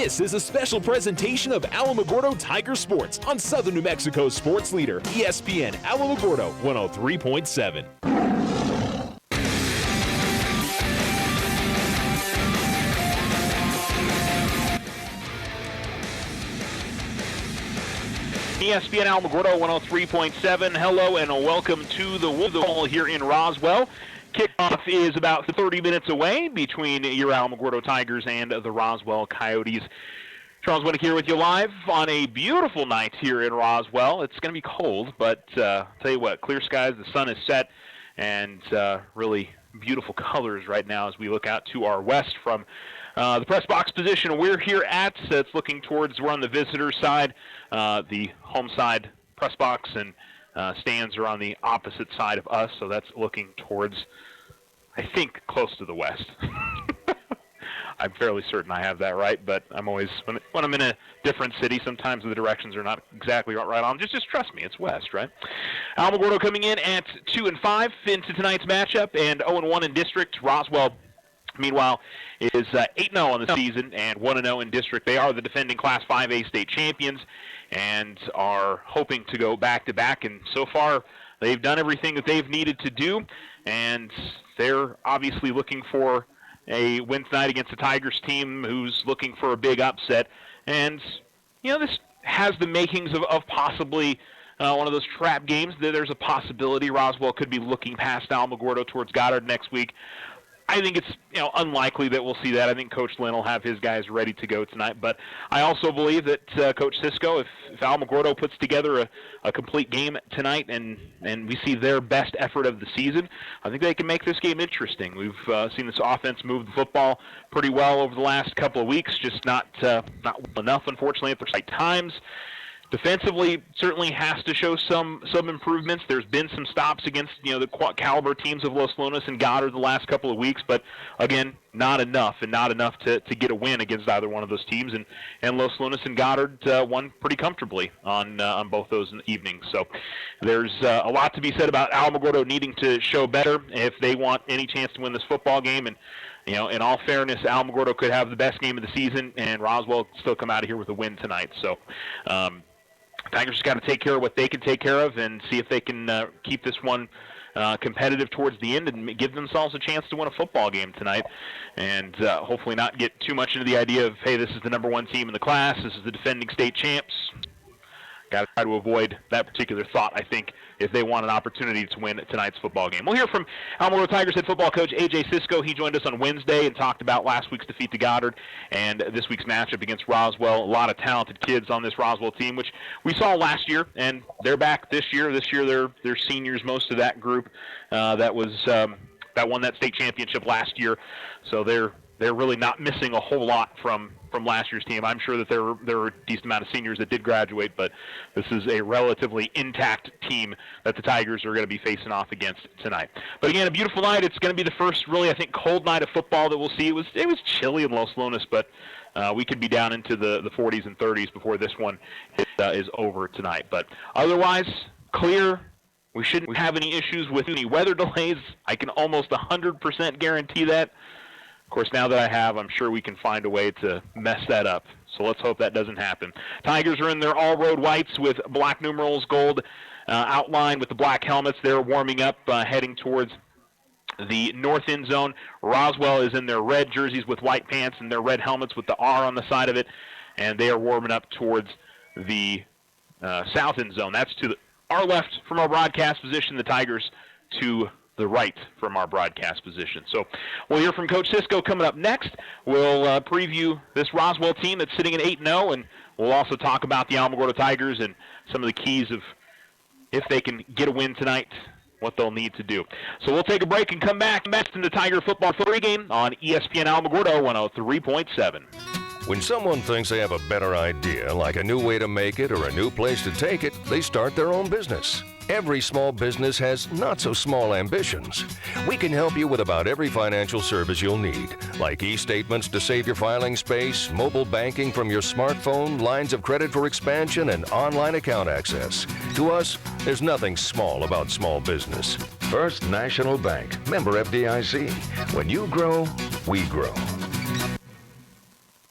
This is a special presentation of Alamogordo Tiger Sports on Southern New Mexico's sports leader, ESPN Alamogordo 103.7. ESPN Alamogordo 103.7. Hello and welcome to the Wolf here in Roswell. Kickoff is about 30 minutes away between your Alamogordo Tigers and the Roswell Coyotes. Charles Winnick here with you live on a beautiful night here in Roswell. It's going to be cold, but tell you what, clear skies, the sun is set, and really beautiful colors right now as we look out to our west from the press box position we're here at. It's looking towards, we're on the visitor side. The home side press box and stands are on the opposite side of us, so that's looking towards, I think, close to the west. I'm fairly certain I have that right, but I'm always, when I'm in a different city, sometimes the directions are not exactly right on. Just trust me, it's west, right? Alamogordo coming in at 2-5 into tonight's matchup, and 0-1 in district. Roswell, meanwhile, is 8-0 on the season and 1-0 in district. They are the defending Class 5A state champions and are hoping to go back-to-back, and so far they've done everything that they've needed to do, and they're obviously looking for a win tonight against the Tigers team who's looking for a big upset. And, you know, this has the makings of possibly one of those trap games. There's a possibility Roswell could be looking past Alamogordo towards Goddard next week. I think it's, you know, unlikely that we'll see that. I think Coach Lynn will have his guys ready to go tonight. But I also believe that Coach Cisco, if Alamogordo puts together a complete game tonight and we see their best effort of the season, I think they can make this game interesting. We've seen this offense move the football pretty well over the last couple of weeks, just not well enough, unfortunately, at the right times. Defensively, certainly has to show some improvements. There's been some stops against, you know, the caliber teams of Los Lunas and Goddard the last couple of weeks, but again, not enough to get a win against either one of those teams. And Los Lunas and Goddard won pretty comfortably on both those evenings. So there's a lot to be said about Alamogordo needing to show better if they want any chance to win this football game. And you know, in all fairness, Alamogordo could have the best game of the season, and Roswell still come out of here with a win tonight. So Tigers just got to take care of what they can take care of and see if they can keep this one competitive towards the end and give themselves a chance to win a football game tonight, and hopefully not get too much into the idea of, hey, this is the number one team in the class, this is the defending state champs. Got to try to avoid that particular thought, I think, if they want an opportunity to win tonight's football game. We'll hear from Alamogordo Tigers head football coach A.J. Cisco. He joined us on Wednesday and talked about last week's defeat to Goddard and this week's matchup against Roswell. A lot of talented kids on this Roswell team, which we saw last year, and they're back this year. This year they're seniors, most of that group that won that state championship last year. So they're really not missing a whole lot from last year's team. I'm sure that there were a decent amount of seniors that did graduate, but this is a relatively intact team that the Tigers are going to be facing off against tonight. But again, a beautiful night. It's going to be the first really, I think, cold night of football that we'll see. It was chilly in Los Lunas, but we could be down into the 40s and 30s before this one is over tonight. But otherwise, clear. We shouldn't have any issues with any weather delays. I can almost 100% guarantee that. Of course, now that I have, I'm sure we can find a way to mess that up. So let's hope that doesn't happen. Tigers are in their all-road whites with black numerals, gold outline with the black helmets. They're warming up, heading towards the north end zone. Roswell is in their red jerseys with white pants and their red helmets with the R on the side of it. And they are warming up towards the south end zone. That's to our left from our broadcast position, the Tigers to the right from our broadcast position. So we'll hear from Coach Cisco coming up next. We'll preview this Roswell team that's sitting at 8-0, and we'll also talk about the Alamogordo Tigers and some of the keys of if they can get a win tonight, what they'll need to do. So we'll take a break and come back in the Tiger football pregame on ESPN Alamogordo 103.7. When someone thinks they have a better idea, like a new way to make it or a new place to take it, they start their own business. Every small business has not-so-small ambitions. We can help you with about every financial service you'll need, like e-statements to save your filing space, mobile banking from your smartphone, lines of credit for expansion, and online account access. To us, there's nothing small about small business. First National Bank, member FDIC. When you grow, we grow.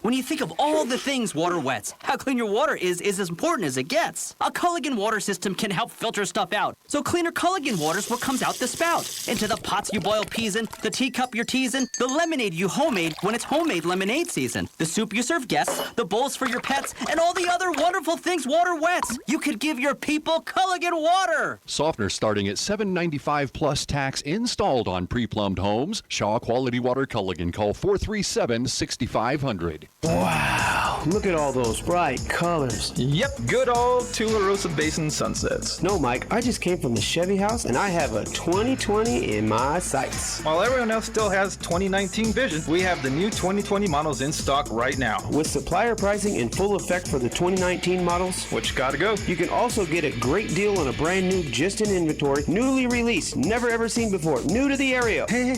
When you think of all the things water wets, how clean your water is as important as it gets. A Culligan water system can help filter stuff out. So cleaner Culligan water's what comes out the spout. Into the pots you boil peas in, the teacup you're teasing, the lemonade you homemade when it's homemade lemonade season, the soup you serve guests, the bowls for your pets, and all the other wonderful things water wets. You could give your people Culligan water. Softener starting at $7.95 plus tax installed on pre-plumbed homes. Shaw Quality Water Culligan. Call 437-6500. Wow, look at all those bright colors. Yep, good old Tularosa Basin sunsets. No, Mike, I just came from the Chevy house and I have a 2020 in my sights. While everyone else still has 2019 vision, we have the new 2020 models in stock right now. With supplier pricing in full effect for the 2019 models, which gotta go. You can also get a great deal on a brand new, just in inventory, newly released, never ever seen before, new to the area. Hey,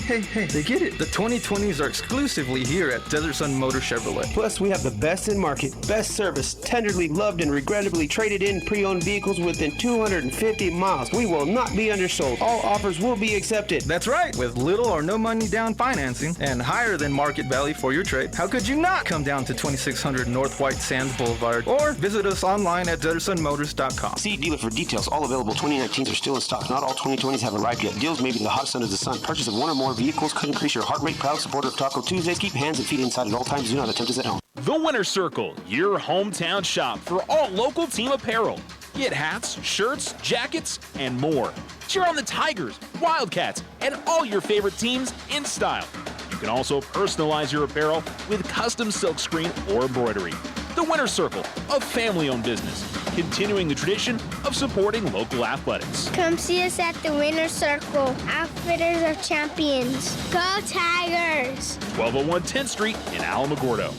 they get it. The 2020s are exclusively here at Desert Sun Motor Chevrolet. Plus, we have the best in market, best service, tenderly loved and regrettably traded in pre-owned vehicles within 250 miles. We will not be undersold. All offers will be accepted. That's right. With little or no money down financing and higher than market value for your trade, how could you not come down to 2600 North White Sands Boulevard or visit us online at DesertSunMotors.com. See dealer for details. All available 2019s are still in stock. Not all 2020s have arrived yet. Deals may be the hottest under the sun. Purchase of one or more vehicles could increase your heart rate. Proud supporter of Taco Tuesdays. Keep hands and feet inside at all times. Do not attempt this at home. The Winter Circle, your hometown shop for all local team apparel. Get hats, shirts, jackets, and more. Cheer on the Tigers, Wildcats, and all your favorite teams in style. You can also personalize your apparel with custom silkscreen or embroidery. The Winter Circle, a family-owned business, continuing the tradition of supporting local athletics. Come see us at the Winter Circle. Outfitters are champions. Go Tigers! 1201 10th Street in Alamogordo.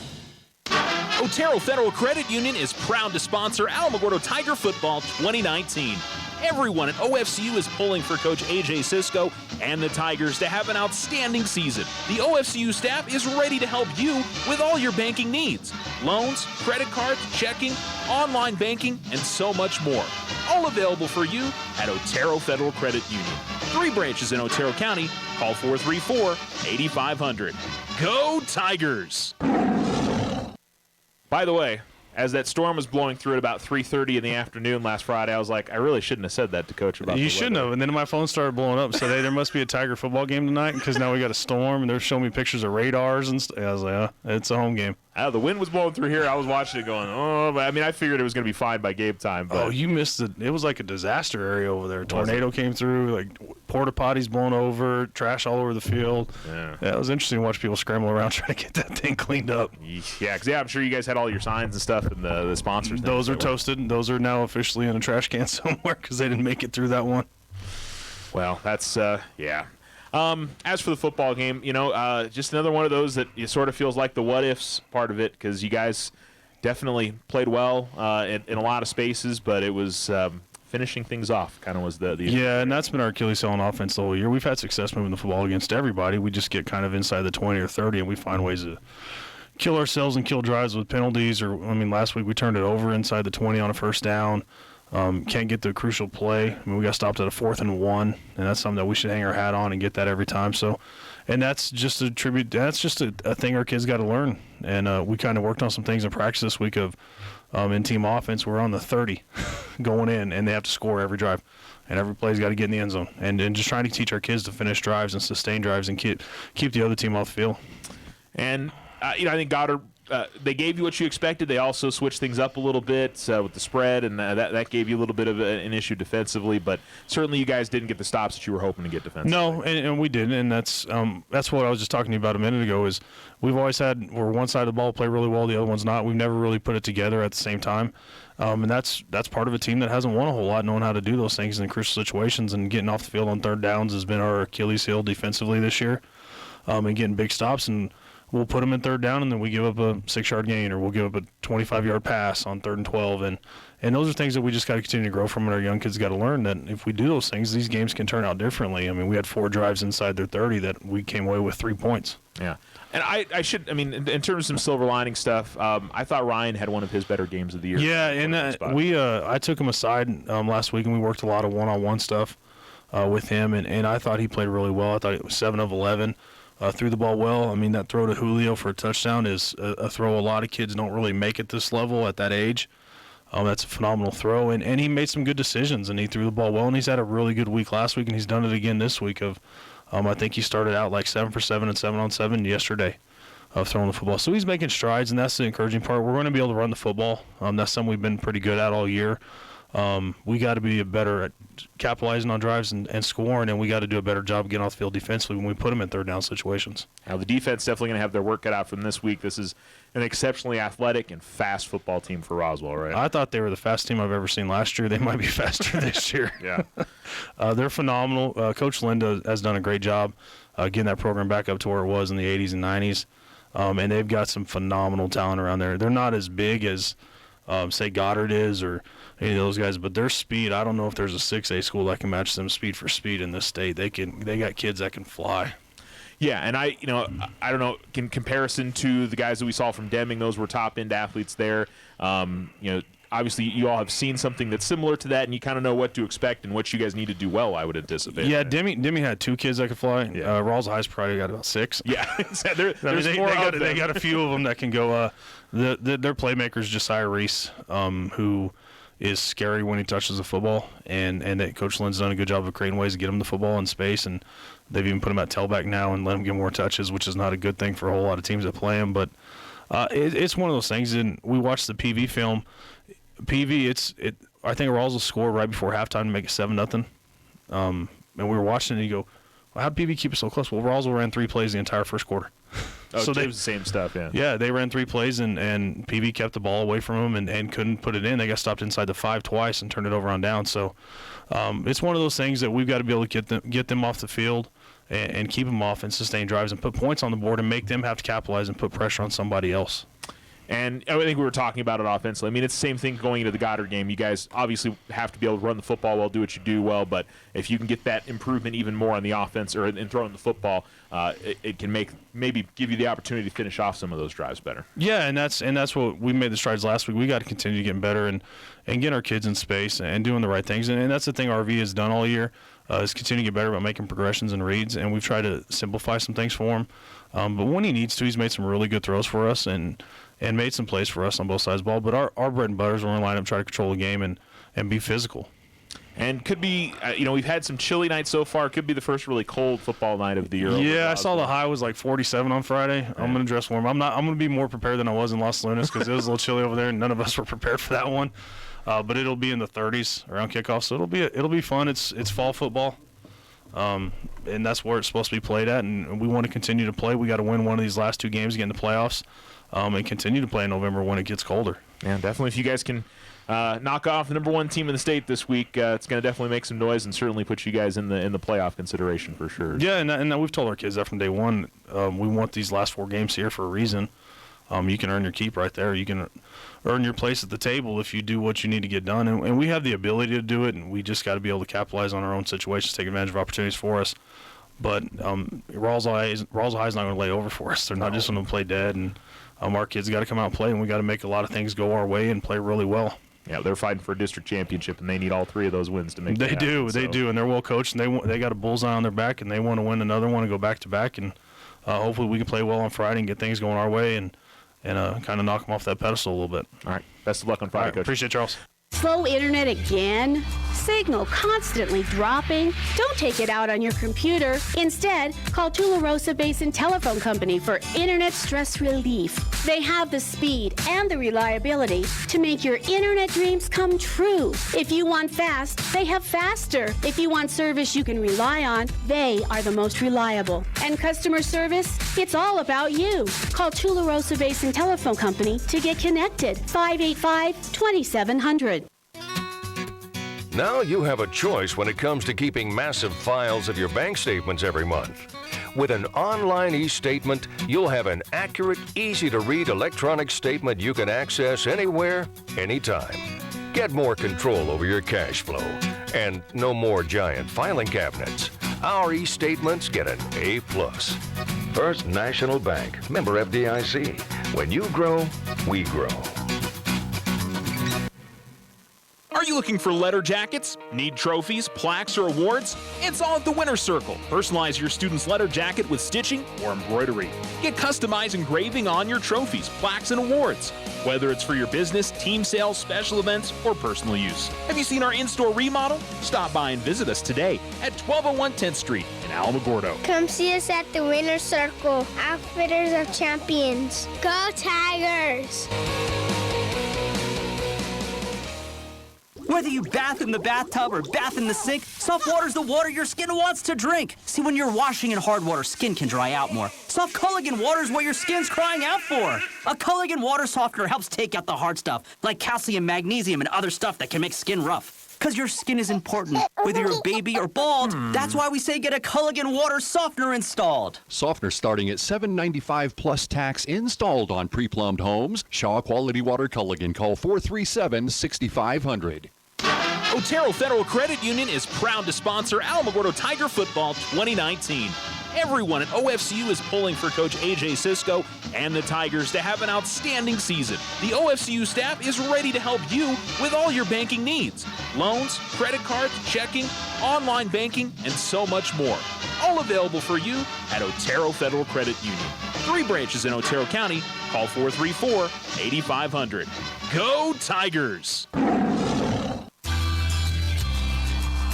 Otero Federal Credit Union is proud to sponsor Alamogordo Tiger Football 2019. Everyone at OFCU is pulling for Coach A.J. Sisko and the Tigers to have an outstanding season. The OFCU staff is ready to help you with all your banking needs. Loans, credit cards, checking, online banking, and so much more. All available for you at Otero Federal Credit Union. 3 branches in Otero County. Call 434-8500. Go Tigers! By the way, as that storm was blowing through at about 3:30 in the afternoon last Friday, I was like, I really shouldn't have said that to Coach about You shouldn't have. And then my phone started blowing up. Said, hey, there must be a Tiger football game tonight because now we got a storm, and they're showing me pictures of radars and stuff. I was like, it's a home game. The wind was blowing through here. I was watching it going, but I mean, I figured it was going to be fine by game time. But. Oh, you missed it. It was like a disaster area over there. Tornado came through, like porta potties blown over, trash all over the field. Yeah, it was interesting to watch people scramble around trying to get that thing cleaned up. Yeah, because I'm sure you guys had all your signs and stuff and the sponsors. Those are toasted. Those are now officially in a trash can somewhere because they didn't make it through that one. Well, that's, yeah. As for the football game, just another one of those that it sort of feels like the what-ifs part of it because you guys definitely played well in a lot of spaces, but it was finishing things off kind of was the Yeah, and that's been our Achilles heel on offense the whole year. We've had success moving the football against everybody. We just get kind of inside the 20 or 30, and we find ways to kill ourselves and kill drives with penalties. Last week we turned it over inside the 20 on a first down. Can't get the crucial play. We got stopped at a 4th and 1, and that's something that we should hang our hat on and get that every time. So, and that's just a tribute. That's just a thing our kids got to learn. And we kind of worked on some things in practice this week of in team offense. We're on the 30 going in, and they have to score every drive, and every play's got to get in the end zone. And just trying to teach our kids to finish drives and sustain drives and keep the other team off the field. And I think Goddard. They gave you what you expected. They also switched things up a little bit with the spread, and that gave you a little bit of an issue defensively. But certainly, you guys didn't get the stops that you were hoping to get defensively. No, and we didn't, and that's what I was just talking to you about a minute ago. Is we've always had where one side of the ball play really well, the other one's not. We've never really put it together at the same time, and that's part of a team that hasn't won a whole lot. Knowing how to do those things in crucial situations and getting off the field on third downs has been our Achilles heel defensively this year, and getting big stops and. We'll put them in third down, and then we give up a 6-yard gain, or we'll give up a 25-yard pass on 3rd and 12. And those are things that we just got to continue to grow from, and our young kids got to learn that if we do those things, these games can turn out differently. I mean, we had 4 drives inside their 30 that we came away with 3 points. Yeah. And in terms of some silver lining stuff, I thought Ryan had one of his better games of the year. Yeah, and I took him aside last week, and we worked a lot of one-on-one stuff with him, and I thought he played really well. I thought it was 7 of 11. threw the ball well. I mean, that throw to Julio for a touchdown is a throw a lot of kids don't really make at this level at that age. That's a phenomenal throw, and he made some good decisions, and he threw the ball well, and he's had a really good week last week, and he's done it again this week. I think he started out like 7 for 7 and 7-on-7 yesterday of throwing the football. So he's making strides, and that's the encouraging part. We're going to be able to run the football. That's something we've been pretty good at all year. We got to be better at capitalizing on drives and scoring, and we got to do a better job of getting off the field defensively when we put them in third down situations. Now, the defense definitely going to have their work cut out from this week. This is an exceptionally athletic and fast football team for Roswell, right? I thought they were the fastest team I've ever seen last year. They might be faster this year. Yeah. They're phenomenal. Coach Linda has done a great job getting that program back up to where it was in the 80s and 90s, and they've got some phenomenal talent around there. They're not as big as, say, Goddard is or any of those guys, but their speed, I don't know if there's a 6A school that can match them speed for speed in this state. They got kids that can fly. Yeah, and I don't know, in comparison to the guys that we saw from Deming, those were top-end athletes there. Obviously you all have seen something that's similar to that, and you kind of know what to expect and what you guys need to do well, I would anticipate. Yeah, Deming had 2 kids that could fly. Yeah. Roswell High's probably got about 6. Yeah, they got a few of them that can go. Their playmaker is Josiah Reese, who is scary when he touches the football, and that Coach Lynn's done a good job of creating ways to get him the football in space, and they've even put him at tailback now and let him get more touches, which is not a good thing for a whole lot of teams that play him. But it's one of those things. And we watched the PV film. PV, I think Roswell scored right before halftime to make it 7-0. And we were watching it, and you go, well, how did PV keep it so close? Well, Roswell ran 3 plays the entire first quarter. Oh, so it was the same stuff, yeah. Yeah, they ran 3 plays, and PV kept the ball away from them and couldn't put it in. They got stopped inside the 5 twice and turned it over on down. So it's one of those things that we've got to be able to get them off the field and keep them off and sustain drives and put points on the board and make them have to capitalize and put pressure on somebody else. And I think we were talking about it offensively. I mean, it's the same thing going into the Goddard game. You guys obviously have to be able to run the football well, do what you do well, but if you can get that improvement even more on the offense or in throwing the football, it can maybe give you the opportunity to finish off some of those drives better. Yeah, and that's what we made the strides last week. We got to continue getting better and get our kids in space and doing the right things. And that's the thing RV has done all year is continue to get better about making progressions and reads, and we've tried to simplify some things for him. But when he needs to, he's made some really good throws for us and made some plays for us on both sides of the ball. But our bread and butter is we're going to line up, try to control the game, and be physical. And could be, we've had some chilly nights so far. Could be the first really cold football night of the year. Yeah, I saw the high was like 47 on Friday. Yeah. I'm going to dress warm. I'm going to be more prepared than I was in Los Lunas because it was a little chilly over there, and none of us were prepared for that one. But it'll be in the 30s around kickoff, so it'll be fun. It's fall football. And that's where it's supposed to be played at, and we want to continue to play. We got to win one of these last 2 games, get in the playoffs, and continue to play in November when it gets colder. Yeah, definitely. If you guys can knock off the number 1 team in the state this week, it's going to definitely make some noise and certainly put you guys in the playoff consideration for sure. Yeah, and we've told our kids that from day one. We want these last 4 games here for a reason. You can earn your keep right there. You can earn your place at the table if you do what you need to get done. And we have the ability to do it, and we just got to be able to capitalize on our own situations, take advantage of opportunities for us. But Roswell High is not going to lay over for us. They're not just going to play dead. And our kids got to come out and play, and we got to make a lot of things go our way and play really well. Yeah, they're fighting for a district championship, and they need all 3 of those wins to make it happen. They do, and they're well coached, and they got a bullseye on their back, and they want to win another one and go back-to-back. And hopefully we can play well on Friday and get things going our way and kind of knock them off that pedestal a little bit. All right. Best of luck on Friday, Coach. Appreciate it, Charles. Slow internet again? Signal constantly dropping? Don't take it out on your computer. Instead, call Tularosa Basin Telephone Company for internet stress relief. They have the speed and the reliability to make your internet dreams come true. If you want fast, they have faster. If you want service you can rely on, they are the most reliable. And customer service? It's all about you. Call Tularosa Basin Telephone Company to get connected. 585-2700. Now you have a choice when it comes to keeping massive files of your bank statements every month. With an online e-statement, you'll have an accurate, easy-to-read electronic statement you can access anywhere, anytime. Get more control over your cash flow. And no more giant filing cabinets. Our e-statements get an A+. First National Bank, member FDIC. When you grow, we grow. Are you looking for letter jackets? Need trophies, plaques, or awards? It's all at the Winner's Circle. Personalize your student's letter jacket with stitching or embroidery. Get customized engraving on your trophies, plaques, and awards. Whether it's for your business, team sales, special events, or personal use. Have you seen our in-store remodel? Stop by and visit us today at 1201 10th Street in Alamogordo. Come see us at the Winner's Circle, Outfitters of Champions. Go Tigers! Whether you bath in the bathtub or bath in the sink, soft water's the water your skin wants to drink. See, when you're washing in hard water, skin can dry out more. Soft Culligan water's what your skin's crying out for. A Culligan water softener helps take out the hard stuff, like calcium, magnesium, and other stuff that can make skin rough. Because your skin is important, whether you're a baby or bald. That's why we say get a Culligan water softener installed. Softener starting at $7.95 plus tax installed on pre-plumbed homes. Shaw Quality Water Culligan. Call 437-6500. Otero Federal Credit Union is proud to sponsor Alamogordo Tiger Football 2019. Everyone at OFCU is pulling for Coach A.J. Sisko and the Tigers to have an outstanding season. The OFCU staff is ready to help you with all your banking needs. Loans, credit cards, checking, online banking, and so much more. All available for you at Otero Federal Credit Union. 3 branches in Otero County. Call 434-8500. Go Tigers!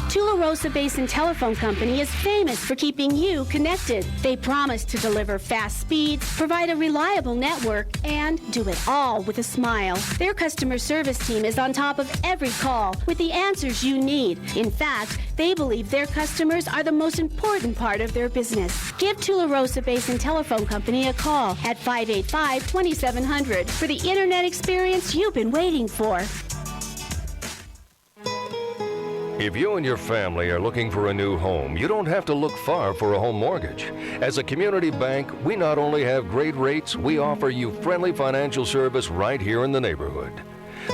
Tularosa Basin Telephone Company is famous for keeping you connected. They promise to deliver fast speeds, provide a reliable network, and do it all with a smile. Their customer service team is on top of every call with the answers you need. In fact, they believe their customers are the most important part of their business. Give Tularosa Basin Telephone Company a call at 585-2700 for the internet experience you've been waiting for. If you and your family are looking for a new home, you don't have to look far for a home mortgage. As a community bank, we not only have great rates, we offer you friendly financial service right here in the neighborhood.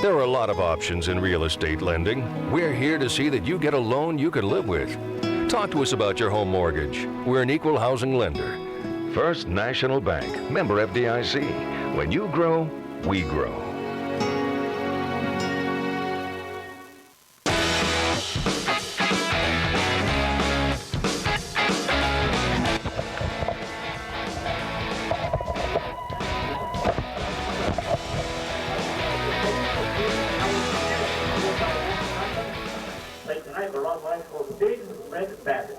There are a lot of options in real estate lending. We're here to see that you get a loan you can live with. Talk to us about your home mortgage. We're an equal housing lender. First National Bank, member FDIC. When you grow, we grow. Tonight, the Roswell for the big red basket.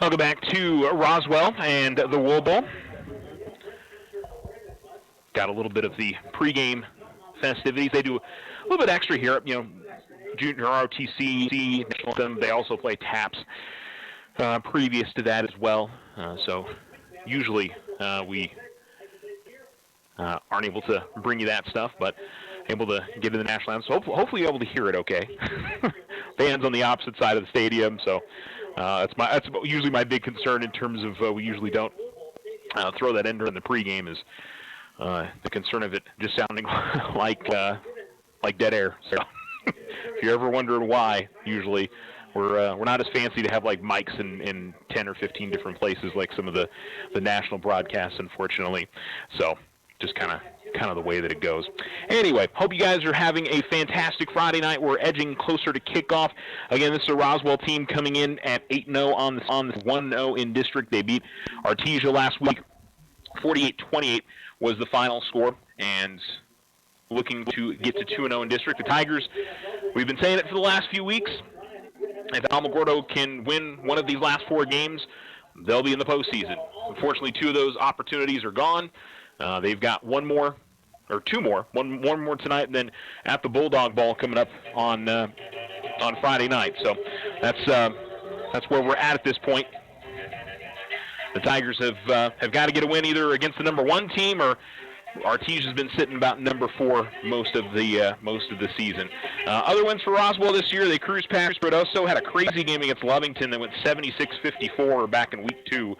Welcome back to Roswell and the Wool Bowl. Got a little bit of the pregame festivities. They do a little bit extra here. Junior ROTC, they also play taps previous to that as well. So usually we aren't able to bring you that stuff, but able to get to the national anthem. So hopefully you're able to hear it okay. Band's on the opposite side of the stadium, so that's usually my big concern in terms of we usually don't throw that in during the pregame is the concern of it just sounding like dead air. So if you're ever wondering why, usually we're not as fancy to have like mics in 10 or 15 different places like some of the national broadcasts, unfortunately. So just kind of the way that it goes. Anyway, hope you guys are having a fantastic Friday night. We're edging closer to kickoff. Again, this is a Roswell team coming in at 8-0 on the 1-0 in district. They beat Artesia last week. 48-28 was the final score, and looking to get to 2-0 in district. The Tigers, we've been saying it for the last few weeks. If Alamogordo can win one of these last 4 games, they'll be in the postseason. Unfortunately, 2 of those opportunities are gone. They've got one more tonight, and then at the Bulldog Bowl coming up on Friday night. So that's where we're at this point. The Tigers have got to get a win either against the number 1 team, or Artesia's been sitting about number 4 most of the season. Other wins for Roswell this year, they cruised past, but also had a crazy game against Lovington that went 76-54 back in week 2.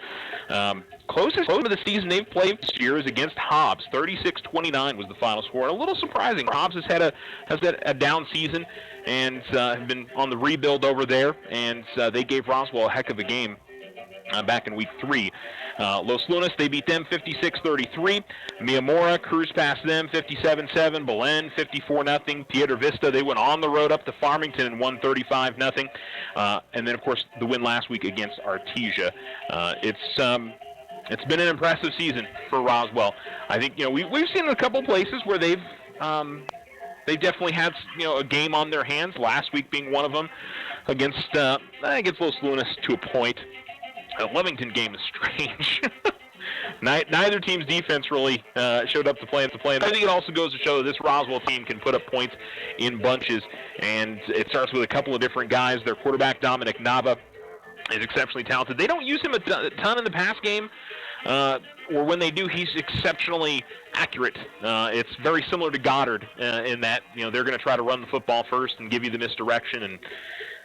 Closest game of the season they've played this year is against Hobbs. 36-29 was the final score. And a little surprising. Hobbs has had a down season and have been on the rebuild over there, and they gave Roswell a heck of a game back in week 3. Los Lunas, they beat them 56-33. Miyamura cruised past them 57-7. Belen 54-0. Piedra Vista, they went on the road up to Farmington and won 35-0. And then, of course, the win last week against Artesia. It's been an impressive season for Roswell. I think we've seen a couple places where they've definitely had a game on their hands. Last week being one of them against Los Lunas to a point. The Lovington game is strange. Neither team's defense really showed up to play. I think it also goes to show that this Roswell team can put up points in bunches, and it starts with a couple of different guys. Their quarterback, Dominic Nava, is exceptionally talented. They don't use him a ton in the pass game, or when they do, he's exceptionally accurate. It's very similar to Goddard in that they're going to try to run the football first and give you the misdirection. And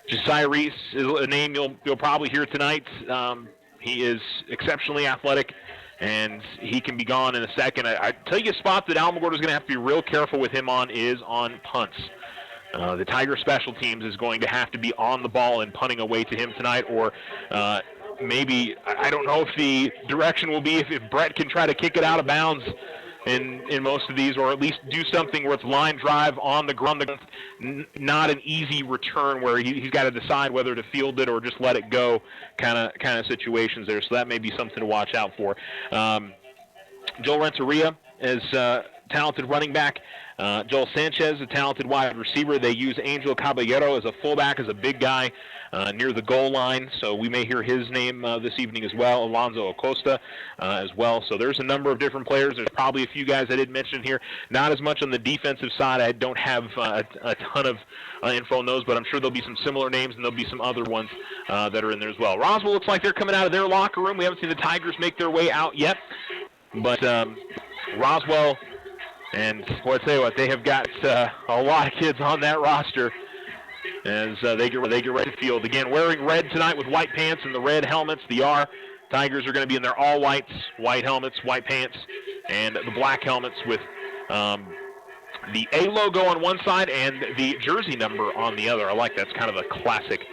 Josiah Reese is a name you'll probably hear tonight. He is exceptionally athletic, and he can be gone in a second. I tell you a spot that Alamogordo is going to have to be real careful with him on is on punts. The Tiger special teams is going to have to be on the ball and punting away to him tonight, or maybe, I don't know if the direction will be if Brett can try to kick it out of bounds in most of these, or at least do something where it's line drive on the ground, not an easy return where he's got to decide whether to field it or just let it go kind of situations there. So that may be something to watch out for. Joel Renteria is talented running back. Joel Sanchez, a talented wide receiver. They use Angel Caballero as a fullback, as a big guy near the goal line, so we may hear his name this evening as well. Alonzo Acosta as well. So there's a number of different players. There's probably a few guys I didn't mention here. Not as much on the defensive side. I don't have a ton of info on those, but I'm sure there'll be some similar names, and there'll be some other ones that are in there as well. Roswell looks like they're coming out of their locker room. We haven't seen the Tigers make their way out yet, but Roswell, and I tell you what, they have got a lot of kids on that roster as they get ready to field. Again, wearing red tonight with white pants and the red helmets, the R. Tigers are going to be in their all whites, white helmets, white pants, and the black helmets with the A logo on one side and the jersey number on the other. I like that. It's kind of a classic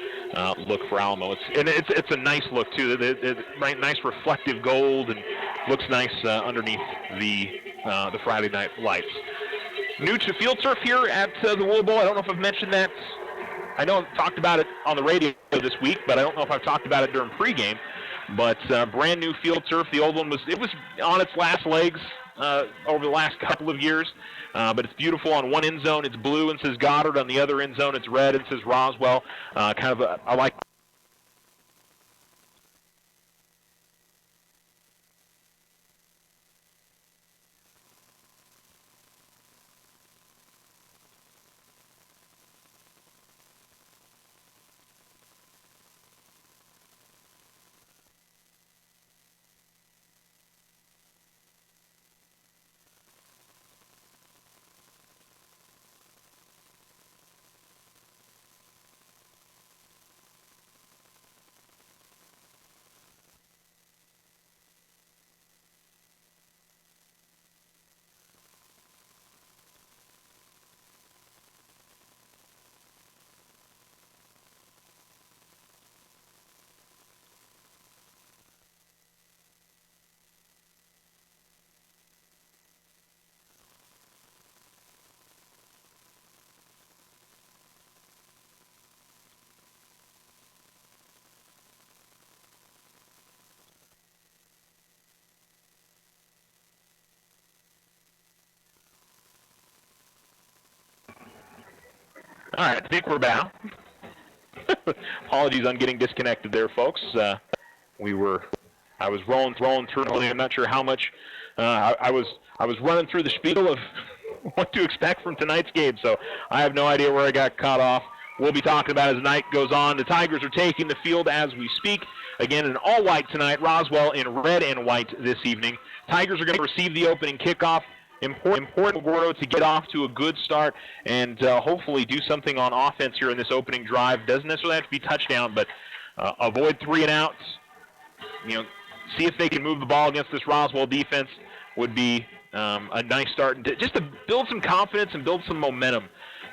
look for Alamo. It's a nice look too. Nice reflective gold, and looks nice underneath the Friday night lights. New to field turf here at the Wool Bowl. I don't know if I've mentioned that. I know I've talked about it on the radio this week, but I don't know if I've talked about it during pregame. But brand new field turf. The old one was on its last legs over the last couple of years. But it's beautiful. On one end zone, it's blue and says Goddard. On the other end zone, it's red and says Roswell. I like All right, I think we're back. Apologies on getting disconnected there, folks. I was rolling through. I'm not sure how much. I was running through the spiel of what to expect from tonight's game, so I have no idea where I got caught off. We'll be talking about as the night goes on. The Tigers are taking the field as we speak. Again, in all white tonight. Roswell in red and white this evening. Tigers are going to receive the opening kickoff. Important Gordo to get off to a good start and hopefully do something on offense here in this opening drive. Doesn't necessarily have to be touchdown, but avoid 3 and outs. See if they can move the ball against this Roswell defense would be a nice start, and just to build some confidence and build some momentum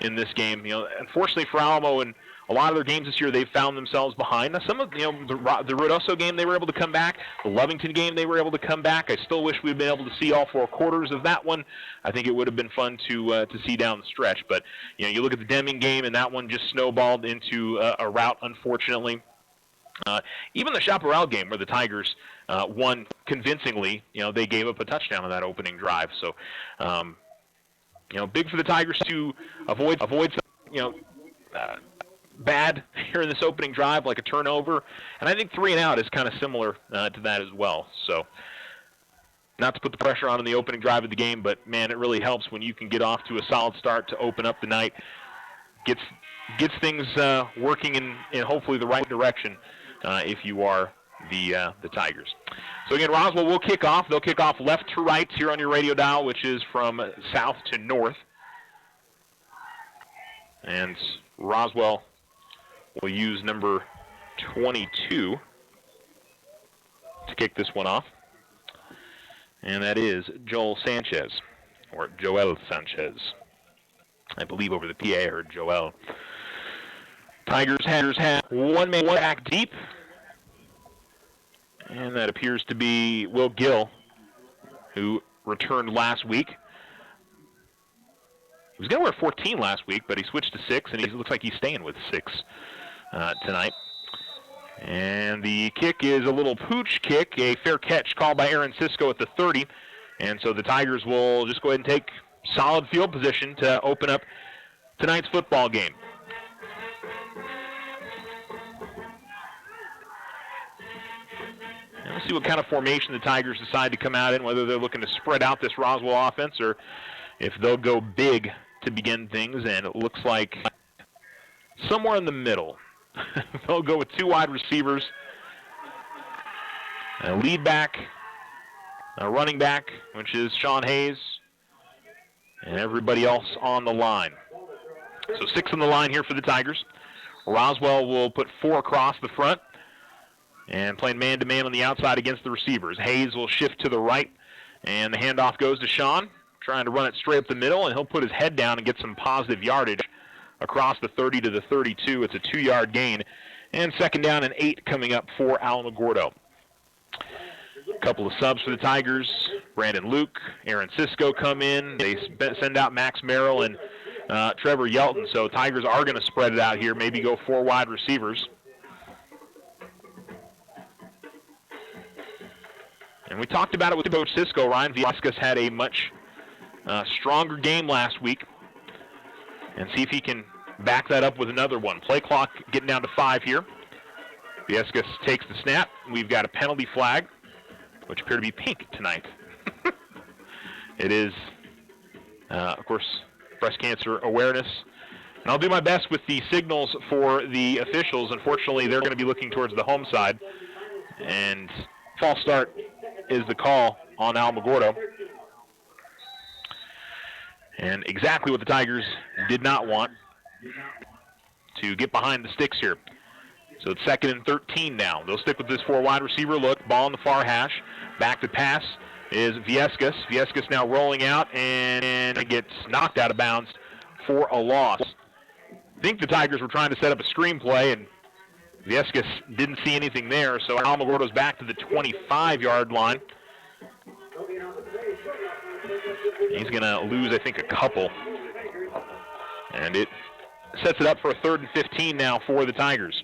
in this game. Unfortunately for Alamo, in a lot of their games this year, they've found themselves behind. Now, some of the Ruidoso game, they were able to come back. The Lovington game, they were able to come back. I still wish we'd been able to see all 4 quarters of that one. I think it would have been fun to see down the stretch. But you look at the Deming game, and that one just snowballed into a rout, unfortunately. Even the Chaparral game, where the Tigers won convincingly, they gave up a touchdown on that opening drive. So, big for the Tigers to avoid some, bad here in this opening drive, like a turnover. And I think 3 and out is kind of similar to that as well. So, not to put the pressure on in the opening drive of the game, but, man, it really helps when you can get off to a solid start to open up the night. Gets things working in hopefully the right direction if you are the Tigers. So, again, Roswell will kick off. They'll kick off left to right here on your radio dial, which is from south to north. And Roswell will use number 22 to kick this one off. And that is Joel Sanchez, or Joel Sanchez. I believe over the PA I heard Joel. Tigers have one man back deep. And that appears to be Will Gill, who returned last week. He was going to wear 14 last week, but he switched to 6, and he looks like he's staying with 6 tonight. And the kick is a little pooch kick, a fair catch called by Aaron Sisko at the 30. And so the Tigers will just go ahead and take solid field position to open up tonight's football game. And we'll see what kind of formation the Tigers decide to come out in, whether they're looking to spread out this Roswell offense or if they'll go big to begin things. And it looks like somewhere in the middle. They'll go with 2 wide receivers, a lead back, a running back, which is Sean Hayes, and everybody else on the line. So 6 on the line here for the Tigers. Roswell will put 4 across the front and playing man-to-man on the outside against the receivers. Hayes will shift to the right, and the handoff goes to Sean, trying to run it straight up the middle, and he'll put his head down and get some positive yardage across the 30 to the 32. It's a 2-yard gain. And 2nd down and 8 coming up for Alamogordo. A couple of subs for the Tigers. Brandon Luke, Aaron Sisko come in. They send out Max Merrill and Trevor Yelton. So Tigers are going to spread it out here, maybe go 4 wide receivers. And we talked about it with Coach Sisko. Ryan Viescas had a much stronger game last week. And see if he can back that up with another one. Play clock getting down to 5 here. Viescas takes the snap. We've got a penalty flag, which appear to be pink tonight. It is, of course, breast cancer awareness. And I'll do my best with the signals for the officials. Unfortunately, they're going to be looking towards the home side. And false start is the call on Alamogordo. And exactly what the Tigers did not want, to get behind the sticks here. So it's 2nd and 13 now. They'll stick with this 4 wide receiver look. Ball on the far hash. Back to pass is Viescas. Viescas now rolling out and it gets knocked out of bounds for a loss. I think the Tigers were trying to set up a screen play, and Viescas didn't see anything there. So Alamogordo's back to the 25-yard line. He's going to lose, I think, a couple. And it sets it up for a 3rd and 15 now for the Tigers.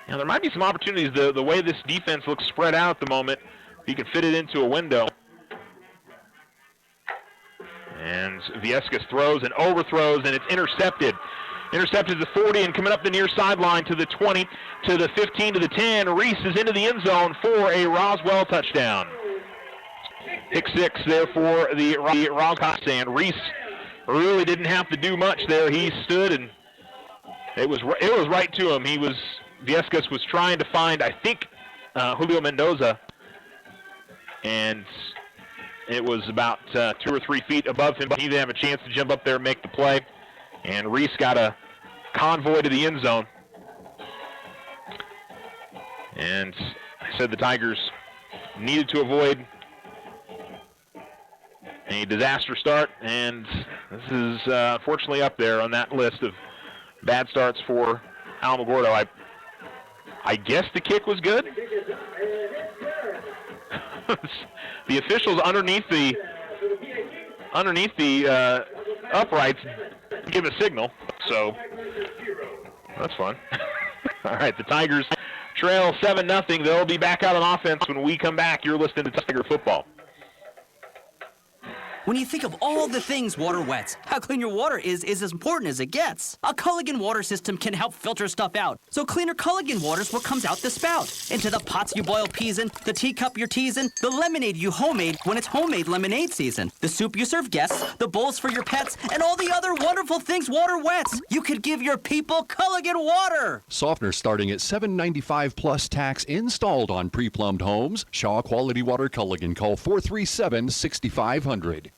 Now, there might be some opportunities. The way this defense looks spread out at the moment, if you can fit it into a window. And Viescas throws and overthrows, and it's intercepted. Intercepted to the 40 and coming up the near sideline to the 20, to the 15, to the 10. Reese is into the end zone for a Roswell touchdown. Pick 6 there for the Roswell stand. Reese really didn't have to do much there. He stood, and it was right to him. Viescas was trying to find, I think, Julio Mendoza, and it was about 2 or 3 feet above him. He didn't have a chance to jump up there and make the play. And Reese got a convoy to the end zone. And I said the Tigers needed to avoid a disaster start, and this is fortunately up there on that list of bad starts for Alamogordo. I guess the kick was good. The officials underneath the uprights give a signal, so that's fun. All right, the Tigers trail 7-0. They'll be back out on offense when we come back. You're listening to Tiger Football. When you think of all the things water wets, how clean your water is as important as it gets. A Culligan water system can help filter stuff out. So cleaner Culligan water is what comes out the spout. Into the pots you boil peas in, the teacup you're teasing, the lemonade you homemade when it's homemade lemonade season, the soup you serve guests, the bowls for your pets, and all the other wonderful things water wets. You could give your people Culligan water. Softener starting at $7.95 plus tax installed on pre-plumbed homes. Shaw Quality Water Culligan. Call 437-6500.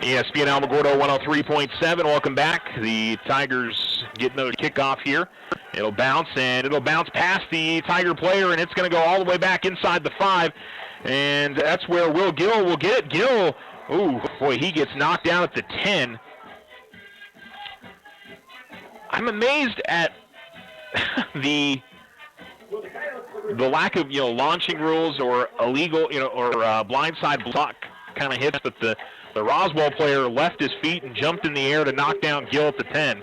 ESPN Alamogordo 103.7. Welcome back. The Tigers getting the kickoff here. It'll bounce, and it'll bounce past the Tiger player, and it's going to go all the way back inside the 5. And that's where Will Gill will get it. Gill, ooh, boy, he gets knocked down at the 10. I'm amazed at the lack of, launching rules or illegal, or blindside block kind of hits, but the Roswell player left his feet and jumped in the air to knock down Gill at the 10.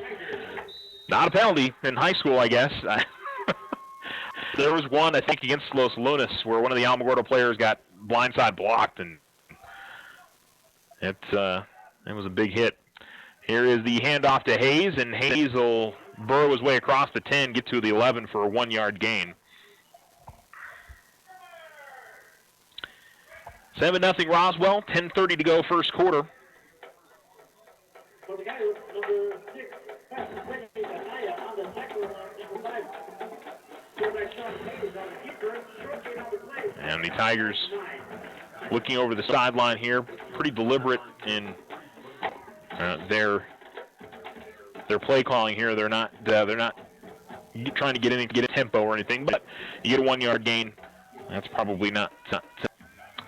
Not a penalty in high school, I guess. There was one, I think, against Los Lunas where one of the Alamogordo players got blindside blocked, and it was a big hit. Here is the handoff to Hayes, and Hayes will burrow his way across the 10, get to the 11 for a 1-yard gain. 7-0 Roswell, 10:30 to go first quarter. And the Tigers looking over the sideline here, pretty deliberate in their play calling here. They're not trying to get a tempo or anything, but you get a 1-yard gain. That's probably not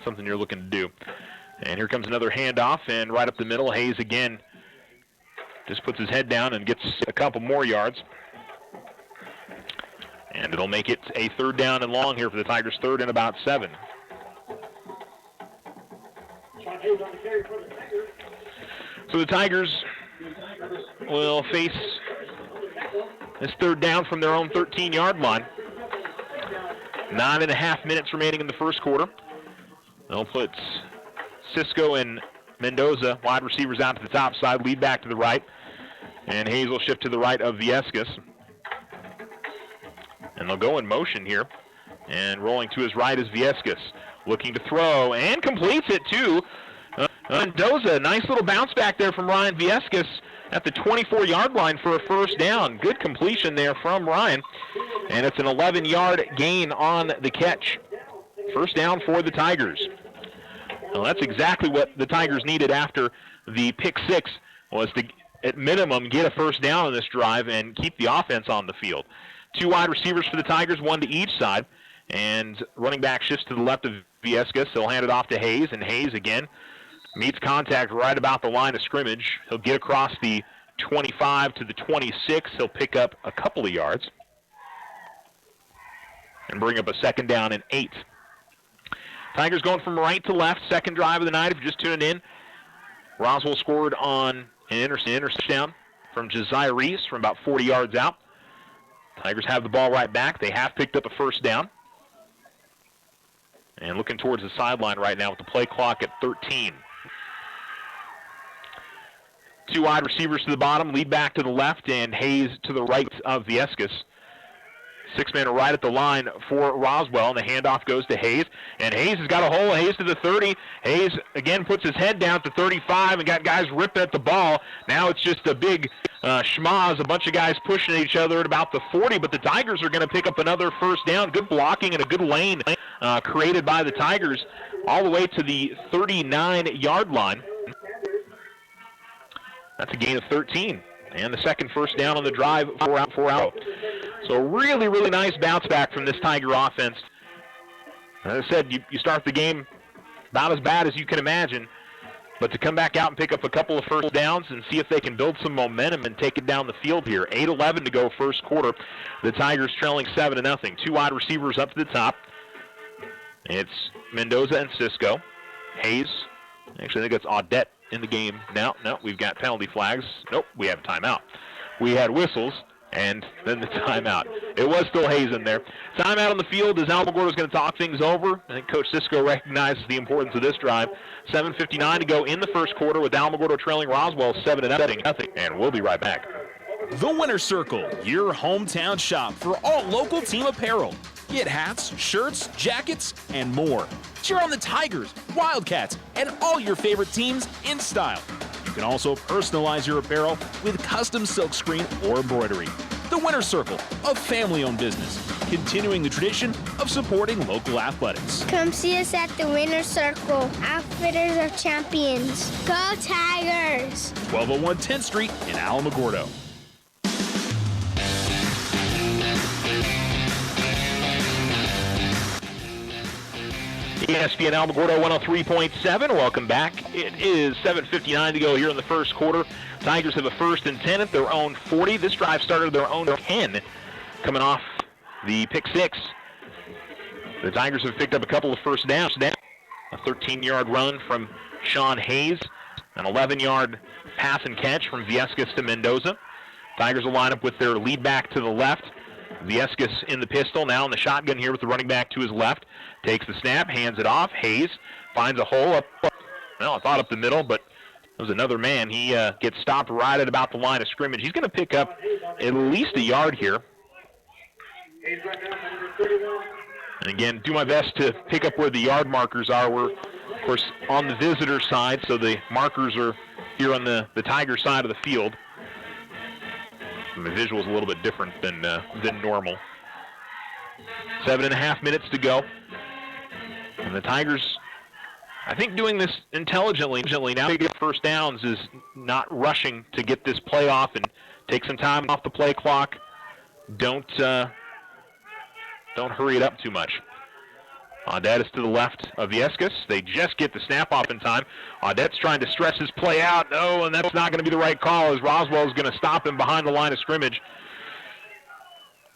something you're looking to do. And here comes another handoff, and right up the middle, Hayes again just puts his head down and gets a couple more yards. And it'll make it a 3rd down and long here for the Tigers, 3rd and about 7. So the Tigers will face this 3rd down from their own 13-yard line. 9.5 minutes remaining in the first quarter. They'll put Cisco and Mendoza, wide receivers, out to the top side, lead back to the right. And Hayes will shift to the right of Viescas. And they'll go in motion here. And rolling to his right is Viescas, looking to throw, and completes it to Mendoza. Nice little bounce back there from Ryan Viescas at the 24-yard line for a 1st down. Good completion there from Ryan. And it's an 11-yard gain on the catch. 1st down for the Tigers. Well, that's exactly what the Tigers needed after the pick 6, was to, at minimum, get a 1st down on this drive and keep the offense on the field. 2 wide receivers for the Tigers, 1 to each side. And running back shifts to the left of Viescas. He'll hand it off to Hayes, and Hayes again meets contact right about the line of scrimmage. He'll get across the 25 to the 26. He'll pick up a couple of yards and bring up a 2nd down and 8. Tigers going from right to left, 2nd drive of the night if you're just tuning in. Roswell scored on an interception from Josiah Reese from about 40 yards out. Tigers have the ball right back. They have picked up a first down. And looking towards the sideline right now with the play clock at 13. Two wide receivers to the bottom, lead back to the left, and Hayes to the right of Viescas. Six-man right at the line for Roswell, and the handoff goes to Hayes. And Hayes has got a hole. Hayes to the 30. Hayes, again, puts his head down to 35 and got guys ripping at the ball. Now it's just a big schmoz, a bunch of guys pushing each other at about the 40, but the Tigers are going to pick up another first down. Good blocking and a good lane created by the Tigers all the way to the 39-yard line. That's a gain of 13. And the second first down on the drive, four out. So really, really nice bounce back from this Tiger offense. As I said, you start the game about as bad as you can imagine, but to come back out and pick up a couple of first downs and see if they can build some momentum and take it down the field here. 8:11 to go first quarter. The Tigers trailing 7-0. Two wide receivers up to the top. It's Mendoza and Cisco. Hayes, actually I think it's Audette in the game now. No, we've got penalty flags. Nope, we have a timeout. We had whistles, and then the timeout. It was still Hayes in there. Timeout on the field as Alamogordo is going to talk things over. I think Coach Cisco recognizes the importance of this drive. 7:59 to go in the first quarter with Alamogordo trailing Roswell 7-0. And we'll be right back. The Winter Circle, your hometown shop for all local team apparel. Get hats, shirts, jackets, and more. Cheer on the Tigers, Wildcats, and all your favorite teams in style. You can also personalize your apparel with custom silkscreen or embroidery. The Winter Circle, a family-owned business, continuing the tradition of supporting local athletics. Come see us at the Winter Circle, Outfitters of Champions. Go Tigers! 1201 10th Street in Alamogordo. ESPN Alamogordo 103.7. Welcome back. It is 7:59 to go here in the first quarter. Tigers have a first and 10 at their own 40. This drive started their own 10, coming off the pick six. The Tigers have picked up a couple of first downs. A 13-yard run from Sean Hayes, an 11-yard pass and catch from Viescas to Mendoza. Tigers will line up with their lead back to the left. Viescas in the pistol, now in the shotgun here with the running back to his left. Takes the snap, hands it off. Hayes finds a hole up, well, I thought up the middle, but it was another man. He gets stopped right at about the line of scrimmage. He's going to pick up at least a yard here. And again, do my best to pick up where the yard markers are. We're, of course, on the visitor side, so the markers are here on the Tiger side of the field. And the visual is a little bit different than normal. 7.5 minutes to go. And the Tigers, I think, doing this intelligently. Now to get first downs is not rushing to get this play off and take some time off the play clock. Don't hurry it up too much. Audette is to the left of Viescas. They just get the snap off in time. Audette's trying to stress his play out. No, and that's not going to be the right call as Roswell is going to stop him behind the line of scrimmage.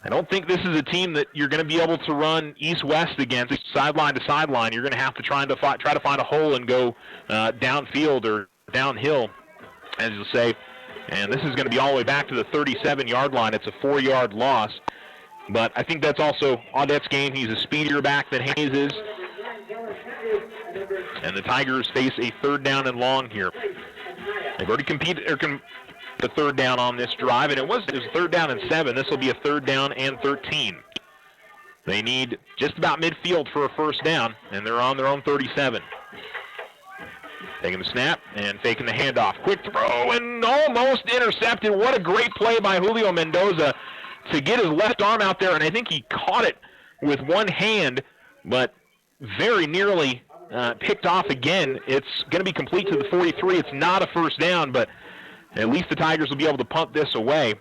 I don't think this is a team that you're going to be able to run east-west against, sideline to sideline. You're going to have to try to find a hole and go downfield or downhill, as you'll say. And this is going to be all the way back to the 37-yard line. It's a 4-yard loss. But I think that's also Audette's game. He's a speedier back than Hayes is. And the Tigers face a third down and long here. They've already the third down on this drive, and it was third down and 7. This will be a third down and 13. They need just about midfield for a first down, and they're on their own 37. Taking the snap and faking the handoff. Quick throw and almost intercepted. What a great play by Julio Mendoza to get his left arm out there, and I think he caught it with one hand, but very nearly picked off again. It's going to be complete to the 43. It's not a first down, but at least the Tigers will be able to punt this away.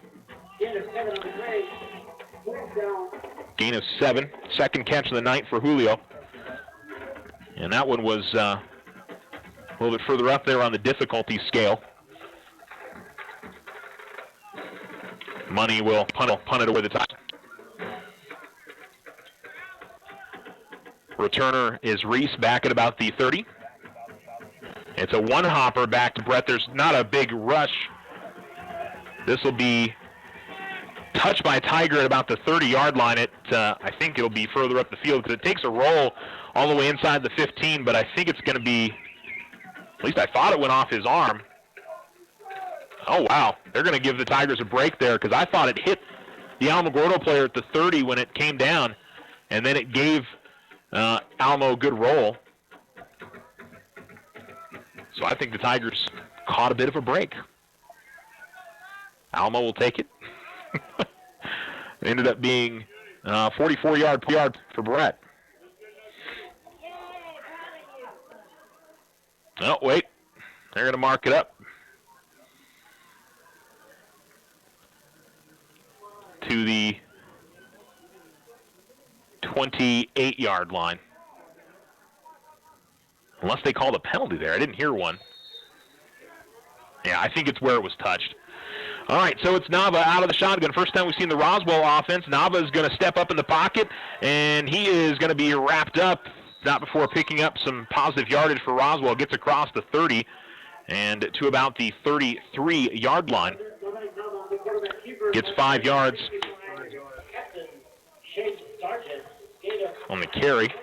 Gain of 7. Second catch of the night for Julio. And that one was a little bit further up there on the difficulty scale. Money will punt it away the top. Returner is Reese back at about the 30. It's a one-hopper back to Brett. There's not a big rush. This will be touched by Tiger at about the 30-yard line. I think it'll be further up the field because it takes a roll all the way inside the 15, but I think it's going to be, at least I thought it went off his arm. Oh, wow. They're going to give the Tigers a break there because I thought it hit the Alamogordo player at the 30 when it came down, and then it gave Alamo a good roll. So I think the Tigers caught a bit of a break. Alamo will take it. It ended up being 44-yard for Brett. Oh, wait. They're going to mark it up to the 28-yard line. Unless they called a penalty there. I didn't hear one. Yeah, I think it's where it was touched. All right, so it's Nava out of the shotgun. First time we've seen the Roswell offense. Nava is going to step up in the pocket, and he is going to be wrapped up, not before picking up some positive yardage for Roswell. Gets across the 30 and to about the 33-yard line. Gets 5 yards on the carry.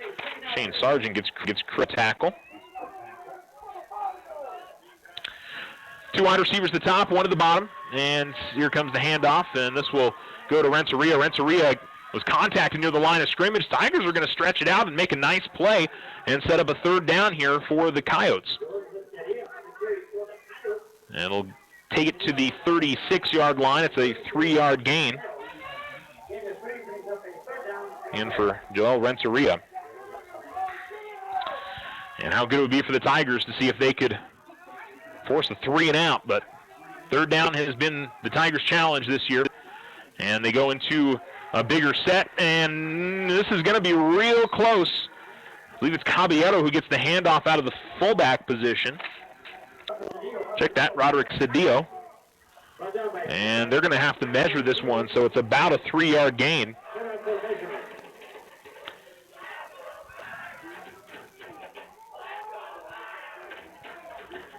Shane Sargent gets crit tackle. 2 wide receivers at the top, 1 at the bottom, and here comes the handoff, and this will go to Renteria. Renteria was contacted near the line of scrimmage. Tigers are going to stretch it out and make a nice play and set up a 3rd down here for the Coyotes. And it'll take it to the 36-yard line. It's a 3-yard gain. And for Joel Renteria. And how good it would be for the Tigers to see if they could force a 3 and out, but 3rd down has been the Tigers' challenge this year. And they go into a bigger set, and this is going to be real close. I believe it's Caballero who gets the handoff out of the fullback position. Check that, Roderick Cedillo. And they're going to have to measure this one, so it's about a 3-yard gain.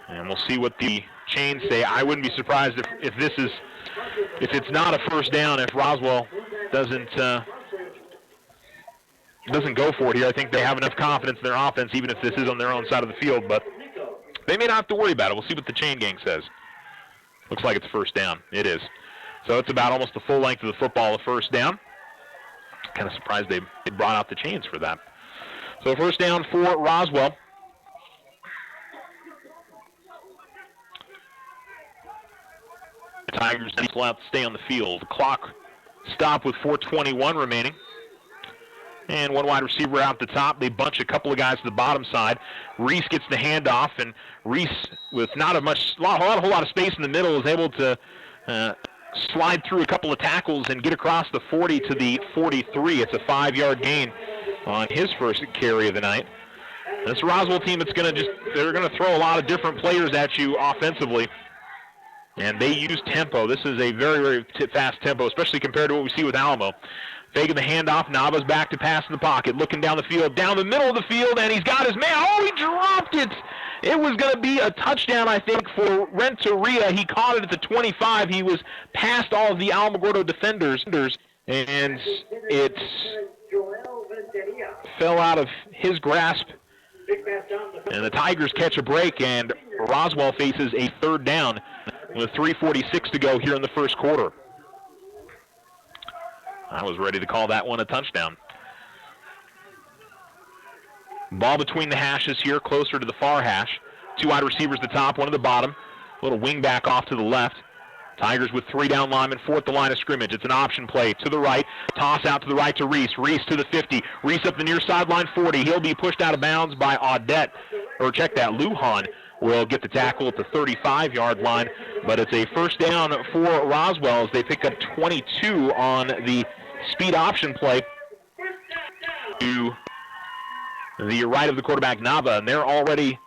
And we'll see what the chains say. I wouldn't be surprised if it's not a 1st down if Roswell doesn't go for it here. I think they have enough confidence in their offense, even if this is on their own side of the field. But they may not have to worry about it. We'll see what the chain gang says. Looks like it's 1st down. It is. So it's about almost the full length of the football, a 1st down. Kind of surprised they brought out the chains for that. So 1st down for Roswell. The Tigers still have to stay on the field. The clock stopped with 4:21 remaining. And 1 wide receiver out the top. They bunch a couple of guys to the bottom side. Reese gets the handoff, and Reese, with not a whole lot of space in the middle, is able to slide through a couple of tackles and get across the 40 to the 43. It's a 5-yard gain on his first carry of the night. This Roswell team, they're going to throw a lot of different players at you offensively. And they use tempo. This is a very, very fast tempo, especially compared to what we see with Alamo. Faking the handoff. Nava's back to pass in the pocket. Looking down the field, down the middle of the field, and he's got his man. Oh, he dropped it. It was going to be a touchdown, I think, for Renteria. He caught it at the 25. He was past all of the Alamogordo defenders, and it fell out of his grasp. And the Tigers catch a break, and Roswell faces a 3rd down with 3:46 to go here in the 1st quarter. I was ready to call that one a touchdown. Ball between the hashes here, closer to the far hash. 2 wide receivers at the top, 1 at the bottom. A little wing back off to the left. Tigers with 3 down linemen, 4 at the line of scrimmage. It's an option play to the right. Toss out to the right to Reese. Reese to the 50. Reese up the near sideline 40. He'll be pushed out of bounds by Audette. Or check that, Lujan will get the tackle at the 35-yard line. But it's a 1st down for Roswell as they pick up 22 on the speed option play to the right of the quarterback, Nava. And they're already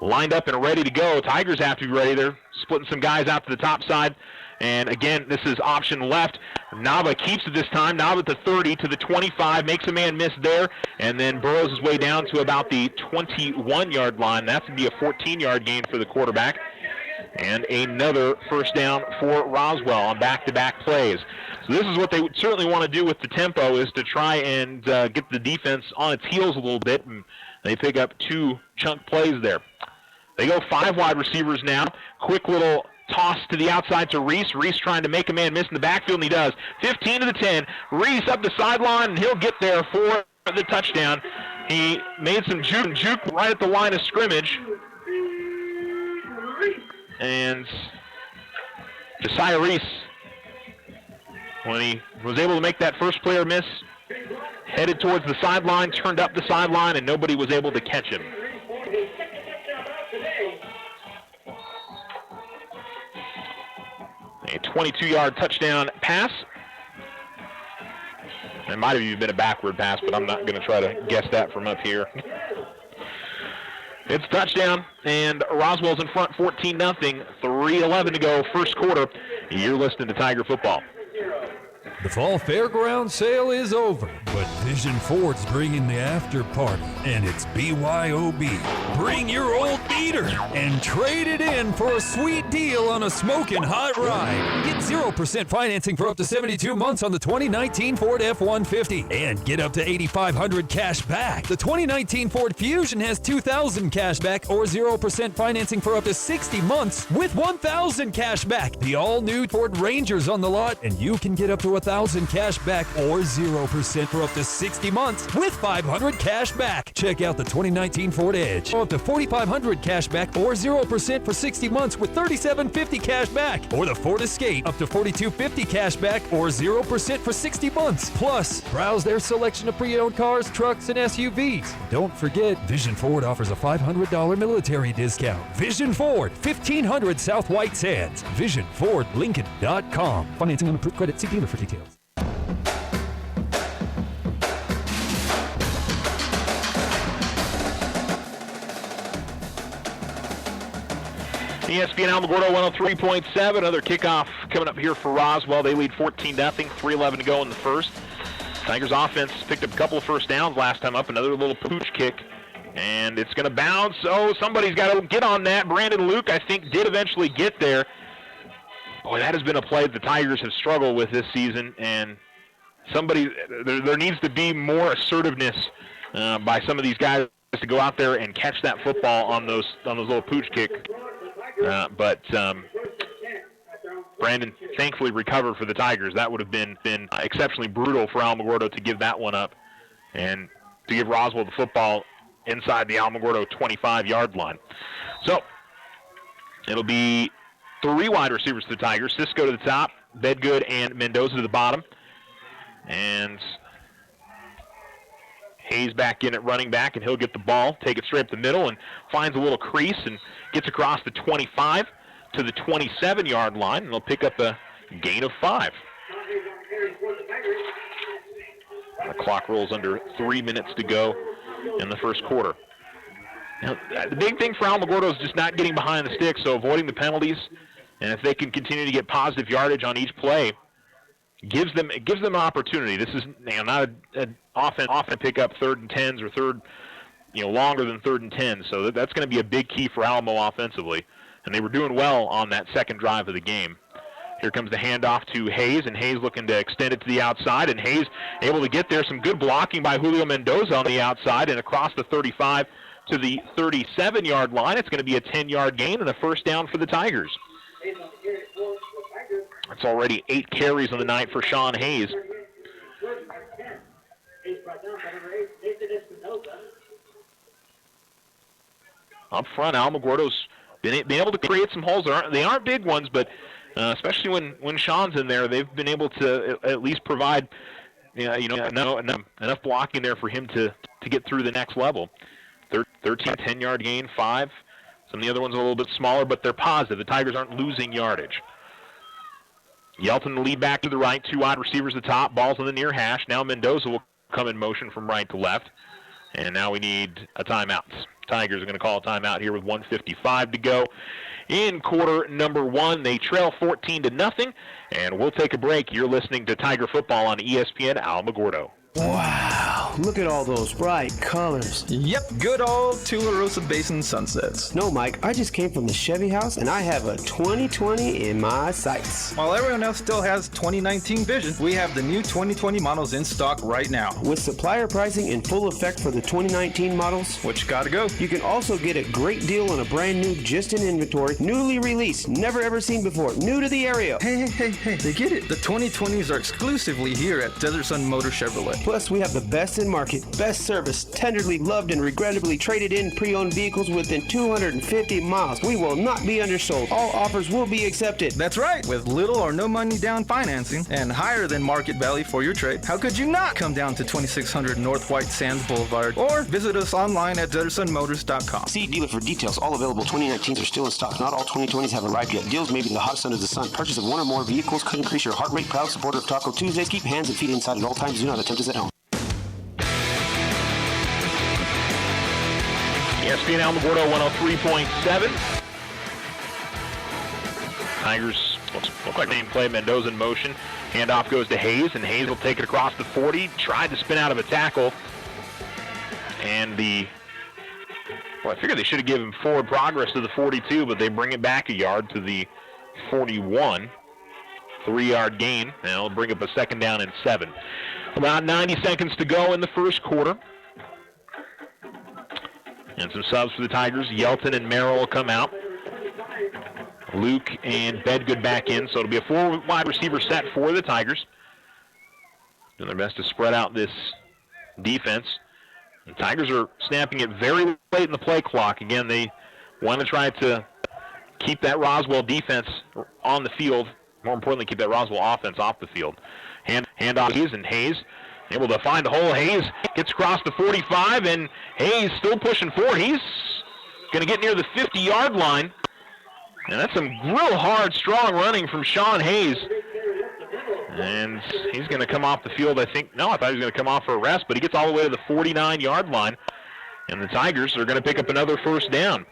lined up and ready to go. Tigers have to be ready. They're splitting some guys out to the top side. And again, this is option left. Nava keeps it this time. Nava at the 30 to the 25, makes a man miss there, and then burrows his way down to about the 21-yard line. That's going to be a 14-yard gain for the quarterback. And another first down for Roswell on back-to-back plays. So this is what they certainly want to do with the tempo, is to try and get the defense on its heels a little bit, and they pick up 2 chunk plays there. They go 5 wide receivers now. Quick little toss to the outside to Reese. Reese trying to make a man miss in the backfield, and he does. 15 to the 10. Reese up the sideline, and he'll get there for the touchdown. He made some juke right at the line of scrimmage. And Josiah Reese, when he was able to make that first player miss, headed towards the sideline, turned up the sideline, and nobody was able to catch him. A 22-yard touchdown pass. It might have even been a backward pass, but I'm not going to try to guess that from up here. It's touchdown, and Roswell's in front 14-0, 3:11 to go, first quarter. You're listening to Tiger Football. The fall fairground sale is over, but Vision Ford's bringing the after party, and it's BYOB. Bring your old beater and trade it in for a sweet deal on a smoking hot ride. Get 0% financing for up to 72 months on the 2019 Ford F-150 and get up to $8,500 cash back. The 2019 Ford Fusion has $2,000 cash back or 0% financing for up to 60 months with $1,000 cash back. The all-new Ford Ranger's on the lot, and you can get up to $1,000 cash back or 0% for up to 60 months with $500 cash back. Check out the 2019 Ford Edge. Up to $4,500 cash back or 0% for 60 months with $3,750 cash back. Or the Ford Escape, up to $4,250 cash back or 0% for 60 months. Plus, browse their selection of pre-owned cars, trucks, and SUVs. Don't forget, Vision Ford offers a $500 military discount. Vision Ford, 1500 South White Sands. VisionFordLincoln.com. Financing on approved credit. See dealer for details. ESPN Alamogordo 103.7. Another kickoff coming up here for Roswell. They lead 14-0, 3:11 to go in the first. Tigers offense picked up a couple of first downs last time up. Another little pooch kick. And it's going to bounce. Oh, somebody's got to get on that. Brandon Luke, I think, did eventually get there. Boy, that has been a play that the Tigers have struggled with this season. And there needs to be more assertiveness by some of these guys to go out there and catch that football on those little pooch kick. But Brandon thankfully recovered for the Tigers. That would have been exceptionally brutal for Alamogordo to give that one up and to give Roswell the football inside the Alamogordo 25-yard line. So it'll be 3 wide receivers to the Tigers. Cisco to the top, Bedgood and Mendoza to the bottom. And Hayes back in at running back, and he'll get the ball, take it straight up the middle, and finds a little crease and gets across the 25 to the 27-yard line, and they'll pick up a gain of 5. The clock rolls under 3 minutes to go in the first quarter. Now, the big thing for Alamogordo is just not getting behind the sticks, so avoiding the penalties, and if they can continue to get positive yardage on each play, it gives them an opportunity. This is not an often pick up 3rd and 10s or longer than 3rd and 10. So that's going to be a big key for Alamo offensively. And they were doing well on that second drive of the game. Here comes the handoff to Hayes, and Hayes looking to extend it to the outside, and Hayes able to get there. Some good blocking by Julio Mendoza on the outside, and across the 35 to the 37-yard line. It's going to be a 10-yard gain and a first down for the Tigers. It's already 8 carries on the night for Sean Hayes. Up front, Alamogordo's been able to create some holes. They aren't big ones, but especially when Sean's in there, they've been able to at least provide enough blocking there for him to get through the next level. 13, 10-yard gain, 5. Some of the other ones are a little bit smaller, but they're positive. The Tigers aren't losing yardage. Yelton the lead back to the right, 2 wide receivers at the top, balls on the near hash. Now Mendoza will come in motion from right to left. And now we need a timeout. Tigers are going to call a timeout here with 1:55 to go. In quarter number 1, they trail 14-0, and we'll take a break. You're listening to Tiger Football on ESPN Alamogordo. Wow, look at all those bright colors. Yep, good old Tularosa Basin sunsets. No, Mike, I just came from the Chevy house and I have a 2020 in my sights. While everyone else still has 2019 vision, we have the new 2020 models in stock right now. With supplier pricing in full effect for the 2019 models, which gotta go. You can also get a great deal on a brand new, just in inventory, newly released, never ever seen before, new to the area. Hey, they get it. The 2020s are exclusively here at Desert Sun Motor Chevrolet. Plus, we have the best in market, best service, tenderly loved and regrettably traded in pre-owned vehicles within 250 miles. We will not be undersold. All offers will be accepted. That's right. With little or no money down financing and higher than market value for your trade, how could you not come down to 2600 North White Sands Boulevard or visit us online at DesertSunMotors.com. See dealer for details. All available 2019s are still in stock. Not all 2020s have arrived yet. Deals may be the hottest under the sun. Purchase of one or more vehicles could increase your heart rate. Proud supporter of Taco Tuesdays. Keep hands and feet inside at all times. Do not attempt this at home. ESPN Alamogordo 103.7. Tigers look like they play Mendoza in motion. Handoff goes to Hayes, and Hayes will take it across the 40. Tried to spin out of a tackle. And I figured they should have given forward progress to the 42, but they bring it back a yard to the 41. 3-yard gain, and it'll bring up a 2nd down and 7. About 90 seconds to go in the first quarter. And some subs for the Tigers. Yelton and Merrill will come out. Luke and Bedgood back in. So it'll be a 4 wide receiver set for the Tigers. Doing their best to spread out this defense. The Tigers are snapping it very late in the play clock. Again, they want to try to keep that Roswell defense on the field. More importantly, keep that Roswell offense off the field. Hand off Hayes, and Hayes able to find a hole. Hayes gets across the 45, and Hayes still pushing forward. He's going to get near the 50-yard line. And that's some real hard, strong running from Sean Hayes. And he's going to come off the field, I think. No, I thought he was going to come off for a rest, but he gets all the way to the 49-yard line. And the Tigers are going to pick up another 1st down.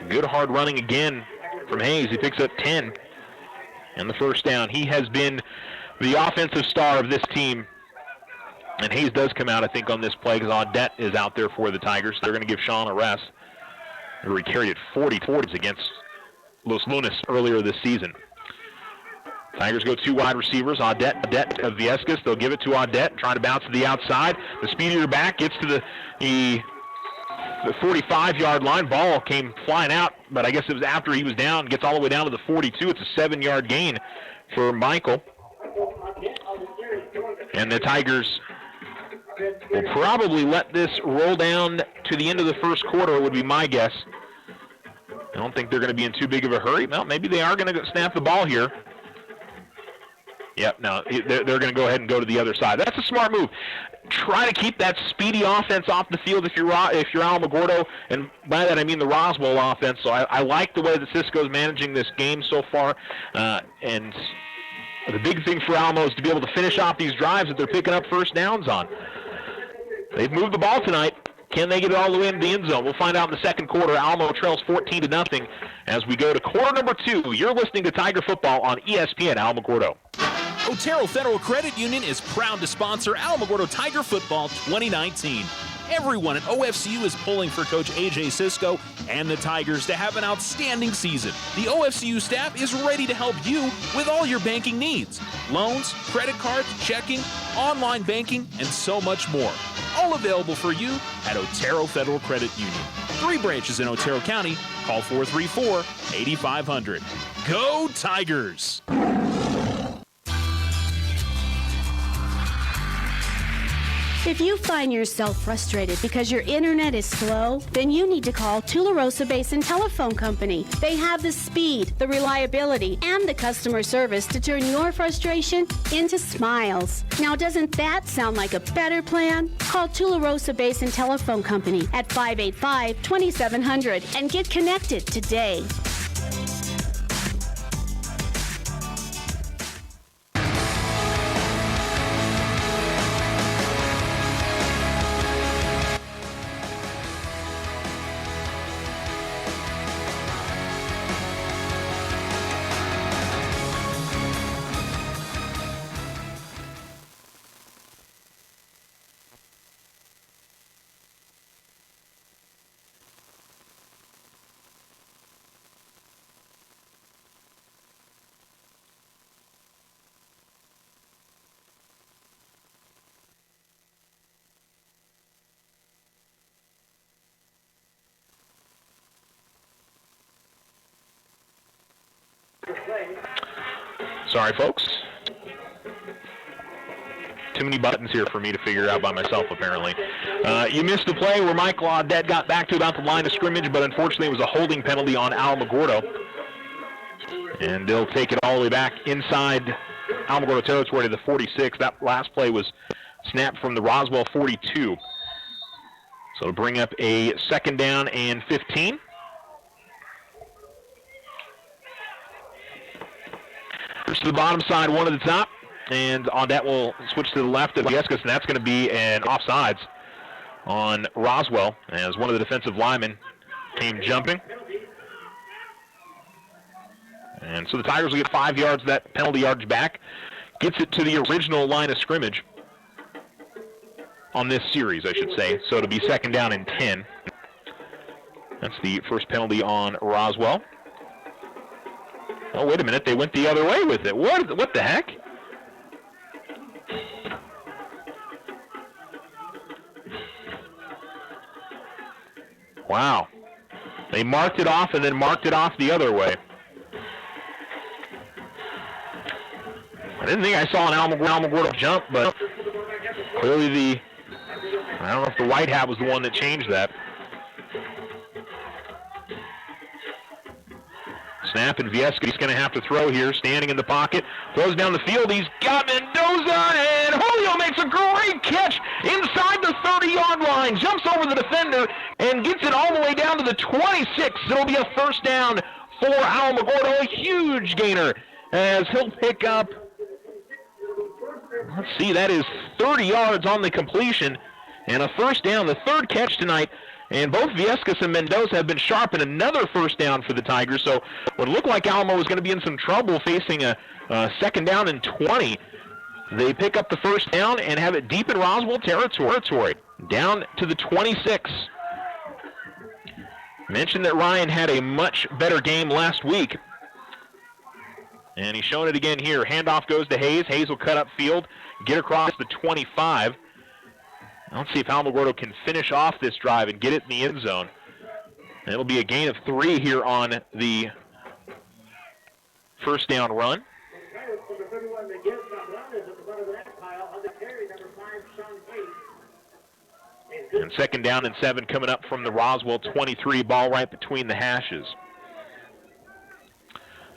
Good hard running again from Hayes. He picks up 10. And the 1st down. He has been the offensive star of this team. And Hayes does come out, I think, on this play because Audette is out there for the Tigers. They're going to give Sean a rest. He carried it 40 against Los Lunas earlier this season. Tigers go 2 wide receivers. Audette of Viescas. They'll give it to Audette, trying to bounce to the outside. The speedier back gets to the 45-yard line. Ball came flying out, but I guess it was after he was down. Gets all the way down to the 42. It's a 7-yard gain for Michael. And the Tigers will probably let this roll down to the end of the first quarter, would be my guess. I don't think they're going to be in too big of a hurry. Well, maybe they are going to snap the ball here. Yep, no, they're going to go ahead and go to the other side. That's a smart move. Try to keep that speedy offense off the field if you're Alamogordo, and by that I mean the Roswell offense. So I like the way that Cisco's managing this game so far, and the big thing for Alamo is to be able to finish off these drives that they're picking up 1st downs on. They've moved the ball tonight. Can they get it all the way into the end zone? We'll find out in the second quarter. Alamo trails 14-0 as we go to quarter number 2. You're listening to Tiger Football on ESPN Alamogordo. Otero Federal Credit Union is proud to sponsor Alamogordo Tiger Football 2019. Everyone at OFCU is pulling for Coach A.J. Cisco and the Tigers to have an outstanding season. The OFCU staff is ready to help you with all your banking needs. Loans, credit cards, checking, online banking, and so much more. All available for you at Otero Federal Credit Union. 3 branches in Otero County. Call 434-8500. Go Tigers! If you find yourself frustrated because your internet is slow, then you need to call Tularosa Basin Telephone Company. They have the speed, the reliability, and the customer service to turn your frustration into smiles. Now, doesn't that sound like a better plan? Call Tularosa Basin Telephone Company at 585-2700 and get connected today. Sorry, folks. Too many buttons here for me to figure out by myself, apparently. You missed the play where Mike Laudette got back to about the line of scrimmage, but unfortunately it was a holding penalty on Alamogordo. And they'll take it all the way back inside Alamogordo territory to the 46. That last play was snapped from the Roswell 42. So it'll bring up a 2nd down and 15. To the bottom side, one at the top. And on that, we'll switch to the left of Viescas, and that's going to be an offsides on Roswell, as one of the defensive linemen came jumping. And so the Tigers will get 5 yards, that penalty yardage back. Gets it to the original line of scrimmage on this series, I should say. So it'll be 2nd down and 10. That's the first penalty on Roswell. Oh, wait a minute, they went the other way with it. What the heck? Wow. They marked it off and then marked it off the other way. I didn't think I saw an Alamogordo jump, but clearly I don't know if the white hat was the one that changed that. Snap, and Viesca's going to have to throw here, standing in the pocket. Throws down the field. He's got Mendoza, and Julio makes a great catch inside the 30-yard line. Jumps over the defender and gets it all the way down to the 26. It'll be a 1st down for Alamogordo. A huge gainer as he'll pick up, let's see, that is 30 yards on the completion and a 1st down. The 3rd catch tonight. And both Viescas and Mendoza have been sharp in another 1st down for the Tigers. So what looked like Alamo was going to be in some trouble facing a 2nd down and 20. They pick up the 1st down and have it deep in Roswell territory. Down to the 26. Mentioned that Ryan had a much better game last week. And he's showing it again here. Handoff goes to Hayes. Hayes will cut up field, get across the 25. Let's see if Alamogordo can finish off this drive and get it in the end zone. And it'll be a gain of 3 here on the 1st down run. And 2nd down and 7 coming up from the Roswell 23, ball right between the hashes.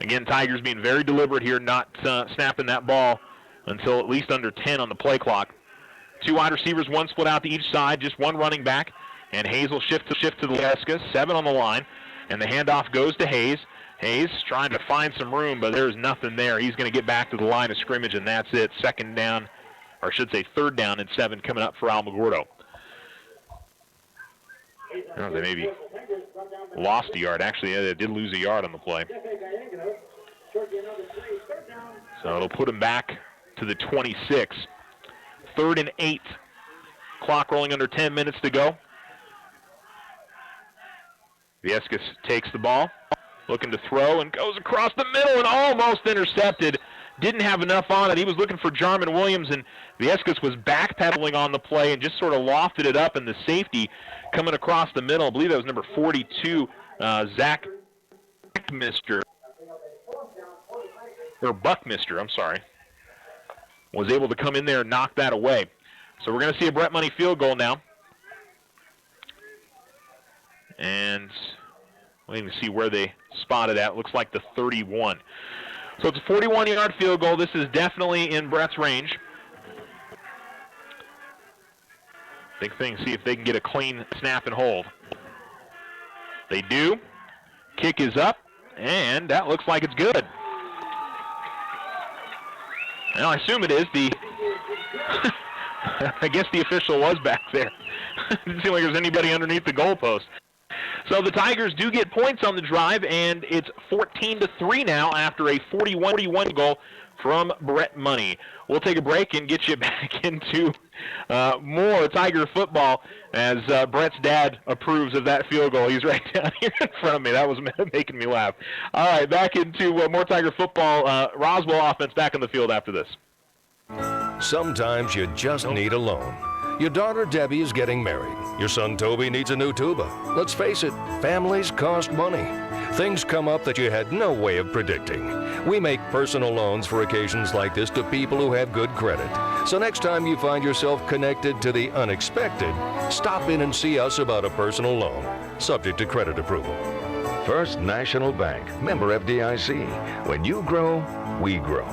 Again, Tigers being very deliberate here, not snapping that ball until at least under 10 on the play clock. 2 wide receivers, 1 split out to each side, just 1 running back. And Hayes will shift to the Viescas, 7 on the line. And the handoff goes to Hayes. Hayes trying to find some room, but there's nothing there. He's going to get back to the line of scrimmage, and that's it. 2nd down, or I should say 3rd down and 7 coming up for Alamogordo. Oh, they maybe lost a yard. Actually, they did lose a yard on the play. So it'll put him back to the 26. 3rd and 8. Clock rolling under 10 minutes to go. Viescas takes the ball, looking to throw, and goes across the middle and almost intercepted. Didn't have enough on it. He was looking for Jarman Williams, and Viescas was backpedaling on the play and just sort of lofted it up, and the safety coming across the middle. I believe that was number 42, Zach Buckmister. Or Buckmister, I'm sorry. Was able to come in there and knock that away. So we're going to see a Brett Money field goal now. And we'll even see where they spotted at. Looks like the 31. So it's a 41-yard field goal. This is definitely in Brett's range. Big thing, see if they can get a clean snap and hold. They do. Kick is up, and that looks like it's good. Well, I assume it is. I guess the official was back there. Didn't seem like there was anybody underneath the goalpost. So the Tigers do get points on the drive, and it's 14-3 now after a 41 goal from Brett Money. We'll take a break and get you back into more Tiger football as Brett's dad approves of that field goal. He's right down here in front of me. That was making me laugh. All right, back into more Tiger football. Roswell offense back on the field after this. Sometimes you just need a loan. Your daughter Debbie is getting married. Your son Toby needs a new tuba. Let's face it, families cost money. Things come up that you had no way of predicting. We make personal loans for occasions like this to people who have good credit. So next time you find yourself connected to the unexpected, stop in and see us about a personal loan, subject to credit approval. First National Bank, member FDIC. When you grow, we grow.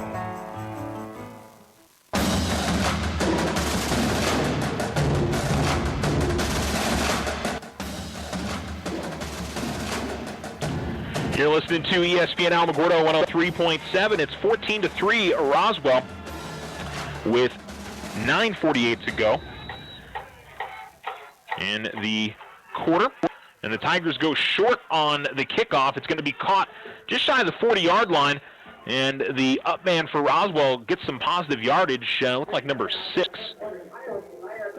You're listening to ESPN Alamogordo 103.7. It's 14-3 Roswell with 9:48 to go in the quarter. And the Tigers go short on the kickoff. It's going to be caught just shy of the 40-yard line. And the up man for Roswell gets some positive yardage. Looks like number 6.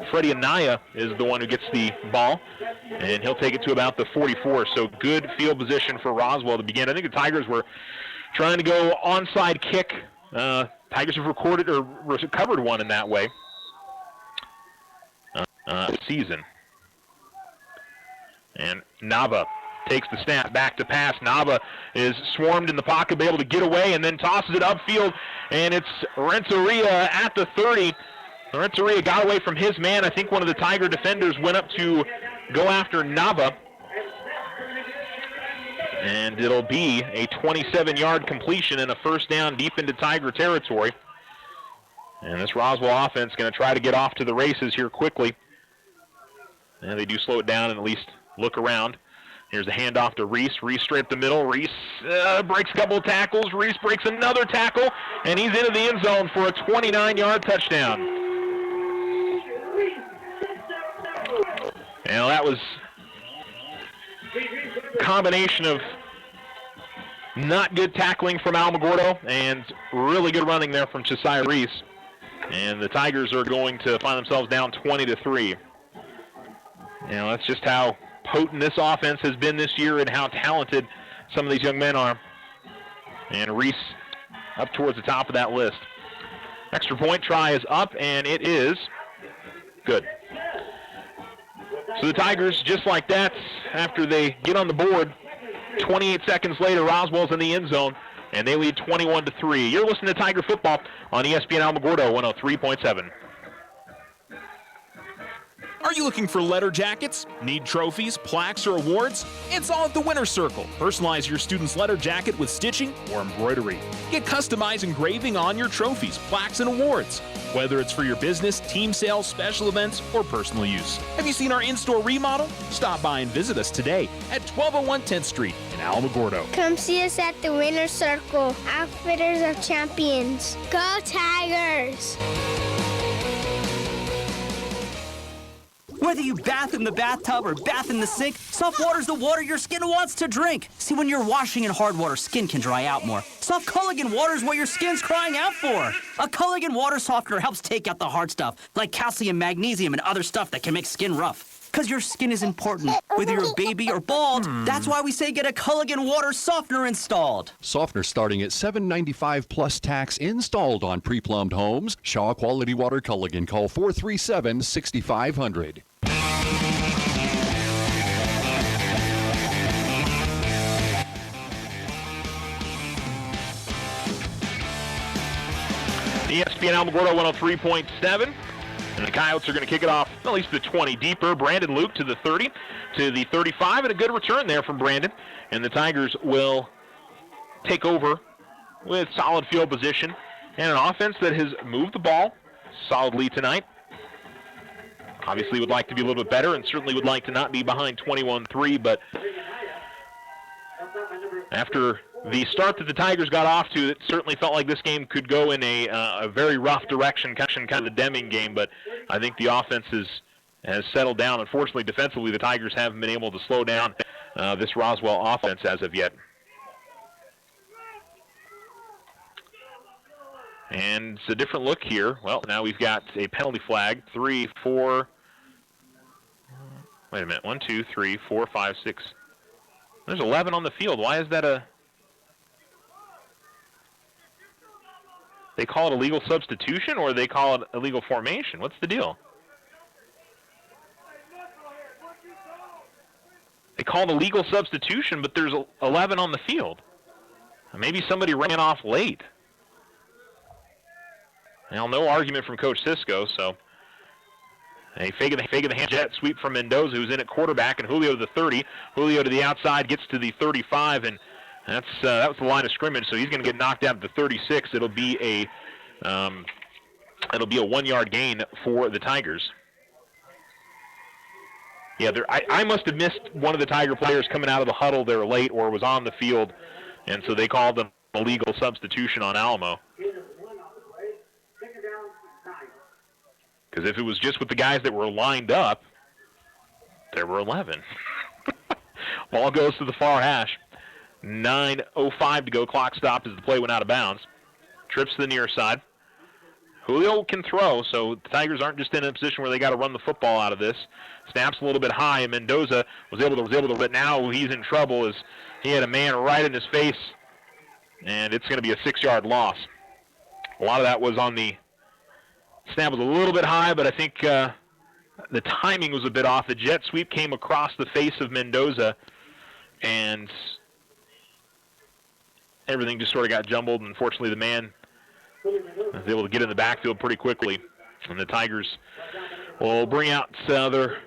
Freddie Anaya is the one who gets the ball, and he'll take it to about the 44. So good field position for Roswell to begin. I think the Tigers were trying to go onside kick. Tigers have recovered one in that way season. And Nava takes the snap back to pass. Nava is swarmed in the pocket, be able to get away, and then tosses it upfield, and it's Renteria at the 30. Renteria got away from his man. I think one of the Tiger defenders went up to go after Nava. And it'll be a 27-yard completion and a first down deep into Tiger territory. And this Roswell offense is going to try to get off to the races here quickly. And they do slow it down and at least look around. Here's a handoff to Reese. Reese straight up the middle. Reese breaks a couple of tackles. Reese breaks another tackle, and he's into the end zone for a 29-yard touchdown. Now that was a combination of not good tackling from Alamogordo and really good running there from Josiah Reese. And the Tigers are going to find themselves down 20-3. That's just how potent this offense has been this year and how talented some of these young men are. And Reese up towards the top of that list. Extra point try is up, and it is good. So the Tigers, just like that, after they get on the board, 28 seconds later, Roswell's in the end zone, and they lead 21-3. You're listening to Tiger Football on ESPN Alamogordo 103.7. Are you looking for letter jackets? Need trophies, plaques, or awards? It's all at the Winner's Circle. Personalize your student's letter jacket with stitching or embroidery. Get customized engraving on your trophies, plaques, and awards. Whether it's for your business, team sales, special events, or personal use. Have you seen our in-store remodel? Stop by and visit us today at 1201 10th Street in Alamogordo. Come see us at the Winner's Circle, Outfitters of Champions. Go Tigers! Whether you bath in the bathtub or bath in the sink, soft water's the water your skin wants to drink. See, when you're washing in hard water, skin can dry out more. Soft Culligan water's what your skin's crying out for. A Culligan water softener helps take out the hard stuff, like calcium, magnesium, and other stuff that can make skin rough. Because your skin is important, whether you're a baby or bald. That's why we say get a Culligan water softener installed. Softener starting at $7.95 plus tax installed on pre-plumbed homes. Shaw Quality Water Culligan. Call 437-6500. ESPN Alamogordo 103.7. And the Coyotes are going to kick it off at least the 20 deeper. Brandon Luke to the 30, to the 35, and a good return there from Brandon. And the Tigers will take over with solid field position and an offense that has moved the ball solidly tonight. Obviously would like to be a little bit better and certainly would like to not be behind 21-3, but after the start that the Tigers got off to, it certainly felt like this game could go in a very rough direction, kind of the Deming game, but I think the offense has settled down. Unfortunately, defensively, the Tigers haven't been able to slow down this Roswell offense as of yet. And it's a different look here. Well, now we've got a penalty flag. 3, 4, wait a minute, 1, 2, 3, 4, 5, 6. There's 11 on the field. Why is that a... They call it a legal substitution or they call it a legal formation? What's the deal? They call it a legal substitution, but there's 11 on the field. Maybe somebody ran off late. Well, no argument from Coach Cisco, so a fake of the hand jet sweep from Mendoza, who's in at quarterback, and Julio to the 30. Julio to the outside, gets to the 35, and that was the line of scrimmage, so he's going to get knocked out at the 36. It'll be a 1-yard gain for the Tigers. Yeah, I must have missed one of the Tiger players coming out of the huddle there late or was on the field, and so they called them a legal substitution on Alamo. Because if it was just with the guys that were lined up, there were 11. Ball goes to the far hash. 9:05 to go. Clock stopped as the play went out of bounds. Trips to the near side. Julio can throw, so the Tigers aren't just in a position where they got to run the football out of this. Snaps a little bit high, and Mendoza was able to, but now he's in trouble as he had a man right in his face, and it's going to be a 6-yard loss. A lot of that was on the snap was a little bit high, but I think the timing was a bit off. The jet sweep came across the face of Mendoza, and everything just sort of got jumbled. Unfortunately, the man was able to get in the backfield pretty quickly, and the Tigers will bring out their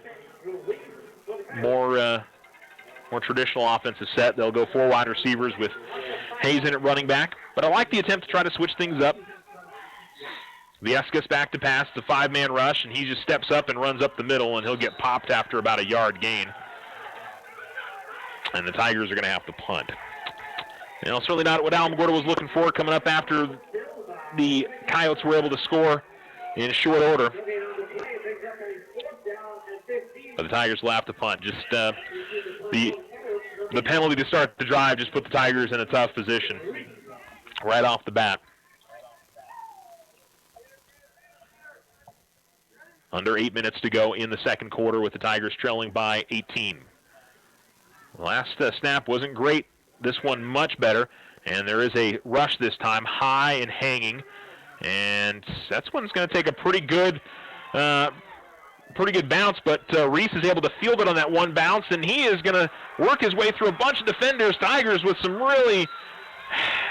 more traditional offensive set. They'll go 4 wide receivers with Hayes in at running back, but I like the attempt to try to switch things up. Viescas back to pass, the 5-man rush, and he just steps up and runs up the middle, and he'll get popped after about a yard gain. And the Tigers are going to have to punt. You know, certainly not what Alamogordo was looking for coming up after the Coyotes were able to score in short order. But the Tigers will have to punt. Just the penalty to start the drive just put the Tigers in a tough position right off the bat. Under 8 minutes to go in the second quarter with the Tigers trailing by 18. The last snap wasn't great. This one much better. And there is a rush this time, high and hanging. And that's one's going to take a pretty good bounce. But Reese is able to field it on that one bounce, and he is going to work his way through a bunch of defenders. Tigers with some really,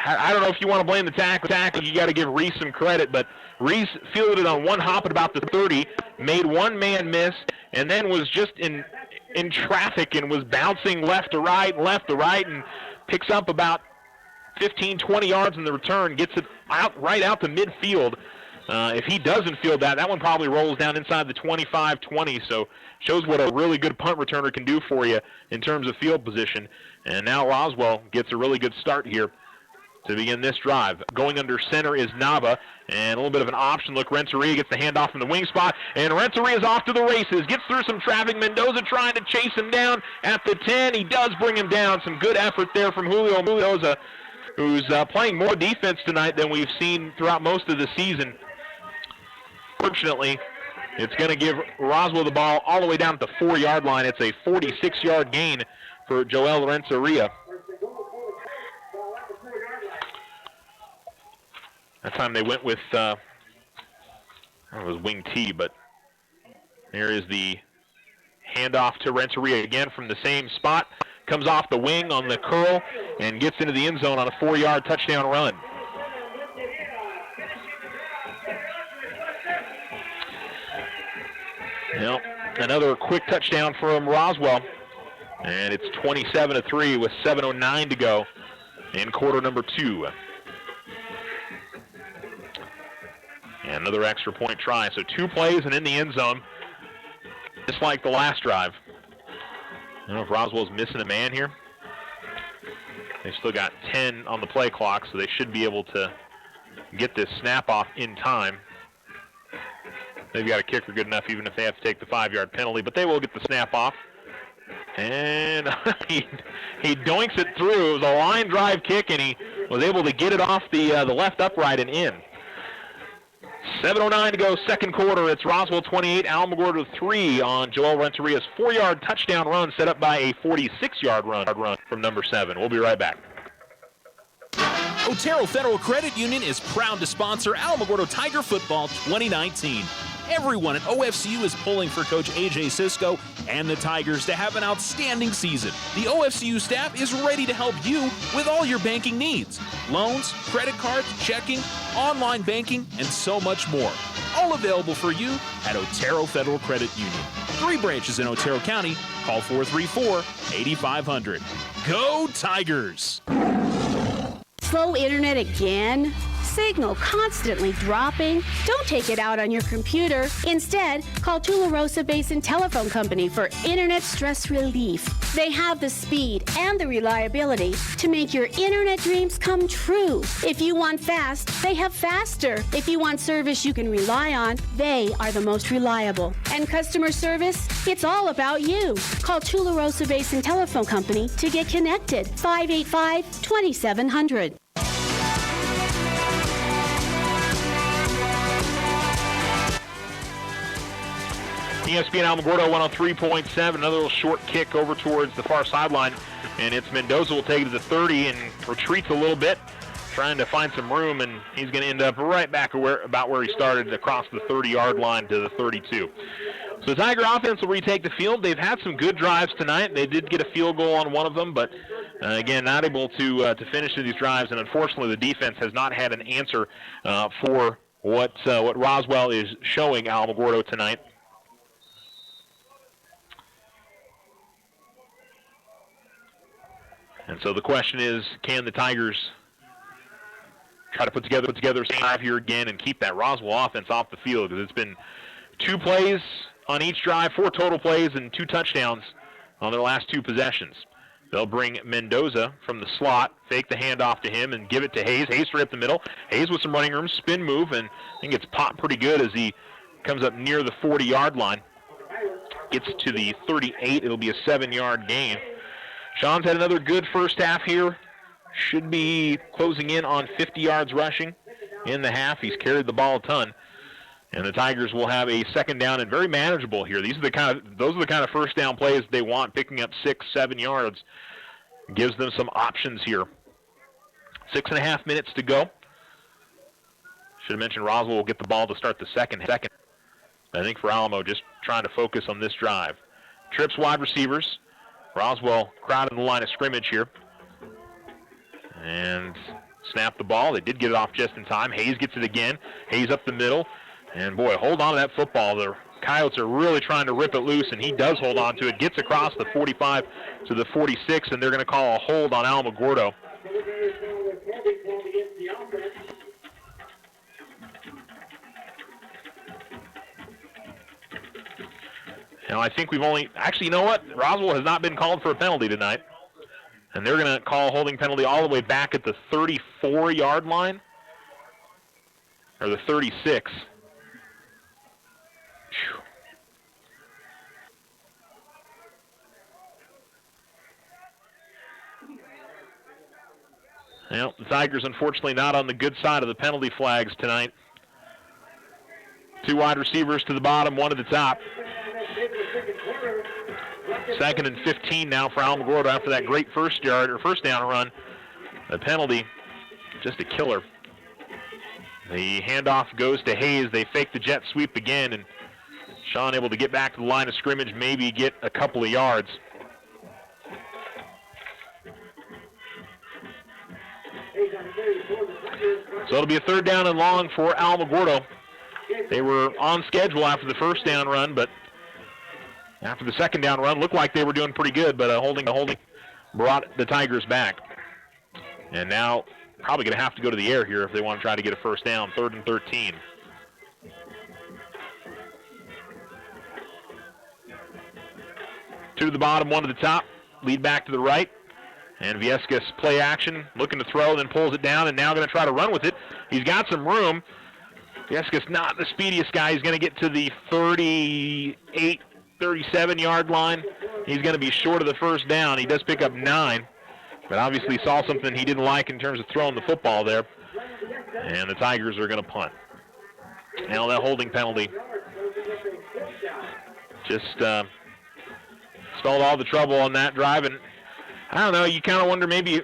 I don't know if you want to blame the tackle. You got to give Reese some credit, but Reese fielded it on one hop at about the 30, made one man miss, and then was just in traffic and was bouncing left to right, and picks up about 15, 20 yards in the return, gets it right out to midfield. If he doesn't field that one probably rolls down inside the 25-20, so shows what a really good punt returner can do for you in terms of field position. And now Roswell gets a really good start here to begin this drive. Going under center is Nava, and a little bit of an option look. Renteria gets the handoff from the wing spot, and Renteria is off to the races. Gets through some traffic. Mendoza trying to chase him down at the 10. He does bring him down. Some good effort there from Julio Mendoza, who's playing more defense tonight than we've seen throughout most of the season. Fortunately, it's going to give Roswell the ball all the way down at the 4-yard line. It's a 46-yard gain for Joel Renteria. That time they went with, I don't know, it was wing T, but here is the handoff to Renteria again from the same spot. Comes off the wing on the curl and gets into the end zone on a 4-yard touchdown run. Well, another quick touchdown from Roswell, and it's 27-3 with 7:09 to go in quarter number 2. And another extra point try. So 2 plays and in the end zone, just like the last drive. I don't know if Roswell's missing a man here. They've still got 10 on the play clock, so they should be able to get this snap off in time. They've got a kicker good enough even if they have to take the 5-yard penalty, but they will get the snap off. And he doinks it through. It was a line drive kick, and he was able to get it off the left upright and in. 7:09 to go, second quarter. It's Roswell 28, Alamogordo 3 on Joel Renteria's 4-yard touchdown run set up by a 46-yard run from number 7. We'll be right back. Otero Federal Credit Union is proud to sponsor Alamogordo Tiger Football 2019. Everyone at OFCU is pulling for Coach A.J. Sisko and the Tigers to have an outstanding season. The OFCU staff is ready to help you with all your banking needs. Loans, credit cards, checking, online banking, and so much more. All available for you at Otero Federal Credit Union. 3 branches in Otero County. Call 434-8500. Go Tigers! Slow internet again? Signal constantly dropping? Don't take it out on your computer. Instead, call Tularosa Basin Telephone Company for internet stress relief. They have the speed and the reliability to make your internet dreams come true. If you want fast, they have faster. If you want service you can rely on, they are the most reliable. And customer service? It's all about you. Call Tularosa Basin Telephone Company to get connected. 585-2700. ESPN Alamogordo 103.7. Another little short kick over towards the far sideline, and it's Mendoza will take it to the 30 and retreats a little bit, trying to find some room, and he's going to end up right back about where he started, across the 30-yard line to the 32. So the Tiger offense will retake the field. They've had some good drives tonight. They did get a field goal on one of them, but again, not able to finish these drives, and unfortunately the defense has not had an answer for what Roswell is showing Alamogordo tonight. And so the question is, can the Tigers try to put together a drive here again and keep that Roswell offense off the field? Because it's been 2 plays on each drive, 4 total plays, and 2 touchdowns on their last 2 possessions. They'll bring Mendoza from the slot, fake the handoff to him, and give it to Hayes. Hayes straight up the middle. Hayes with some running room, spin move, and I think it's popped pretty good as he comes up near the 40-yard line. Gets to the 38. It'll be a 7-yard gain. Sean's had another good first half here. Should be closing in on 50 yards rushing in the half. He's carried the ball a ton. And the Tigers will have a second down and very manageable here. Those are the kind of first down plays they want, picking up 6-7 yards. Gives them some options here. 6.5 minutes to go. Should have mentioned Roswell will get the ball to start the second. I think for Alamo, just trying to focus on this drive. Trips wide receivers. Roswell crowded the line of scrimmage here. And snap the ball. They did get it off just in time. Hayes gets it again. Hayes up the middle. And boy, hold on to that football. The Coyotes are really trying to rip it loose, and he does hold on to it. Gets across the 45 to the 46, and they're going to call a hold on Alamogordo. Now, I think we've only... Actually, you know what? Roswell has not been called for a penalty tonight. And they're going to call a holding penalty all the way back at the 34-yard line. Or the 36. Well, the Tigers, unfortunately, not on the good side of the penalty flags tonight. 2 wide receivers to the bottom, 1 to the top. 2nd and 15 now for Alamogordo after that great first down run. The penalty, just a killer. The handoff goes to Hayes. They fake the jet sweep again, and Sean able to get back to the line of scrimmage, maybe get a couple of yards. So it'll be a 3rd down and long for Alamogordo. They were on schedule after the first down run, but after the 2nd down run, looked like they were doing pretty good, but a holding brought the Tigers back. And now probably going to have to go to the air here if they want to try to get a first down, 3rd and 13. Two to the bottom, 1 to the top. Lead back to the right. And Viescas play action, looking to throw, then pulls it down, and now going to try to run with it. He's got some room. Viescas not the speediest guy. He's going to get to the 38, 37-yard line. He's going to be short of the first down. He does pick up 9, but obviously saw something he didn't like in terms of throwing the football there. And the Tigers are going to punt. Now that holding penalty just spelled all the trouble on that drive. And I don't know, you kind of wonder maybe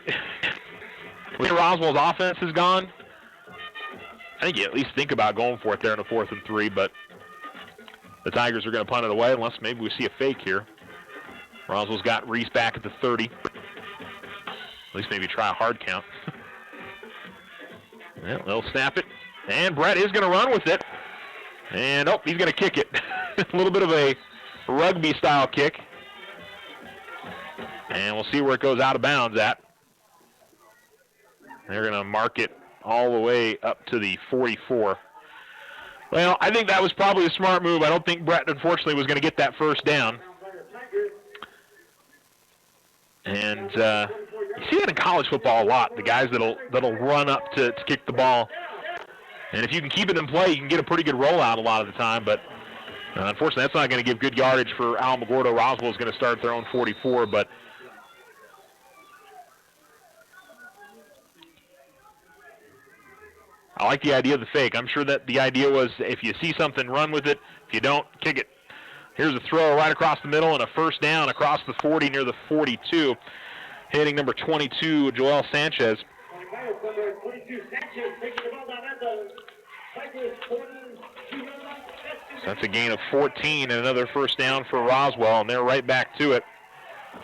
where Roswell's offense has gone. I think you at least think about going for it there in a 4th and 3, but the Tigers are going to punt it away unless maybe we see a fake here. Roswell's got Reese back at the 30. At least maybe try a hard count. Well, they'll snap it. And Brett is going to run with it. And, he's going to kick it. A little bit of a rugby-style kick. And we'll see where it goes out of bounds at. They're going to mark it all the way up to the 44. Well, I think that was probably a smart move. I don't think Brett, unfortunately, was going to get that first down. And you see that in college football a lot, the guys that'll run up to kick the ball. And if you can keep it in play, you can get a pretty good rollout a lot of the time. But unfortunately, that's not going to give good yardage for Alamogordo. Roswell is going to start their own 44. But I like the idea of the fake. I'm sure that the idea was if you see something, run with it. If you don't, kick it. Here's a throw right across the middle and a first down across the 40 near the 42. Hitting number 22, Joel Sanchez. So that's a gain of 14 and another first down for Roswell, and they're right back to it.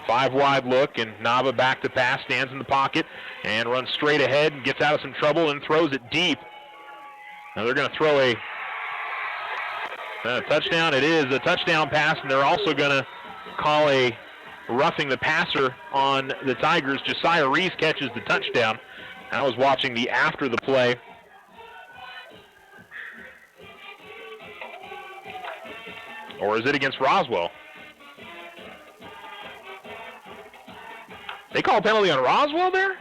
5 wide look, and Nava back to pass, stands in the pocket, and runs straight ahead and gets out of some trouble and throws it deep. Now they're going to throw a touchdown. It is a touchdown pass, and they're also going to call a roughing the passer on the Tigers. Josiah Reese catches the touchdown. I was watching the after the play. Or is it against Roswell? They call a penalty on Roswell there?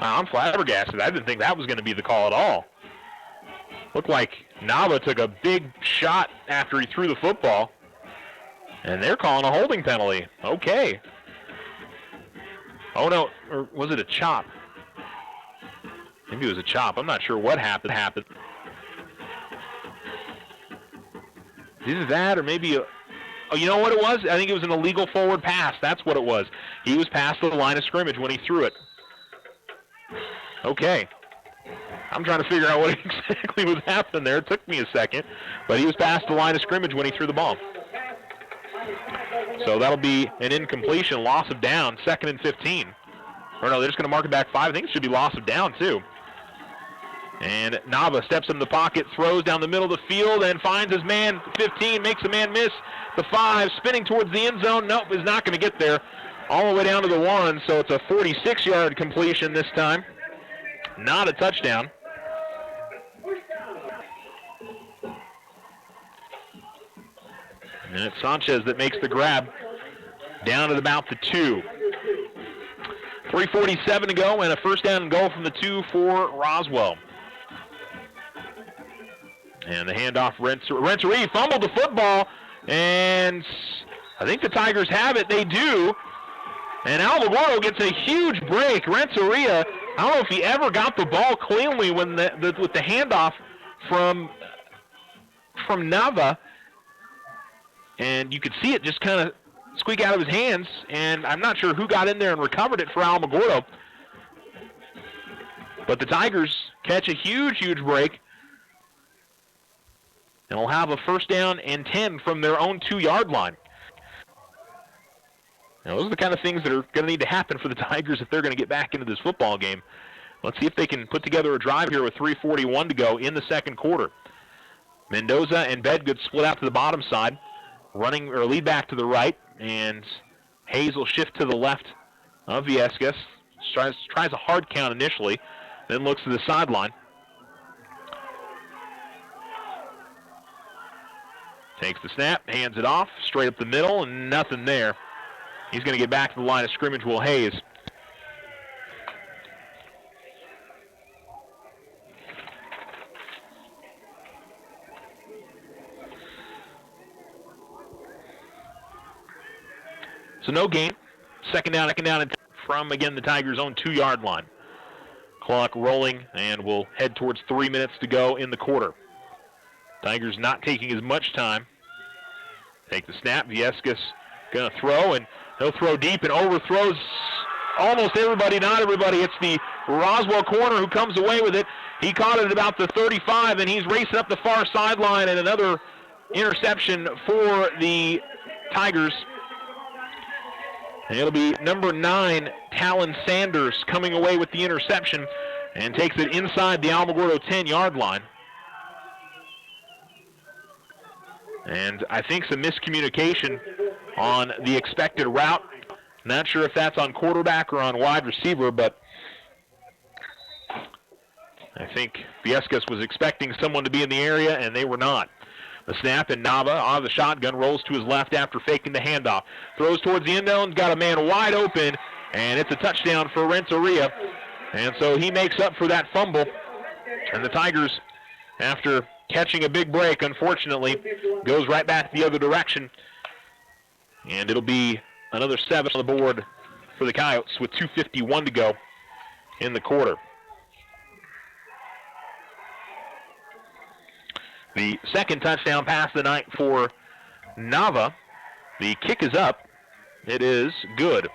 Wow, I'm flabbergasted. I didn't think that was going to be the call at all. Looked like Nava took a big shot after he threw the football. And they're calling a holding penalty. Okay. Oh, no. Or was it a chop? Maybe it was a chop. I'm not sure what happened. Either that or maybe you know what it was? I think it was an illegal forward pass. That's what it was. He was past the line of scrimmage when he threw it. Okay. I'm trying to figure out what exactly was happening there. It took me a second. But he was past the line of scrimmage when he threw the ball. So that'll be an incompletion, loss of down, 2nd and 15. Or no, they're just going to mark it back 5. I think it should be loss of down, too. And Nava steps in the pocket, throws down the middle of the field, and finds his man, 15, makes a man miss. The 5, spinning towards the end zone. Nope, is not going to get there. All the way down to the 1, so it's a 46-yard completion this time. Not a touchdown. And it's Sanchez that makes the grab down at about the 2. 3:47 to go, and a first down and goal from the 2 for Roswell. And the handoff, Renteria fumbled the football, and I think the Tigers have it. They do. And Alamogordo gets a huge break. Renteria, I don't know if he ever got the ball cleanly when with the handoff from Nava. And you could see it just kind of squeak out of his hands, and I'm not sure who got in there and recovered it for Alamogordo. But the Tigers catch a huge, huge break, and will have a first down and 10 from their own 2-yard line. Now, those are the kind of things that are going to need to happen for the Tigers if they're going to get back into this football game. Let's see if they can put together a drive here with 3:41 to go in the second quarter. Mendoza and Bedgood split out to the bottom side, running or lead back to the right, and Hayes will shift to the left of Viescas. Tries a hard count initially, then looks to the sideline. Takes the snap, hands it off, straight up the middle, and nothing there. He's going to get back to the line of scrimmage, Will Hayes. So no gain. Second down and from, again, the Tigers' own 2-yard line. Clock rolling, and we'll head towards 3 minutes to go in the quarter. Tigers not taking as much time. Take the snap. Viescas going to throw, and he'll throw deep and overthrows almost everybody. Not everybody. It's the Roswell corner who comes away with it. He caught it at about the 35, and he's racing up the far sideline, and another interception for the Tigers. And it'll be number 9, Talon Sanders, coming away with the interception and takes it inside the Alamogordo 10-yard line. And I think some miscommunication on the expected route. Not sure if that's on quarterback or on wide receiver, but I think Viescas was expecting someone to be in the area, and they were not. The snap, and Nava out of the shotgun rolls to his left after faking the handoff. Throws towards the end zone, got a man wide open, and it's a touchdown for Renteria. And so he makes up for that fumble. And the Tigers, after catching a big break, unfortunately, goes right back the other direction. And it'll be another 7 on the board for the Coyotes with 2:51 to go in the quarter. The second touchdown pass of the night for Nava. The kick is up. It is good.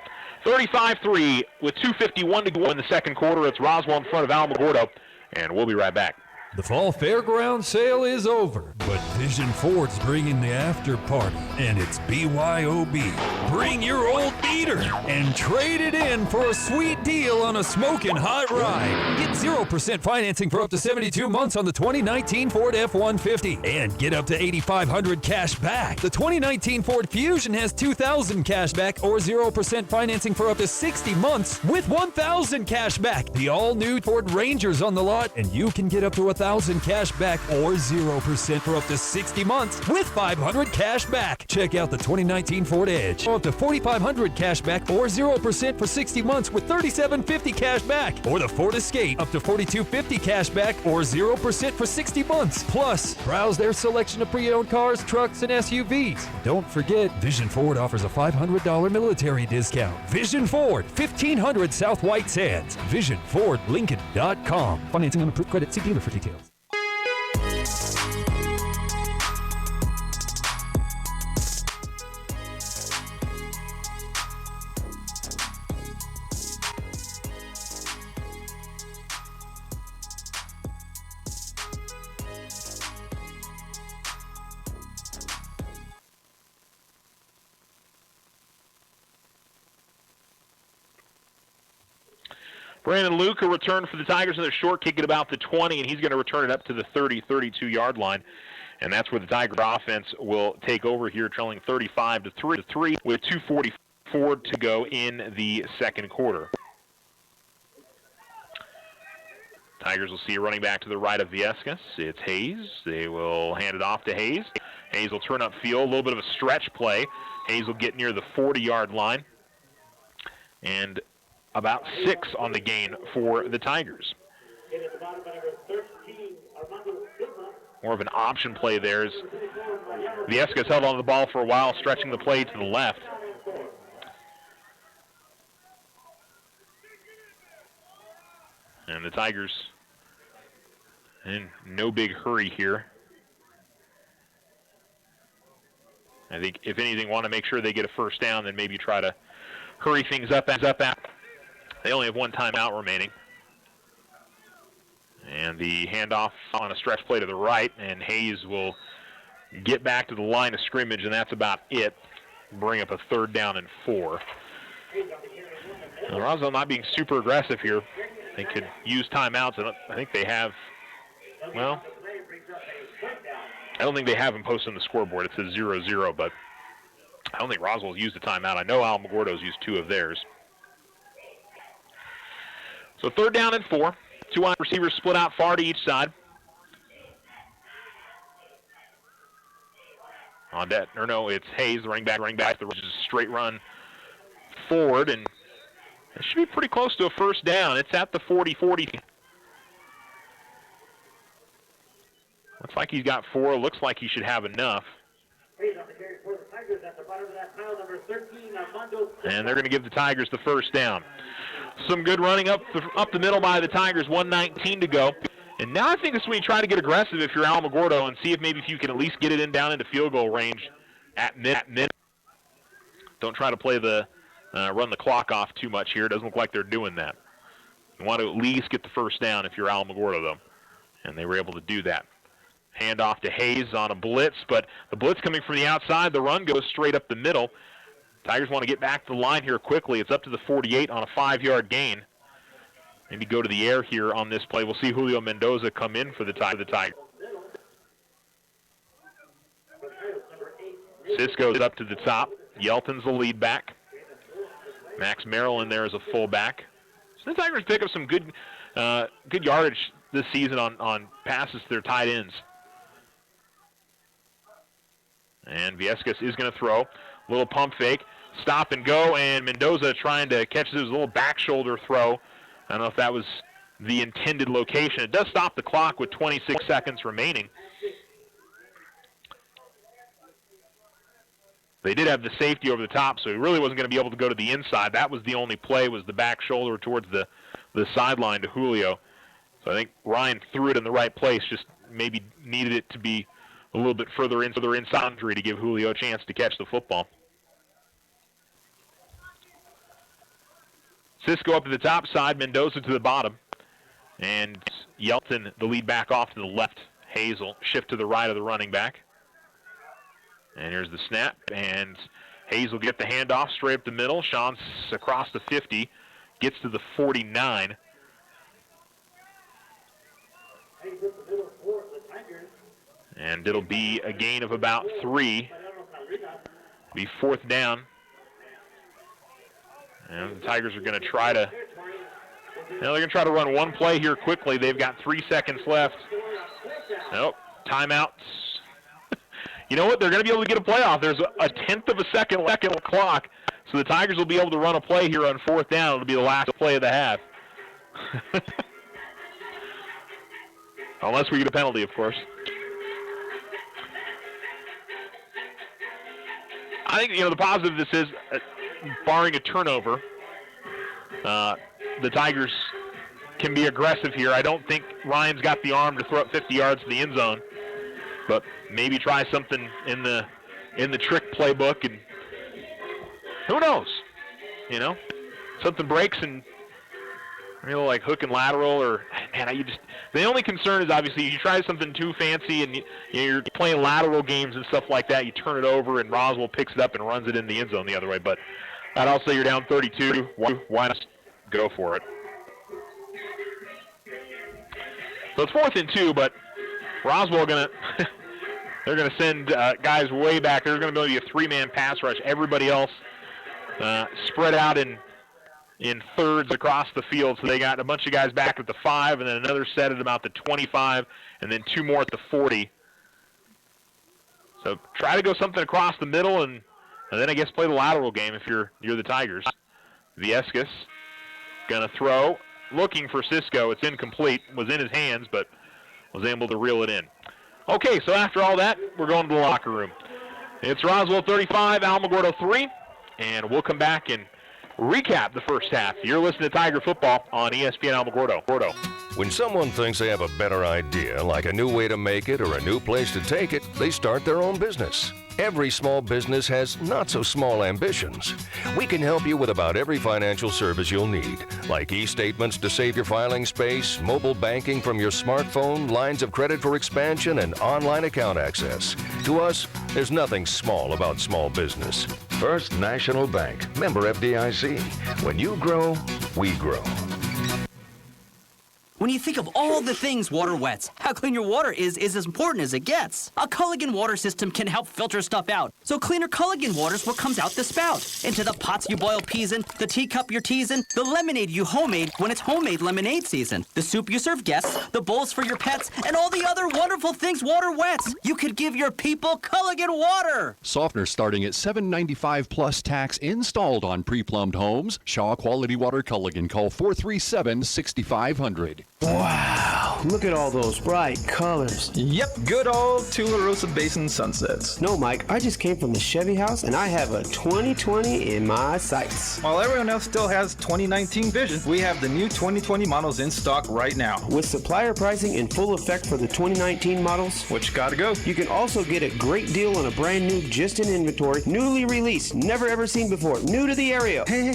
35-3 with 2:51 to go in the second quarter. It's Roswell in front of Alamogordo, and we'll be right back. The fall fairground sale is over, but Vision Ford's bringing the after party, and it's BYOB. Bring your old beater and trade it in for a sweet deal on a smoking hot ride. Get 0% financing for up to 72 months on the 2019 Ford F-150 and get up to $8,500 cash back. The 2019 Ford Fusion has $2,000 cash back or 0% financing for up to 60 months with $1,000 cash back. The all-new Ford Ranger's on the lot, and you can get up to $1,000 cash back or 0% for up to 60 months with $500 cash back. Check out the 2019 Ford Edge. Up to $4,500 cash back or 0% for 60 months with $3,750 cash back. Or the Ford Escape. Up to $4,250 cash back or 0% for 60 months. Plus, browse their selection of pre-owned cars, trucks, and SUVs. Don't forget, Vision Ford offers a $500 military discount. Vision Ford, 1500 South White Sands. VisionFordLincoln.com. Financing on approved credit. See dealer for details. Brandon Luke, a return for the Tigers, another short kick at about the 20, and he's going to return it up to the 30, 32-yard line. And that's where the Tiger offense will take over here, trailing 35-3 with 2:44 to go in the second quarter. Tigers will see a running back to the right of Viescas. It's Hayes. They will hand it off to Hayes. Hayes will turn up field, a little bit of a stretch play. Hayes will get near the 40-yard line. And about 6 on the gain for the Tigers. More of an option play there as Viescas held on to the ball for a while, stretching the play to the left. And the Tigers in no big hurry here. I think, if anything, want to make sure they get a first down, then maybe try to hurry things up. They only have one timeout remaining. And the handoff on a stretch play to the right, and Hayes will get back to the line of scrimmage, and that's about it. Bring up a 3rd down and 4. Roswell not being super aggressive here. They could use timeouts, and I think they have, well, I don't think they have them posted on the scoreboard. It says 0-0, but I don't think Roswell's used a timeout. I know Alamogordo's used 2 of theirs. So 3rd down and 4. 2 wide receivers split out far to each side. On that, or no, it's Hayes, the running back, which is a straight run forward, and it should be pretty close to a first down. It's at the 40-40. Looks like he's got 4. Looks like he should have enough. And they're going to give the Tigers the first down. Some good running up the middle by the Tigers, 1:19 to go. And now I think this is when you try to get aggressive if you're Alamogordo and see if maybe if you can at least get it in down into field goal range at mid. Don't try to play the run the clock off too much here. It doesn't look like they're doing that. You want to at least get the first down if you're Alamogordo, though. And they were able to do that. Handoff to Hayes on a blitz, but the blitz coming from the outside. The run goes straight up the middle. Tigers want to get back to the line here quickly. It's up to the 48 on a 5-yard gain. Maybe go to the air here on this play. We'll see Julio Mendoza come in for the Tigers. Cisco's up to the top. Yelton's the lead back. Max Merrill in there as a fullback. So the Tigers pick up some good yardage this season on passes to their tight ends. And Viescas is going to throw. Little pump fake. Stop and go, and Mendoza trying to catch his little back shoulder throw. I don't know if that was the intended location. It does stop the clock with 26 seconds remaining. They did have the safety over the top, so he really wasn't going to be able to go to the inside. That was the only play, was the back shoulder towards the sideline to Julio. So I think Ryan threw it in the right place, just maybe needed it to be a little bit further inside to give Julio a chance to catch the football. Cisco up to the top side, Mendoza to the bottom. And Yelton, the lead back, off to the left. Hazel shift to the right of the running back. And here's the snap, and Hayes will get the handoff straight up the middle. Sean's across the 50, gets to the 49. And it'll be a gain of about 3. Be 4th down. And the Tigers are going to try to, they're going to try to run one play here quickly. They've got 3 seconds left. Nope, timeouts. You know what? They're going to be able to get a play off. There's a 1/10 of a second clock, so the Tigers will be able to run a play here on 4th down. It'll be the last play of the half. Unless we get a penalty, of course. I think, the positive of this is, barring a turnover, the Tigers can be aggressive here. I don't think Ryan's got the arm to throw up 50 yards to the end zone. But maybe try something in the trick playbook, and who knows? Something breaks and like hook and lateral, or the only concern is obviously you try something too fancy and you're playing lateral games and stuff like that. You turn it over and Roswell picks it up and runs it in the end zone the other way. But I'd also say you're down 32. Why not go for it? So it's 4th and 2, but Roswell they're gonna send guys way back. There's gonna be a 3-man pass rush. Everybody else spread out in thirds across the field. So they got a bunch of guys back at the 5, and then another set at about the 25, and then 2 more at the 40. So try to go something across the middle, and then I guess play the lateral game if you're the Tigers. Viescas gonna throw, looking for Cisco. It's incomplete. Was in his hands, but was able to reel it in. Okay, so after all that, we're going to the locker room. It's Roswell 35, Alamogordo 3, and we'll come back and recap the first half. You're listening to Tiger Football on ESPN Alamogordo. When someone thinks they have a better idea, like a new way to make it or a new place to take it, they start their own business. Every small business has not-so-small ambitions. We can help you with about every financial service you'll need, like e-statements to save your filing space, mobile banking from your smartphone, lines of credit for expansion, and online account access. To us, there's nothing small about small business. First National Bank, member FDIC. When you grow, we grow. When you think of all the things water wets, how clean your water is as important as it gets. A Culligan water system can help filter stuff out. So cleaner Culligan water's what comes out the spout. Into the pots you boil peas in, the teacup you're teasing, the lemonade you homemade when it's homemade lemonade season, the soup you serve guests, the bowls for your pets, and all the other wonderful things water wets. You could give your people Culligan water. Softener starting at $7.95 plus tax installed on pre-plumbed homes. Shaw Quality Water Culligan. Call 437-6500. Wow. look at all those bright colors. Yep, good old Tularosa Basin sunsets. No, Mike, I just came from the Chevy house and I have a 2020 in my sights. While everyone else still has 2019 vision, we have the new 2020 models in stock right now. With supplier pricing in full effect for the 2019 models, which gotta go. You can also get a great deal on a brand new, just in inventory, newly released, never ever seen before, new to the area. Hey,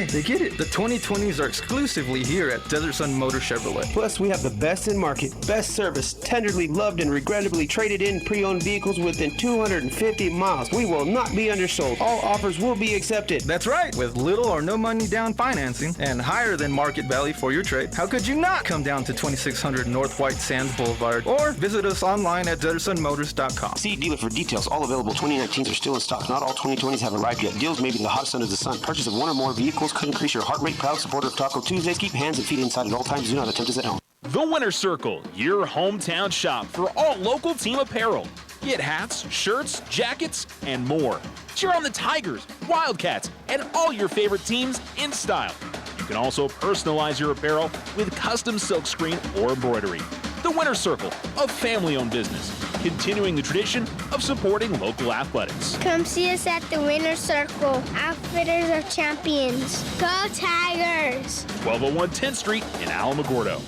they get it. The 2020s are exclusively here at Desert Sun Motor Chevrolet. Plus, we have the best in market, best service, tenderly loved and regrettably traded in pre-owned vehicles within 250 miles. We will not be undersold. All offers will be accepted. That's right. With little or no money down financing and higher than market value for your trade, how could you not come down to 2600 North White Sands Boulevard or visit us online at DesertSunMotors.com. See dealer for details. All available 2019s are still in stock. Not all 2020s have arrived yet. Deals may be the hottest under the sun. Purchase of one or more vehicles could increase your heart rate. Proud supporter of Taco Tuesdays. Keep hands and feet inside at all times. Do not attempt this at home. The Winter Circle, your hometown shop for all local team apparel. Get hats, shirts, jackets, and more. Cheer on the Tigers, Wildcats, and all your favorite teams in style. You can also personalize your apparel with custom silkscreen or embroidery. The Winter Circle, a family-owned business, continuing the tradition of supporting local athletics. Come see us at the Winter Circle. Outfitters of champions. Go Tigers! 1201 10th Street in Alamogordo.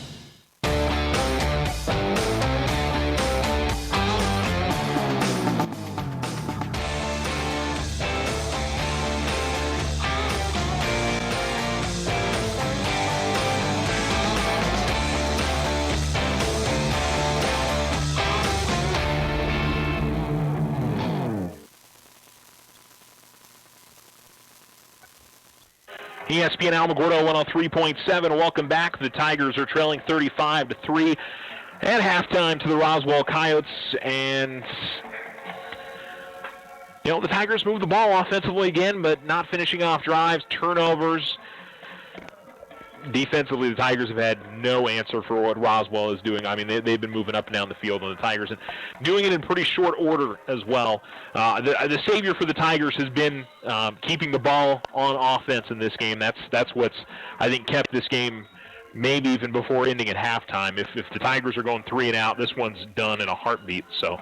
ESPN Alamogordo 103.7. Welcome back. The Tigers are trailing 35-3 at halftime to the Roswell Coyotes, and the Tigers move the ball offensively again, but not finishing off drives, turnovers. Defensively, the Tigers have had no answer for what Roswell is doing. I mean, they've been moving up and down the field on the Tigers and doing it in pretty short order as well. The savior for the Tigers has been keeping the ball on offense in this game. That's what's, I think, kept this game maybe even before ending at halftime. If the Tigers are going 3 and out, this one's done in a heartbeat. So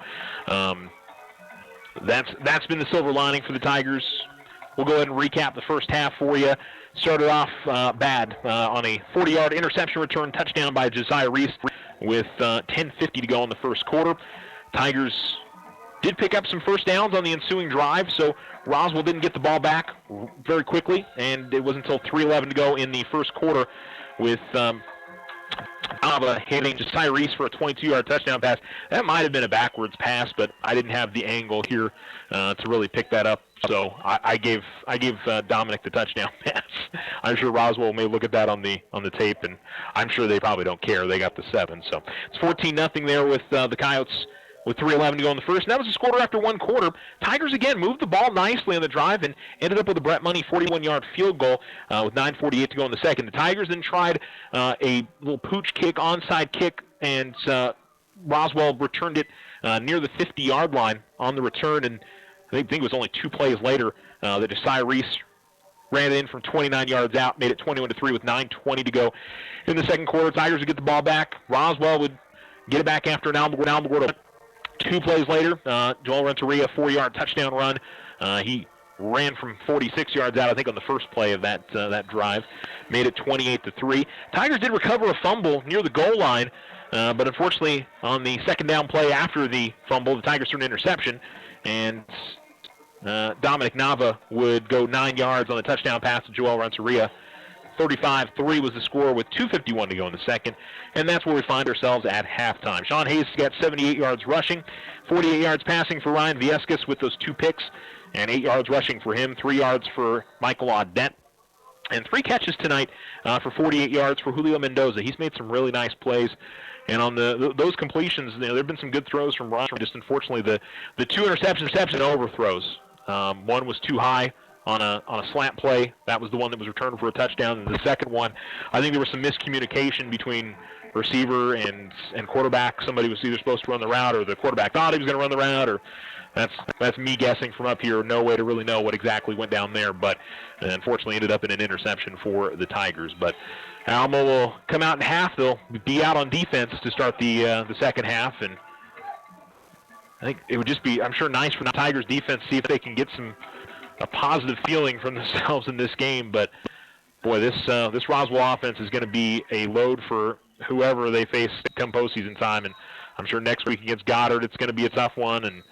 that's been the silver lining for the Tigers. We'll go ahead and recap the first half for you. Started off bad on a 40-yard interception return touchdown by Josiah Reese with 10:50 to go in the first quarter. Tigers did pick up some first downs on the ensuing drive, so Roswell didn't get the ball back very quickly, and it wasn't until 3:11 to go in the first quarter with Ava hitting Josiah Reese for a 22-yard touchdown pass. That might have been a backwards pass, but I didn't have the angle here to really pick that up. So I gave Dominic the touchdown pass. I'm sure Roswell may look at that on the tape, and I'm sure they probably don't care. They got the 7. So it's 14-0 there with the Coyotes with 3:11 to go in the first. And that was a score after one quarter. Tigers again moved the ball nicely on the drive and ended up with a Brett Money 41-yard field goal with 9:48 to go in the second. The Tigers then tried a little pooch kick, onside kick, and Roswell returned it near the 50-yard line on the return, and I think it was only 2 plays later that Josiah Reese ran it in from 29 yards out, made it 21-3 with 9:20 to go in the second quarter. Tigers would get the ball back. Roswell would get it back after an Alamogordo. 2 plays later, Joel Renteria, 4-yard touchdown run. He ran from 46 yards out, I think, on the first play of that drive. Made it 28-3. Tigers did recover a fumble near the goal line, but unfortunately on the second down play after the fumble, the Tigers threw an interception, and Dominic Nava would go 9 yards on the touchdown pass to Joel Renteria. 35-3 was the score with 2:51 to go in the second, and that's where we find ourselves at halftime. Sean Hayes got 78 yards rushing, 48 yards passing for Ryan Viescas with those 2 picks, and 8 yards rushing for him, 3 yards for Michael Audette, and 3 catches tonight for 48 yards for Julio Mendoza. He's made some really nice plays. And on those completions, there have been some good throws from Ryan. Just unfortunately, the 2 interception overthrows. One was too high on a slant play. That was the one that was returned for a touchdown. And the second one, I think there was some miscommunication between receiver and quarterback. Somebody was either supposed to run the route, or the quarterback thought he was going to run the route, or That's me guessing from up here. No way to really know what exactly went down there, but unfortunately ended up in an interception for the Tigers. But Alamo will come out in half. They'll be out on defense to start the second half, and I think it would just be, I'm sure, nice for the Tigers defense to see if they can get a positive feeling from themselves in this game. But boy, this Roswell offense is going to be a load for whoever they face come postseason time, and I'm sure next week against Goddard it's going to be a tough one. And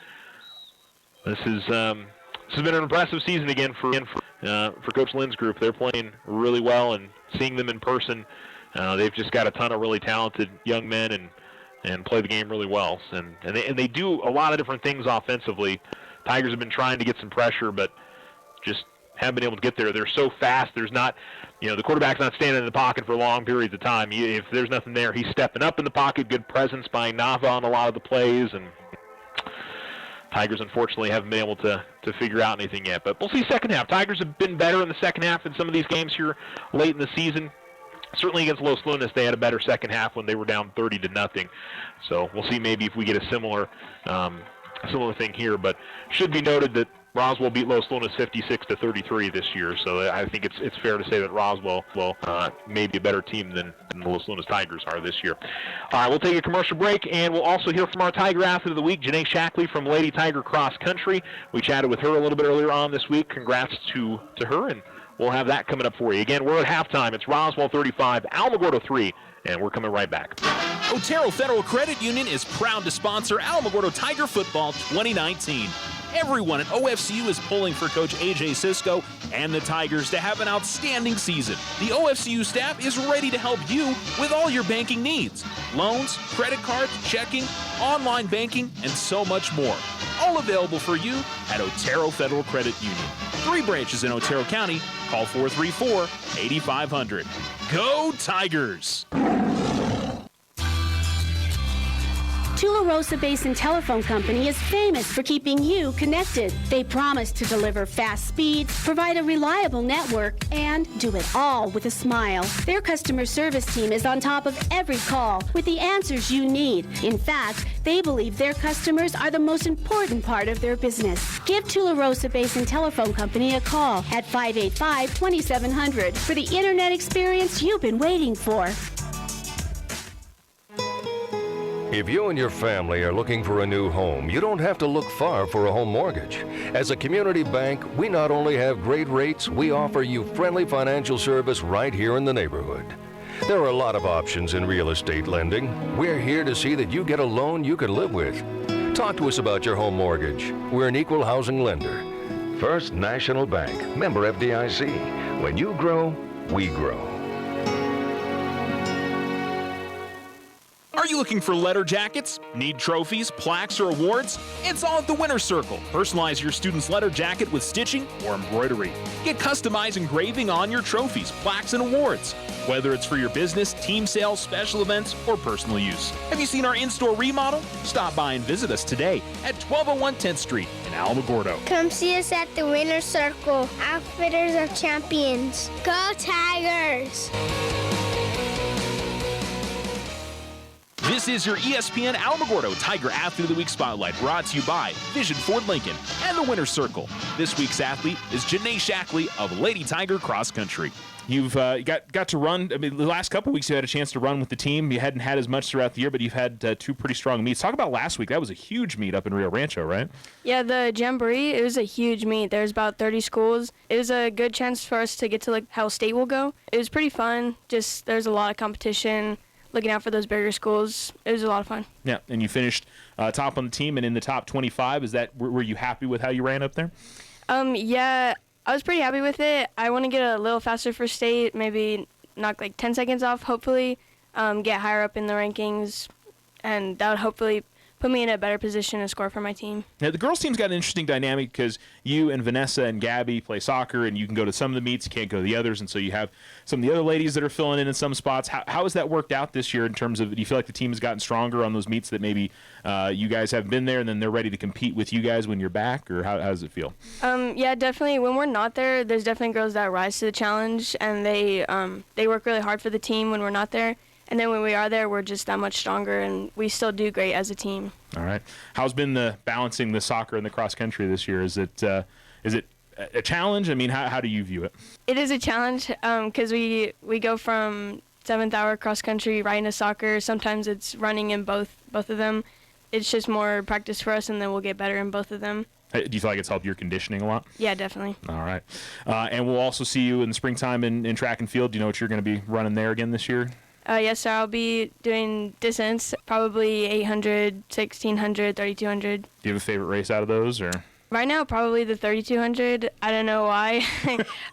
this has been an impressive season again for Coach Lynn's group. They're playing really well, and seeing them in person, they've just got a ton of really talented young men and play the game really well. And they do a lot of different things offensively. Tigers have been trying to get some pressure, but just haven't been able to get there. They're so fast. There's not, the quarterback's not standing in the pocket for long periods of time. If there's nothing there, he's stepping up in the pocket. Good presence by Nava on a lot of the plays, and Tigers unfortunately haven't been able to figure out anything yet. But we'll see second half. Tigers have been better in the second half in some of these games here late in the season. Certainly against Los Lunas, they had a better second half when they were down 30-0. So we'll see maybe if we get a similar thing here. But should be noted that Roswell beat Los Lunas 56-33 this year. So I think it's fair to say that Roswell may be a better team than the Los Lunas Tigers are this year. All right, we'll take a commercial break, and we'll also hear from our Tiger Athlete of the Week, Janae Shackley from Lady Tiger Cross Country. We chatted with her a little bit earlier on this week. Congrats to her, and we'll have that coming up for you. Again, we're at halftime. It's Roswell 35, Alamogordo 3, and we're coming right back. Otero Federal Credit Union is proud to sponsor Alamogordo Tiger Football 2019. Everyone at OFCU is pulling for Coach A.J. Cisco and the Tigers to have an outstanding season. The OFCU staff is ready to help you with all your banking needs. Loans, credit cards, checking, online banking, and so much more. All available for you at Otero Federal Credit Union. 3 branches in Otero County. Call 434-8500. Go Tigers! Tularosa Basin Telephone Company is famous for keeping you connected. They promise to deliver fast speeds, provide a reliable network, and do it all with a smile. Their customer service team is on top of every call with the answers you need. In fact, they believe their customers are the most important part of their business. Give Tularosa Basin Telephone Company a call at 585-2700 for the internet experience you've been waiting for. If you and your family are looking for a new home, you don't have to look far for a home mortgage. As a community bank, we not only have great rates, we offer you friendly financial service right here in the neighborhood. There are a lot of options in real estate lending. We're here to see that you get a loan you can live with. Talk to us about your home mortgage. We're an equal housing lender. First National Bank, member FDIC. When you grow, we grow. Are you looking for letter jackets? Need trophies, plaques, or awards? It's all at the Winner's Circle. Personalize your student's letter jacket with stitching or embroidery. Get customized engraving on your trophies, plaques, and awards. Whether it's for your business, team sales, special events, or personal use. Have you seen our in-store remodel? Stop by and visit us today at 1201 10th Street in Alamogordo. Come see us at the Winner's Circle, Outfitters of Champions. Go Tigers! This is your ESPN Alamogordo Tiger Athlete of the Week Spotlight, brought to you by Vision Ford Lincoln and the Winner's Circle. This week's athlete is Janae Shackley of Lady Tiger Cross Country. You've got to run. I mean, the last couple of weeks you had a chance to run with the team. You hadn't had as much throughout the year, but you've had 2 pretty strong meets. Talk about last week. That was a huge meet up in Rio Rancho, right? Yeah, the Jamboree, it was a huge meet. There's about 30 schools. It was a good chance for us to get to how state will go. It was pretty fun. Just there's a lot of competition. Looking out for those bigger schools. It was a lot of fun. Yeah, and you finished top on the team and in the top 25. Were you happy with how you ran up there? Yeah, I was pretty happy with it. I want to get a little faster for state, maybe knock 10 seconds off, hopefully, get higher up in the rankings, and that would hopefully put me in a better position to score for my team. Now, the girls' team's got an interesting dynamic because you and Vanessa and Gabby play soccer, and you can go to some of the meets, you can't go to the others, and so you have some of the other ladies that are filling in some spots. How has that worked out this year in terms of, do you feel like the team has gotten stronger on those meets that maybe you guys have been there and then they're ready to compete with you guys when you're back, or how does it feel? Yeah, definitely. When we're not there's definitely girls that rise to the challenge, and they work really hard for the team when we're not there. And then when we are there, we're just that much stronger, and we still do great as a team. All right. How's been the balancing the soccer and the cross country this year? Is it a challenge? I mean, how do you view it? It is a challenge because we go from 7th hour cross country right into soccer. Sometimes it's running in both of them. It's just more practice for us, and then we'll get better in both of them. Do you feel like it's helped your conditioning a lot? Yeah, definitely. All right. And we'll also see you in the springtime in track and field. Do you know what you're going to be running there again this year? Yes, sir. I'll be doing distance, probably 800, 1600, 3200. Do you have a favorite race out of those, or? Right now, probably the 3200. I don't know why,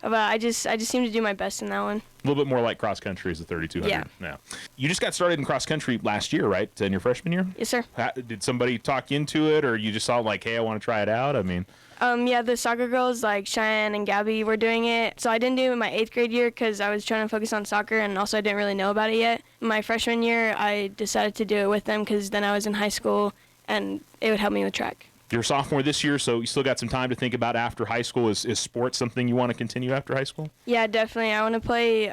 but I just seem to do my best in that one. A little bit more like cross country is the 3200. Yeah. You just got started in cross country last year, right? In your freshman year? Yes, sir. Did somebody talk you into it, or you just saw like, hey, I want to try it out? I mean. Yeah, the soccer girls like Cheyenne and Gabby were doing it. So I didn't do it in my 8th grade year because I was trying to focus on soccer, and also I didn't really know about it yet. My freshman year, I decided to do it with them because then I was in high school, and it would help me with track. You're a sophomore this year, so you still got some time to think about after high school. Is sports something you want to continue after high school? Yeah, definitely. I want to play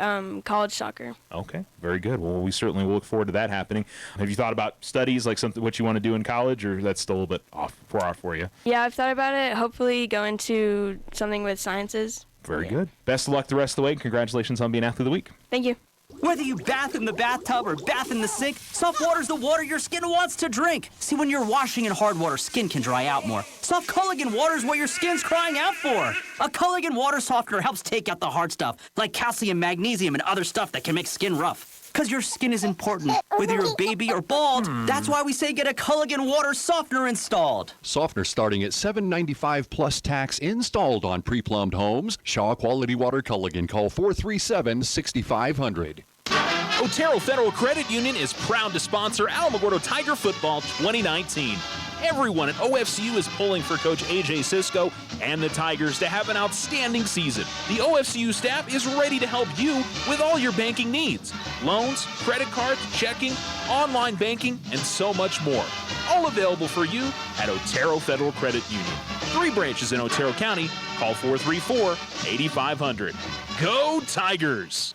college soccer. Okay, very good. Well, we certainly will look forward to that happening. Have you thought about studies, like something what you want to do in college, or that's still a little bit far off for you? Yeah, I've thought about it. Hopefully go into something with sciences. Very good. Best of luck the rest of the way. Congratulations on being Athlete of the Week. Thank you. Whether you bath in the bathtub or bath in the sink, soft water's the water your skin wants to drink. See, when you're washing in hard water, skin can dry out more. Soft Culligan water's what your skin's crying out for. A Culligan water softener helps take out the hard stuff, like calcium, magnesium, and other stuff that can make skin rough. Because your skin is important, whether you're a baby or bald. That's why we say get a Culligan water softener installed. Softener starting at $7.95 plus tax installed on pre-plumbed homes. Shaw Quality Water Culligan. Call 437-6500. Otero Federal Credit Union is proud to sponsor Alamogordo Tiger Football 2019. Everyone at OFCU is pulling for Coach A.J. Sisko and the Tigers to have an outstanding season. The OFCU staff is ready to help you with all your banking needs. Loans, credit cards, checking, online banking, and so much more. All available for you at Otero Federal Credit Union. 3 branches in Otero County. Call 434-8500. Go Tigers!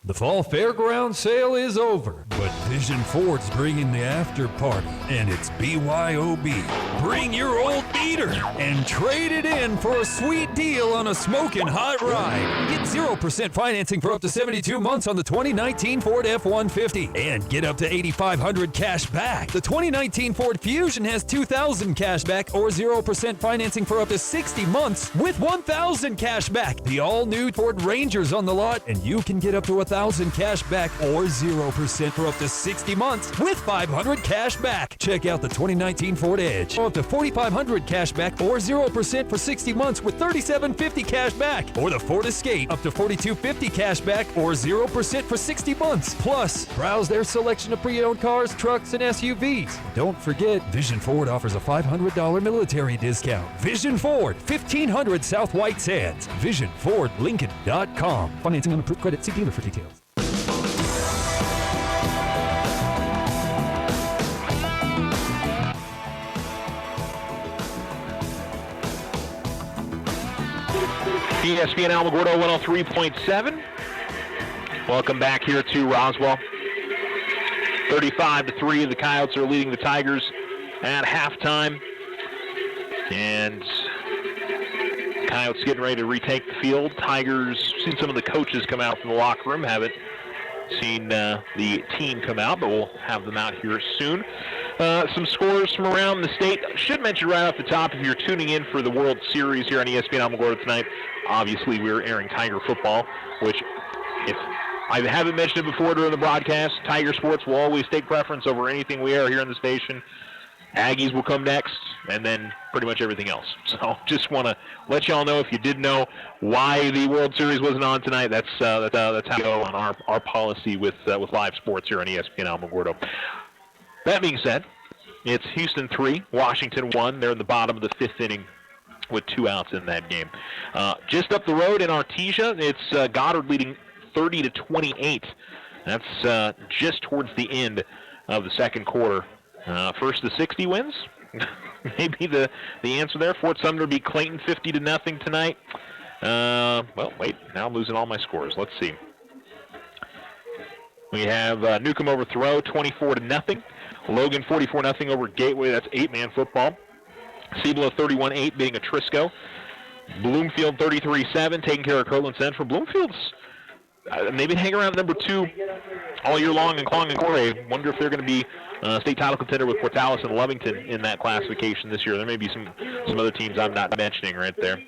The fall fairground sale is over, but Vision Ford's bringing the after party, and it's BYOB. Bring your old beater and trade it in for a sweet deal on a smoking hot ride. Get 0% financing for up to 72 months on the 2019 Ford F-150 and get up to $8,500 cash back. The 2019 Ford Fusion has $2,000 cash back or 0% financing for up to 60 months with $1,000 cash back. The all-new Ford Ranger's on the lot, and you can get up to $1,000 cash back or 0% for up to 60 months with $500 cash back. Check out the 2019 Ford Edge. Up to $4,500 cash back or 0% for 60 months with $3,750 cash back. Or the Ford Escape. Up to $4,250 cash back or 0% for 60 months. Plus, browse their selection of pre-owned cars, trucks, and SUVs. Don't forget, Vision Ford offers a $500 military discount. Vision Ford, 1500 South White Sands. VisionFordLincoln.com. Financing on approved credit. See dealer for details. ESPN Alamogordo 103.7. Welcome back here to Roswell. 35-3, the Coyotes are leading the Tigers at halftime. And Coyotes getting ready to retake the field. Tigers, seen some of the coaches come out from the locker room. Haven't seen the team come out, but we'll have them out here soon. Some scores from around the state. Should mention right off the top, if you're tuning in for the World Series here on ESPN Alamogordo tonight, obviously we're airing Tiger football, which if I haven't mentioned it before during the broadcast, Tiger sports will always take preference over anything we air here on the station. Aggies will come next, and then pretty much everything else. So just want to let y'all know, if you didn't know why the World Series wasn't on tonight, that's how we go on our policy with live sports here on ESPN Alamogordo. That being said, it's Houston 3, Washington 1. They're in the bottom of the 5th inning with 2 outs in that game. Just up the road in Artesia, it's Goddard leading 30-28. That's just towards the end of the second quarter. First to 60 wins. Maybe the answer there. Fort Sumner beat Clayton 50-0 tonight. Well, wait, now I'm losing all my scores. Let's see. We have Newcomb over Thoreau, 24-0. Logan, 44-0 over Gateway. That's 8-man football. Cibola, 31-8, beating Atrisco. Bloomfield, 33-7, taking care of Kirtland Central. Bloomfield's maybe hang around number 2 all year long in Clong and Corey. Wonder if they're going to be state title contender with Portales and Lovington in that classification this year. There may be some other teams I'm not mentioning right there.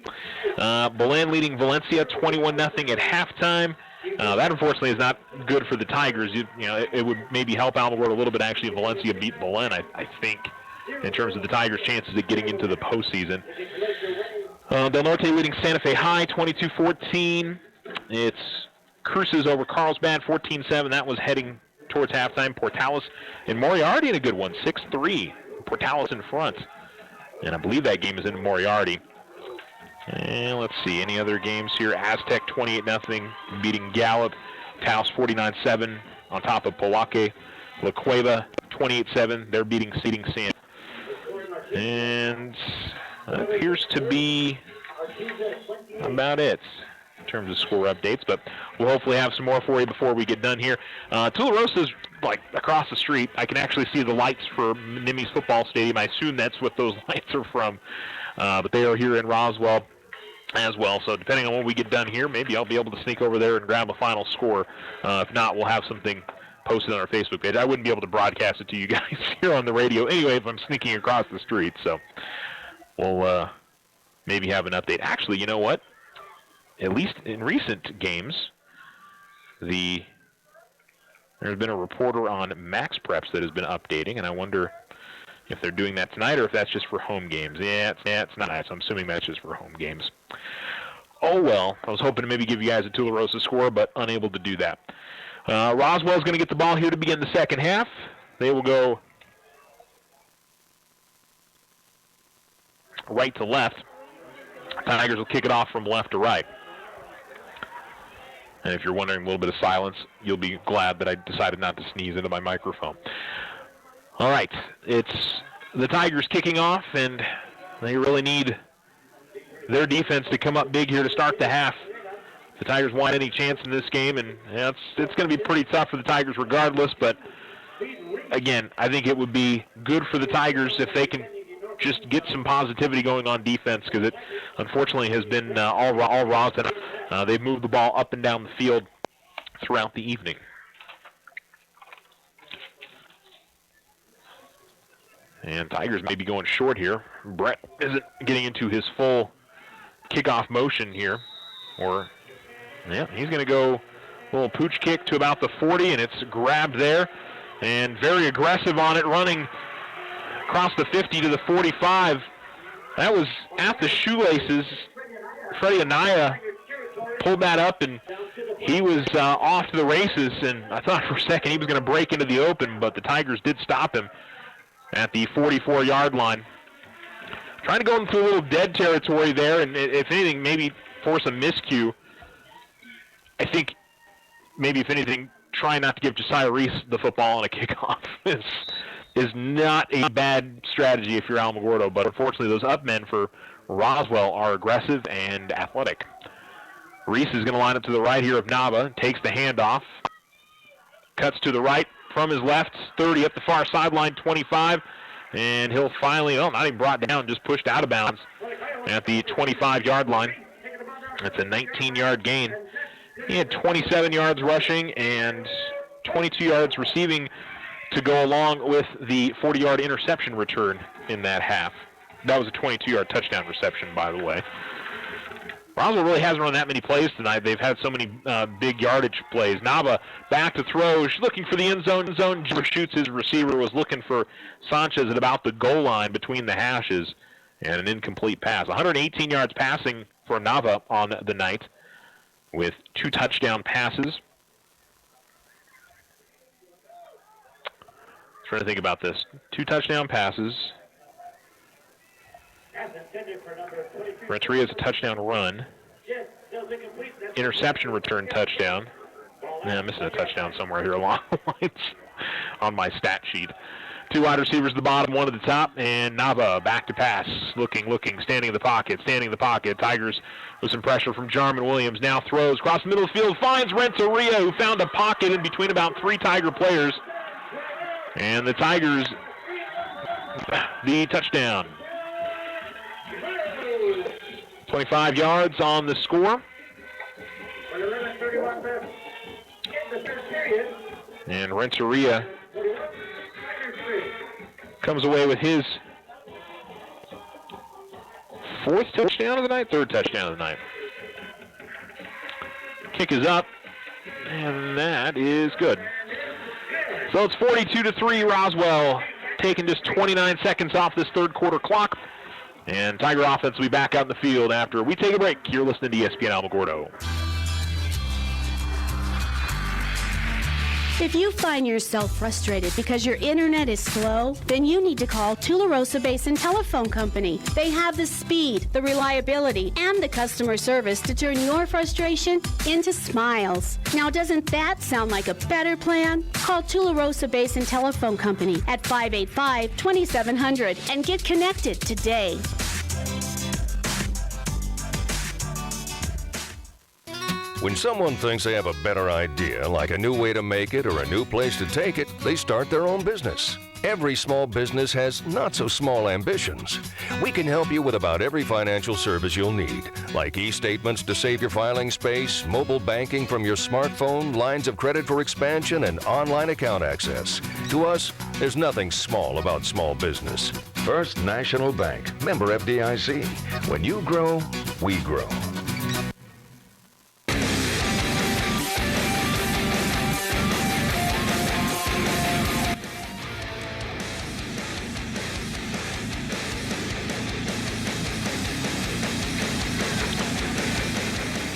Belen leading Valencia 21-0 at halftime. That unfortunately is not good for the Tigers. It would maybe help Alamogordo a little bit actually if Valencia beat Belen, I think, in terms of the Tigers' chances of getting into the postseason. Del Norte leading Santa Fe High 22-14. It's Cruces over Carlsbad 14-7. That was heading towards halftime. Portales and Moriarty in a good one, 6-3. Portales in front. And I believe that game is in Moriarty. And let's see, any other games here? Aztec 28-0 beating Gallup. Taos 49-7 on top of Powaque. La Cueva 28-7. They're beating San. And that appears to be about it in terms of score updates, but we'll hopefully have some more for you before we get done here. Tularosa's like across the street. I can actually see the lights for Nimmy's football stadium. I assume that's what those lights are from, but they are here in Roswell as well. So depending on when we get done here, maybe I'll be able to sneak over there and grab a final score. If not, we'll have something posted on our Facebook page. I wouldn't be able to broadcast it to you guys here on the radio anyway if I'm sneaking across the street. So we'll maybe have an update. Actually, you know what? At least in recent games, there's been a reporter on Max Preps that has been updating, and I wonder if they're doing that tonight or if that's just for home games. Yeah, it's not. So I'm assuming that's just for home games. Oh, well, I was hoping to maybe give you guys a Tularosa score, but unable to do that. Roswell's going to get the ball here to begin the second half. They will go right to left. Tigers will kick it off from left to right. And if you're wondering a little bit of silence, you'll be glad that I decided not to sneeze into my microphone. All right, it's the Tigers kicking off, and they really need their defense to come up big here to start the half. The Tigers want any chance in this game, and it's going to be pretty tough for the Tigers regardless, but again, I think it would be good for the Tigers if they can just get some positivity going on defense, because it unfortunately has been all raw tonight. They've moved the ball up and down the field throughout the evening. And Tigers may be going short here. Brett isn't getting into his full kickoff motion here. Yeah, he's going to go a little pooch kick to about the 40, and it's grabbed there. And very aggressive on it, running across the 50 to the 45. That was at the shoelaces. Freddie Anaya pulled that up, and he was off to the races. And I thought for a second he was going to break into the open, but the Tigers did stop him at the 44-yard line. Trying to go into a little dead territory there, and if anything, maybe force a miscue. I think maybe, if anything, try not to give Josiah Reese the football on a kickoff is not a bad strategy if you're Alamogordo, but unfortunately those up men for Roswell are aggressive and athletic. Reese is going to line up to the right here of Nava, takes the handoff, cuts to the right from his left, 30 up the far sideline, 25, and he'll finally, not even brought down, just pushed out of bounds at the 25-yard line. That's a 19-yard gain. He had 27 yards rushing and 22 yards receiving to go along with the 40-yard interception return in that half. That was a 22-yard touchdown reception, by the way. Roswell really hasn't run that many plays tonight. They've had so many big yardage plays. Nava back to throw, looking for the end zone. Shoots his receiver, was looking for Sanchez at about the goal line between the hashes, and an incomplete pass. 118 yards passing for Nava on the night with 2 touchdown passes. Trying to think about this. 2 touchdown passes. Renteria's a touchdown run. Interception return touchdown. Yeah, I'm missing a touchdown somewhere here along the lines on my stat sheet. Two wide receivers at the bottom, one at the top, and Nava back to pass. Looking, standing in the pocket. Tigers with some pressure from Jarman Williams. Now throws across the middle of the field, finds Renteria, who found a pocket in between about 3 Tiger players. And the Tigers, the touchdown. 25 yards on the score. And Renteria comes away with his 4th touchdown of the night, 3rd touchdown of the night. Kick is up, and that is good. So it's 42-3, Roswell taking just 29 seconds off this 3rd quarter clock. And Tiger offense will be back out in the field after we take a break. You're listening to ESPN Alamogordo. If you find yourself frustrated because your internet is slow, then you need to call Tularosa Basin Telephone Company. They have the speed, the reliability, and the customer service to turn your frustration into smiles. Now, doesn't that sound like a better plan? Call Tularosa Basin Telephone Company at 585-2700 and get connected today. When someone thinks they have a better idea, like a new way to make it or a new place to take it, they start their own business. Every small business has not-so-small ambitions. We can help you with about every financial service you'll need, like e-statements to save your filing space, mobile banking from your smartphone, lines of credit for expansion, and online account access. To us, there's nothing small about small business. First National Bank, member FDIC. When you grow, we grow.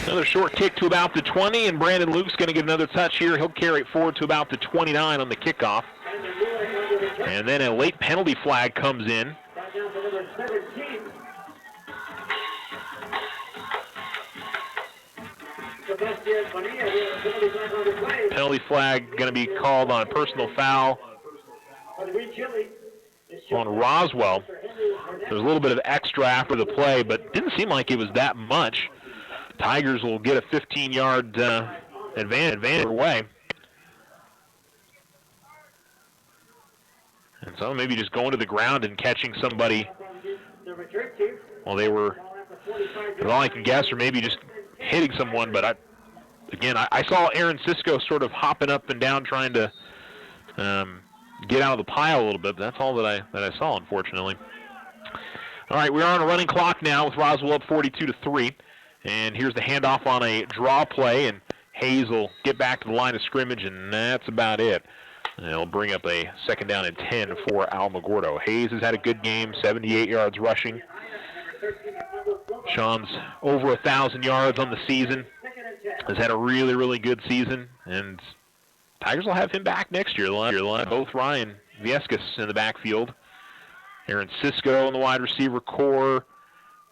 Another short kick to about the 20, and Brandon Luke's going to get another touch here. He'll carry it forward to about the 29 on the kickoff. And then a late penalty flag comes in. Penalty flag going to be called on personal foul on Roswell. There was a little bit of extra after the play, but didn't seem like it was that much. Tigers will get a 15-yard advantage away. And so maybe just going to the ground and catching somebody while they were, all I can guess, or maybe just hitting someone. But I saw Aaron Cisco sort of hopping up and down trying to get out of the pile a little bit. But that's all that I saw, unfortunately. All right, we're on a running clock now with Roswell up 42-3. And here's the handoff on a draw play, and Hayes will get back to the line of scrimmage, and that's about it. And it'll bring up a 2nd down and 10 for Alamogordo. Hayes has had a good game, 78 yards rushing. Sean's over 1,000 yards on the season, has had a really, really good season, and Tigers will have him back next year. Both Ryan Viescas in the backfield, Aaron Cisco in the wide receiver core.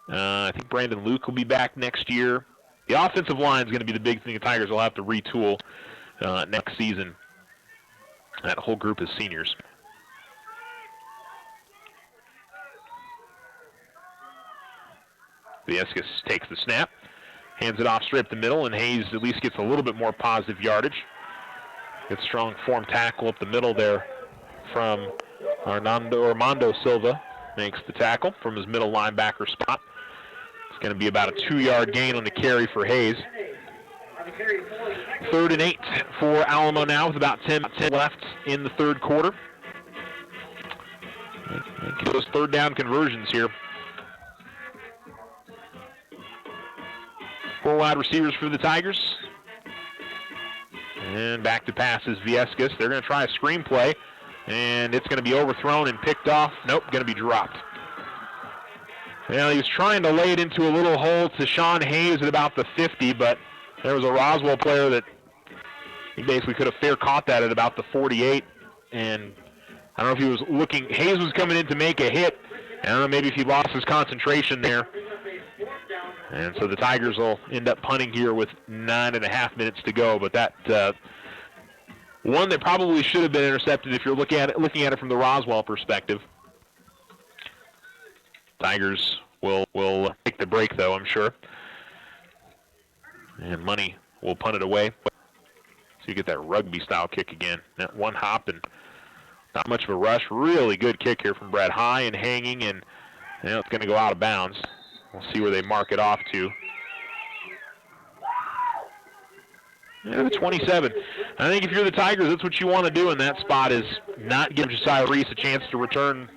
I think Brandon Luke will be back next year. The offensive line is going to be the big thing the Tigers will have to retool next season. That whole group is seniors. Viescas takes the snap, hands it off straight up the middle, and Hayes at least gets a little bit more positive yardage. Good strong form tackle up the middle there from Armando Silva. Makes the tackle from his middle linebacker spot. It's going to be about a 2-yard gain on the carry for Hayes. 3rd and 8 for Alamo now with about 10 left in the 3rd quarter. Get those 3rd down conversions here. 4 wide receivers for the Tigers. And back to pass is Viescas. They're going to try a screen play. And it's going to be overthrown and picked off. Nope, going to be dropped. Well, he was trying to lay it into a little hole to Sean Hayes at about the 50, but there was a Roswell player that he basically could have fair caught that at about the 48. And I don't know if he was looking. Hayes was coming in to make a hit. I don't know, maybe if he lost his concentration there. And so the Tigers will end up punting here with 9.5 minutes to go, but that One that probably should have been intercepted if you're looking at it from the Roswell perspective. Tigers will take the break, though, I'm sure. And Money will punt it away. So you get that rugby-style kick again. That one hop and not much of a rush. Really good kick here from Brett. High and hanging, and it's going to go out of bounds. We'll see where they mark it off to. Yeah, 27. I think if you're the Tigers, that's what you want to do in that spot, is not give Josiah Reese a chance to return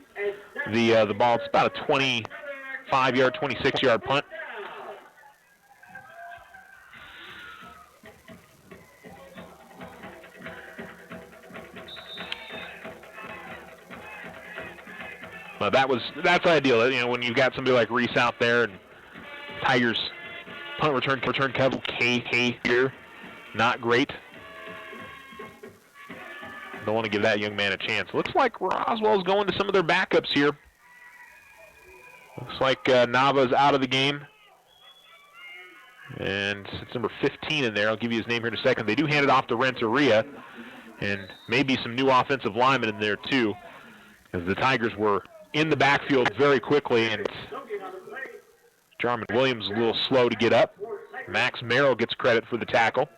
the ball. It's about a 25-yard, 26-yard punt. Well, that's ideal. You know, when you've got somebody like Reese out there, and Tigers punt return coverage K here, not great. Don't want to give that young man a chance. Looks like Roswell's going to some of their backups here. Looks like Nava's out of the game. And it's number 15 in there. I'll give you his name here in a second. They do hand it off to Renteria. And maybe some new offensive linemen in there, too. As the Tigers were in the backfield very quickly. And Jarman Williams a little slow to get up. Max Merrill gets credit for the tackle.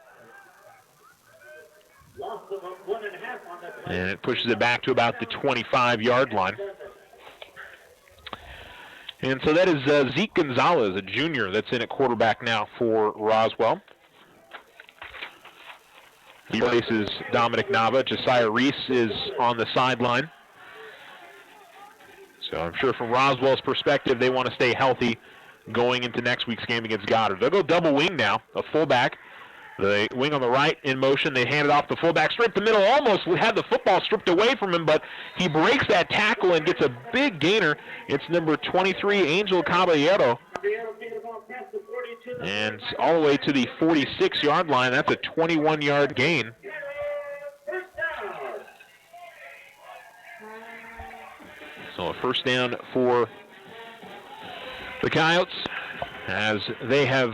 And it pushes it back to about the 25-yard line. And so that is Zeke Gonzalez, a junior, that's in at quarterback now for Roswell. He replaces Dominic Nava. Josiah Reese is on the sideline. So I'm sure from Roswell's perspective, they want to stay healthy going into next week's game against Goddard. They'll go double wing now, a fullback. The wing on the right in motion. They hand it off the fullback straight the middle. Almost had the football stripped away from him, but he breaks that tackle and gets a big gainer. It's number 23, Angel Caballero. And all the way to the 46-yard line. That's a 21-yard gain. So a first down for the Coyotes, as they have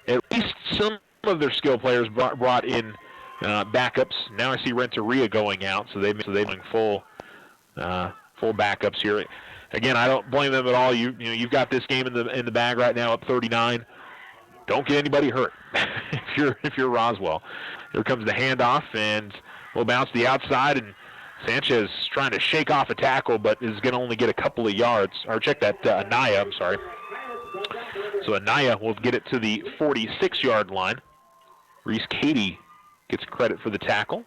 at least some of their skill players brought in backups. Now I see Renteria going out, so they're doing full backups here. Again, I don't blame them at all. You've got this game in the bag right now, up 39. Don't get anybody hurt if you're Roswell. Here comes the handoff, and we'll bounce to the outside, and Sanchez trying to shake off a tackle, but is going to only get a couple of yards. Or check that, Anaya, I'm sorry. So Anaya will get it to the 46-yard line. Reese Cady gets credit for the tackle.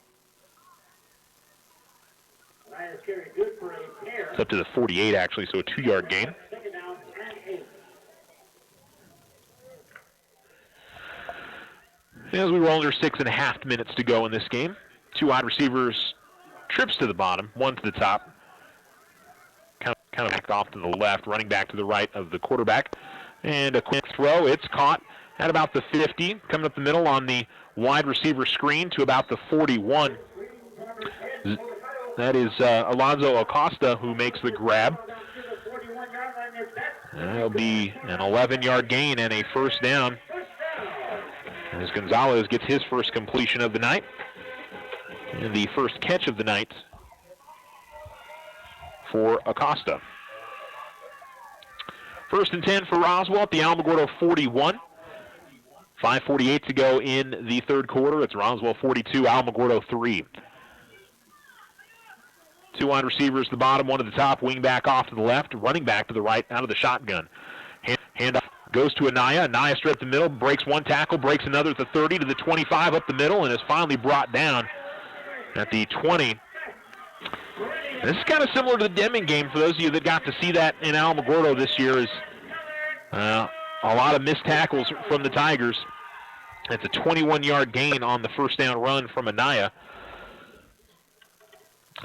It's up to the 48, actually, so a 2-yard gain. As we roll under 6.5 minutes to go in this game, two wide receivers trips to the bottom, one to the top. Kind of backed off to the left, running back to the right of the quarterback. And a quick throw. It's caught at about the 50, coming up the middle on the wide receiver screen to about the 41. That is Alonzo Acosta who makes the grab. That'll be an 11-yard gain and a first down, as Gonzalez gets his first completion of the night and the first catch of the night for Acosta. First and 10 for Roswell at the Alamogordo 41. 5:48 to go in the third quarter. It's Roswell 42, Alamogordo 3. Two wide receivers to the bottom, one to the top, wing back off to the left, running back to the right out of the shotgun. Handoff goes to Anaya. Anaya straight up the middle, breaks one tackle, breaks another at the 30 to the 25 up the middle, and is finally brought down at the 20. This is kind of similar to the Deming game for those of you that got to see that in Alamogordo this year. Is a lot of missed tackles from the Tigers. It's a 21-yard gain on the first down run from Anaya.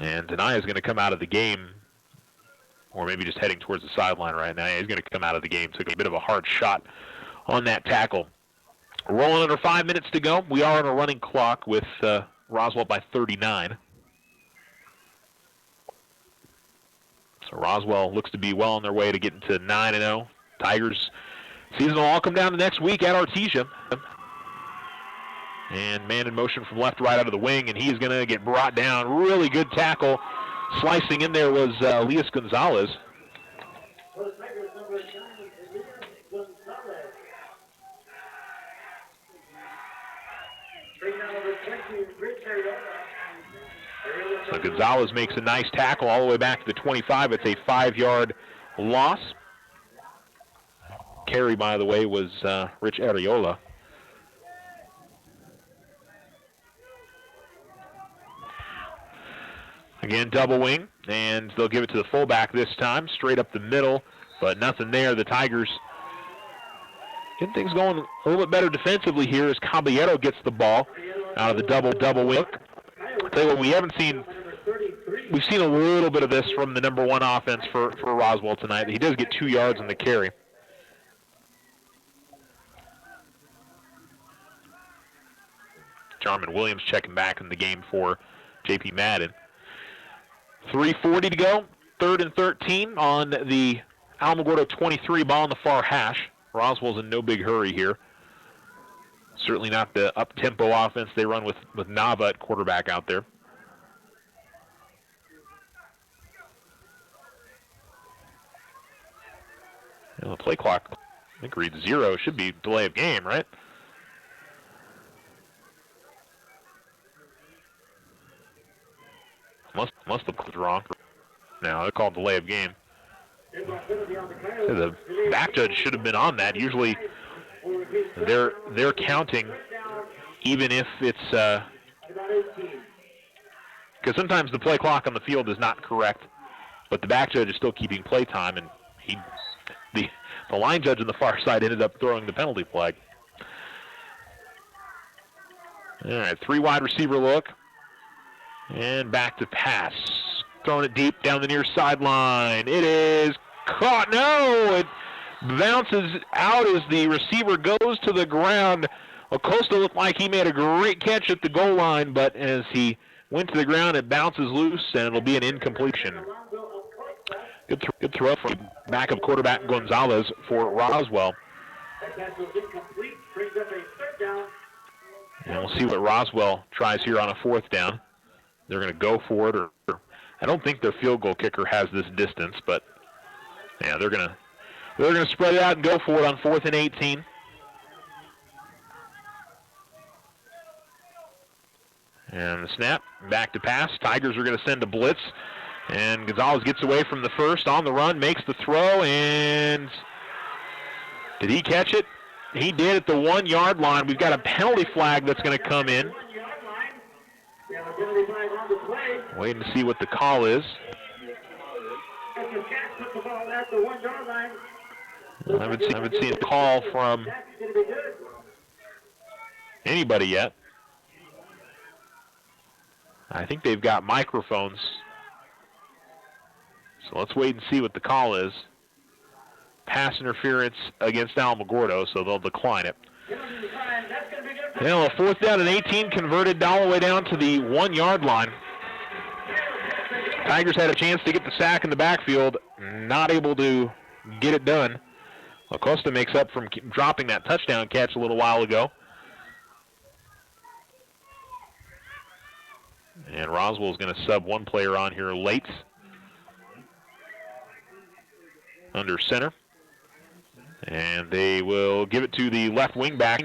And Anaya is going to come out of the game, or maybe just heading towards the sideline right now. He's going to come out of the game. Took a bit of a hard shot on that tackle. Rolling under 5 minutes to go. We are on a running clock with Roswell by 39. So Roswell looks to be well on their way to getting to 9-0. Tigers season will all come down to next week at Artesia. And man in motion from left to right out of the wing, and he's going to get brought down. Really good tackle. Slicing in there was Elias Gonzalez. So Gonzalez makes a nice tackle all the way back to the 25. It's a 5-yard loss. Carry, by the way, was Rich Areola. Again, double wing, and they'll give it to the fullback this time, straight up the middle, but nothing there. The Tigers getting things going a little bit better defensively here as Caballero gets the ball out of the double wing. I'll tell you what, we've seen a little bit of this from the number 1 offense for Roswell tonight. He does get 2 yards on the carry. Jarman Williams checking back in the game for J.P. Madden. 3:40 to go, 3rd and 13 on the Alamogordo 23, ball on the far hash. Roswell's in no big hurry here. Certainly not the up-tempo offense they run with Nava at quarterback out there. And the play clock, I think, reads 0. Should be delay of game, right? Must have put wrong. No, they're called delay of game. The back judge should have been on that. Usually they're counting even if it's because sometimes the play clock on the field is not correct, but the back judge is still keeping play time, and the line judge on the far side ended up throwing the penalty flag. All right, 3 wide receiver look. And back to pass. Throwing it deep down the near sideline. It is caught. No! It bounces out as the receiver goes to the ground. Acosta looked like he made a great catch at the goal line, but as he went to the ground, it bounces loose, and it'll be an incompletion. Good throw from backup quarterback Gonzalez for Roswell. And we'll see what Roswell tries here on a 4th down. They're going to go for it, or I don't think their field goal kicker has this distance, but yeah, they're going to spread it out and go for it on 4th and 18. And the snap, back to pass. Tigers are going to send a blitz, and Gonzalez gets away from the first, on the run, makes the throw, and did he catch it? He did at the 1-yard line. We've got a penalty flag that's going to come in. Waiting to see what the call is. I haven't seen a call from anybody yet. I think they've got microphones. So let's wait and see what the call is. Pass interference against Alamogordo, so they'll decline it. Well, a 4th down and 18 converted all the way down to the 1-yard line. Tigers had a chance to get the sack in the backfield, not able to get it done. Acosta makes up from dropping that touchdown catch a little while ago. And Roswell's going to sub 1 player on here late. Under center. And they will give it to the left wing back.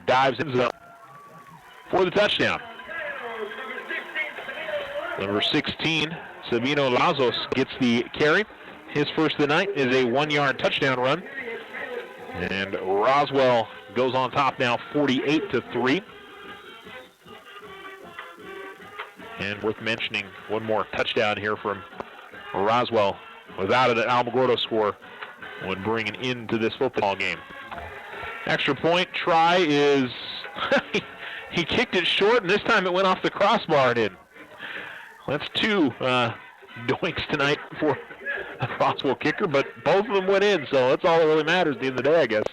Dives in zone for the touchdown. Number 16, Sabino Lazos gets the carry. His first of the night is a 1-yard touchdown run. And Roswell goes on top now 48-3. And worth mentioning, one more touchdown here from Roswell without an Alamogordo score would bring an end to this football game. Extra point try is, he kicked it short, and this time it went off the crossbar and in. That's 2 doinks tonight for the Roswell kicker, but both of them went in, so that's all that really matters at the end of the day, I guess.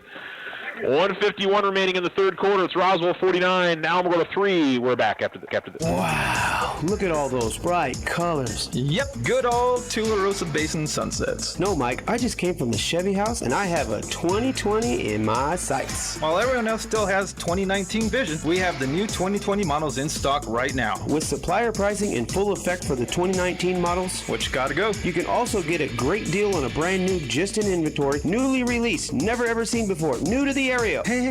1:51 remaining in the 3rd quarter. It's Roswell 49, Alamogordo 3. We're back after this. Wow. Look at all those bright colors. Yep, good old Tularosa Basin sunsets. No, Mike, I just came from the Chevy house and I have a 2020 in my sights. While everyone else still has 2019 vision, we have the new 2020 models in stock right now. With supplier pricing in full effect for the 2019 models, which gotta go. You can also get a great deal on a brand new, just in inventory, newly released, never ever seen before, new to the area. Hey,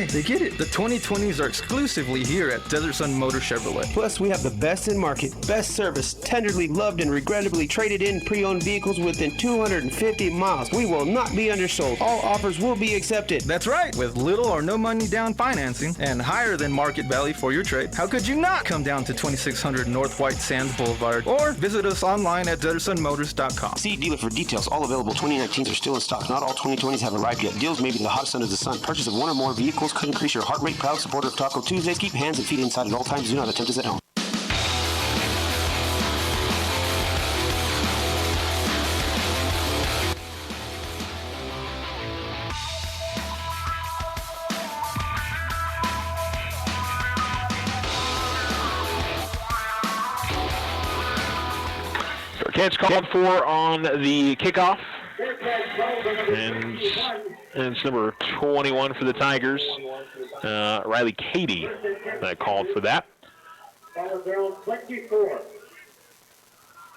they get it. The 2020s are exclusively here at Desert Sun Motor Chevrolet. Plus, we have the best in market, best service, tenderly loved and regrettably traded in pre-owned vehicles within 250 miles. We will not be undersold. All offers will be accepted. That's right. With little or no money down financing and higher than market value for your trade, how could you not come down to 2600 North White Sands Boulevard or visit us online at DesertSunMotors.com. See dealer for details. All available 2019s are still in stock. Not all 2020s have arrived yet. Deals may be the hottest under the sun. Purchase of one or more vehicles could increase your heart rate. Proud supporter of Taco Tuesdays. Keep hands and feet inside at all times. Do not attempt this at home. Catch called for on the kickoff. And it's number 21 for the Tigers. Riley Cady called for that.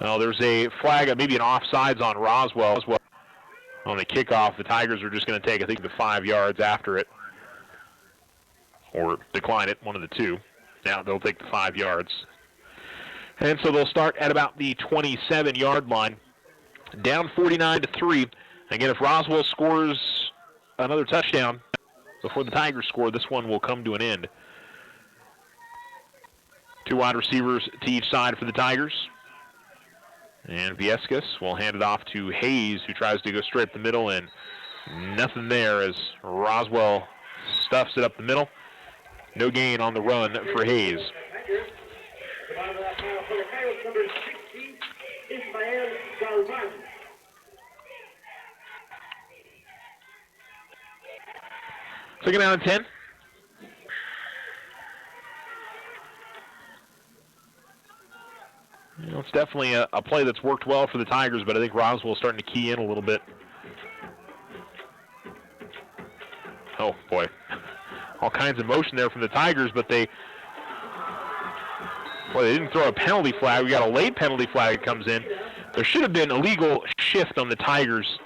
Oh, there's a flag, maybe an offsides on Roswell as well. On the kickoff, the Tigers are just going to take, I think, the 5 yards after it. Or decline it, one of the two. Now they'll take the 5 yards. And so they'll start at about the 27-yard line. Down 49-3. Again, if Roswell scores another touchdown before the Tigers score, this one will come to an end. 2 wide receivers to each side for the Tigers. And Viescas will hand it off to Hayes, who tries to go straight up the middle, and nothing there as Roswell stuffs it up the middle. No gain on the run for Hayes. Second down and 10. You know, it's definitely a play that's worked well for the Tigers, but I think Roswell's starting to key in a little bit. Oh, boy. All kinds of motion there from the Tigers, but they didn't throw a penalty flag. We got a late penalty flag that comes in. There should have been a legal shift on the Tigers.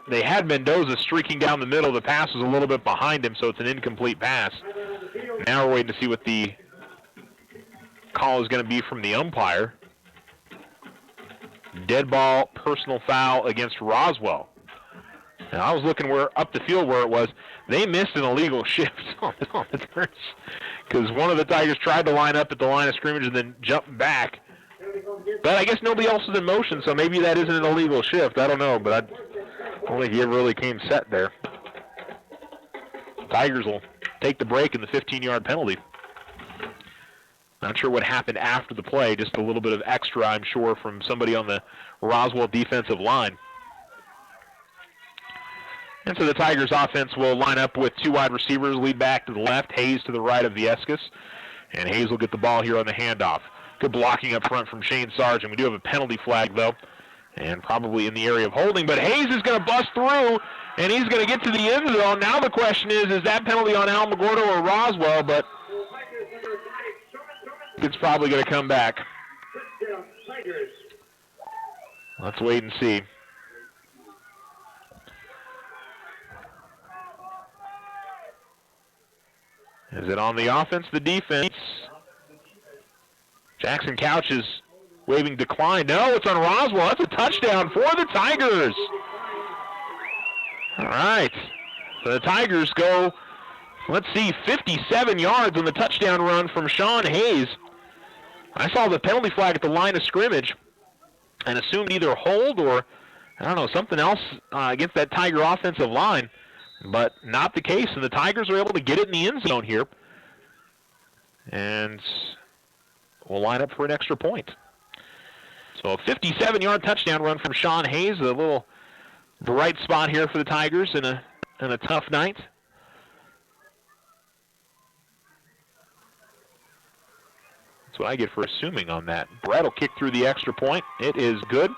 They had Mendoza streaking down the middle. The pass was a little bit behind him, so it's an incomplete pass. Now we're waiting to see what the call is going to be from the umpire. Dead ball, personal foul against Roswell. Now I was looking up the field where it was. They missed an illegal shift on the turns because one of the Tigers tried to line up at the line of scrimmage and then jumped back. But I guess nobody else was in motion, so maybe that isn't an illegal shift. I don't know, but I don't think he ever really came set there. Tigers will take the break in the 15-yard penalty. Not sure what happened after the play, just a little bit of extra, I'm sure, from somebody on the Roswell defensive line. And so the Tigers offense will line up with 2 wide receivers, lead back to the left, Hayes to the right of Viescas. And Hayes will get the ball here on the handoff. Good blocking up front from Shane Sargent. We do have a penalty flag, though, and probably in the area of holding. But Hayes is going to bust through, and he's going to get to the end zone. Now the question is that penalty on Alamogordo or Roswell? But it's probably going to come back. Let's wait and see. Is it on the offense, the defense? Jackson Couch is waving decline. No, it's on Roswell. That's a touchdown for the Tigers. All right. So the Tigers go, let's see, 57 yards on the touchdown run from Sean Hayes. I saw the penalty flag at the line of scrimmage and assumed either hold or, I don't know, something else against that Tiger offensive line. But not the case, and the Tigers are able to get it in the end zone here. And we'll line up for an extra point. So a 57-yard touchdown run from Sean Hayes, a little bright spot here for the Tigers in a tough night. what I get for assuming on that. Brett will kick through the extra point. It is good.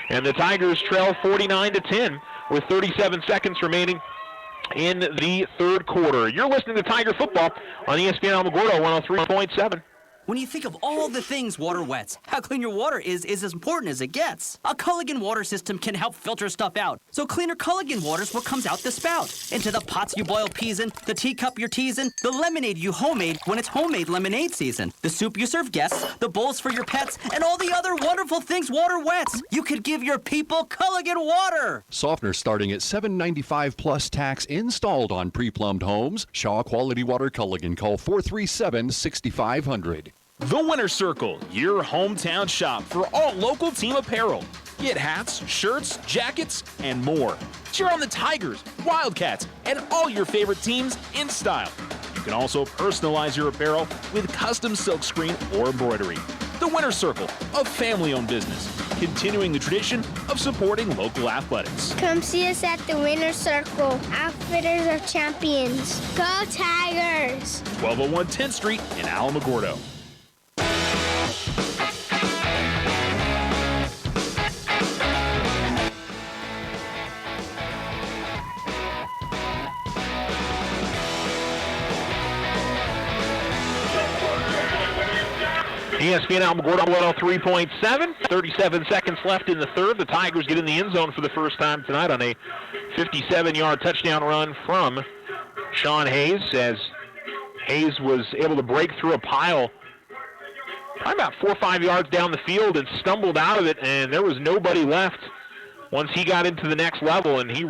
And the Tigers trail 49-10 with 37 seconds remaining in the third quarter. You're listening to Tiger Football on ESPN Alamogordo 103.7. When you think of all the things water wets, how clean your water is as important as it gets. A Culligan water system can help filter stuff out. So cleaner Culligan water's what comes out the spout. Into the pots you boil peas in, the teacup you're teasing, the lemonade you homemade when it's homemade lemonade season, the soup you serve guests, the bowls for your pets, and all the other wonderful things water wets. You could give your people Culligan water. Softener starting at $7.95 plus tax installed on pre-plumbed homes. Shaw Quality Water Culligan. Call 437-6500. The Winter Circle, your hometown shop for all local team apparel. Get hats, shirts, jackets, and more. Cheer on the Tigers, Wildcats, and all your favorite teams in style. You can also personalize your apparel with custom silkscreen or embroidery. The Winter Circle, a family-owned business, continuing the tradition of supporting local athletics. Come see us at the Winter Circle, Outfitters of Champions. Go Tigers! 1201 10th Street in Alamogordo. ESPN Alamogordo 103.7. 37 seconds left in the third. The Tigers get in the end zone for the first time tonight on a 57-yard touchdown run from Sean Hayes, as Hayes was able to break through a pile probably about 4 or 5 yards down the field and stumbled out of it, and there was nobody left once he got into the next level, and he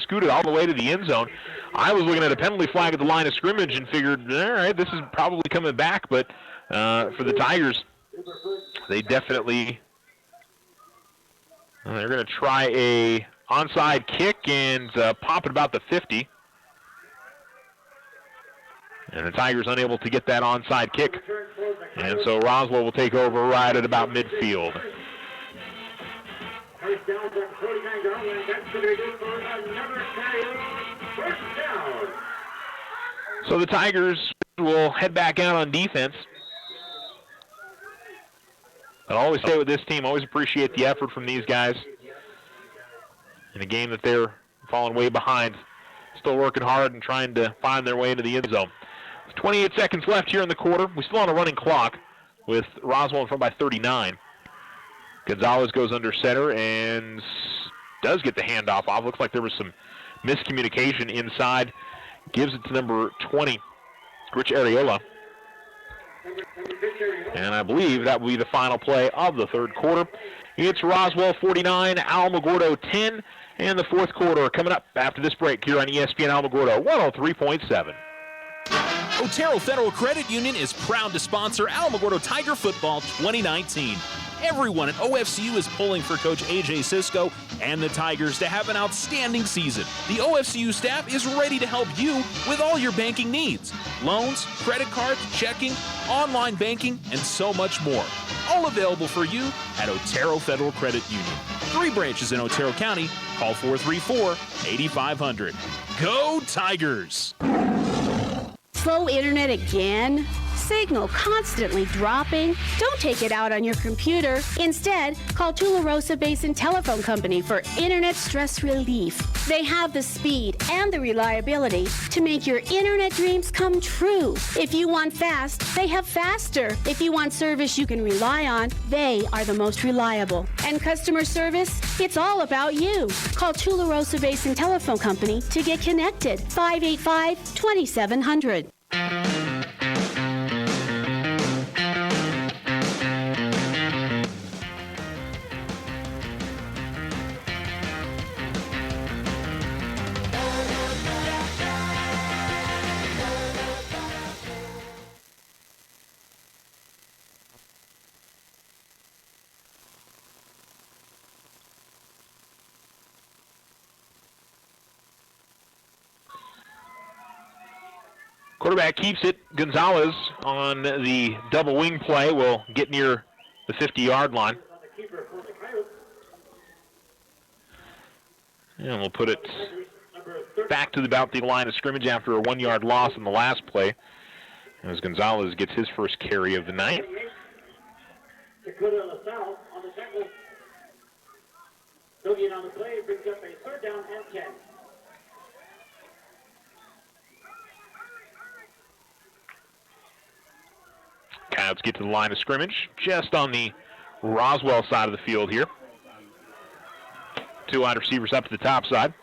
scooted all the way to the end zone. I was looking at a penalty flag at the line of scrimmage and figured, all right, this is probably coming back, but for the Tigers, they definitely, they're going to try a onside kick and pop it about the 50. And the Tigers unable to get that onside kick. And so Roswell will take over right at about midfield. So the Tigers will head back out on defense. I always say with this team, always appreciate the effort from these guys. In a game that they're falling way behind, still working hard and trying to find their way into the end zone. 28 seconds left here in the quarter. We're still on a running clock with Roswell in front by 39. Gonzalez goes under center and does get the handoff off. Looks like there was some miscommunication inside. Gives it to number 20, Rich Areola. And I believe that will be the final play of the third quarter. It's Roswell 49, Alamogordo 10, and the fourth quarter coming up after this break here on ESPN Alamogordo 103.7. Otero Federal Credit Union is proud to sponsor Alamogordo Tiger Football 2019. Everyone at OFCU is pulling for Coach A.J. Sisko and the Tigers to have an outstanding season. The OFCU staff is ready to help you with all your banking needs. Loans, credit cards, checking, online banking, and so much more. All available for you at Otero Federal Credit Union. 3 branches in Otero County. Call 434-8500. Go Tigers! Slow internet again? Signal constantly dropping? Don't take it out on your computer. Instead, call Tularosa Basin Telephone Company for internet stress relief. They have the speed and the reliability to make your internet dreams come true. If you want fast, they have faster. If you want service you can rely on, they are the most reliable. And customer service? It's all about you. Call Tularosa Basin Telephone Company to get connected. 585-2700. Quarterback keeps it. Gonzalez on the double wing play will get near the 50-yard line. And we'll put it back to about the line of scrimmage after a 1-yard loss in the last play. as Gonzalez gets his first carry of the night. Dakota LaSalle on the tackle. Dogging on the play brings up a 3rd down and 10. Coyotes get to the line of scrimmage, just on the Roswell side of the field here. 2 wide receivers up to the top side.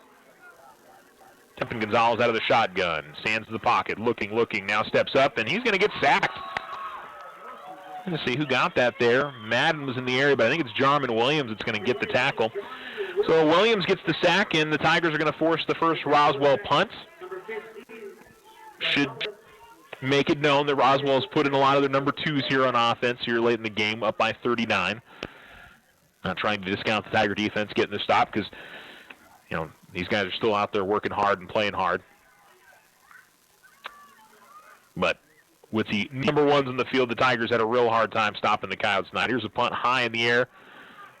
Tipping Gonzalez out of the shotgun, stands in the pocket, looking, now steps up, and he's going to get sacked. Let's see who got that there. Madden was in the area, but I think it's Jarman Williams that's going to get the tackle. So Williams gets the sack, and the Tigers are going to force the first Roswell punt. Should make it known that Roswell's put in a lot of their number 2s here on offense here late in the game, up by 39. Not trying to discount the Tiger defense getting the stop because, you know, these guys are still out there working hard and playing hard. But with the number 1s in the field, the Tigers had a real hard time stopping the Coyotes tonight. Here's a punt high in the air.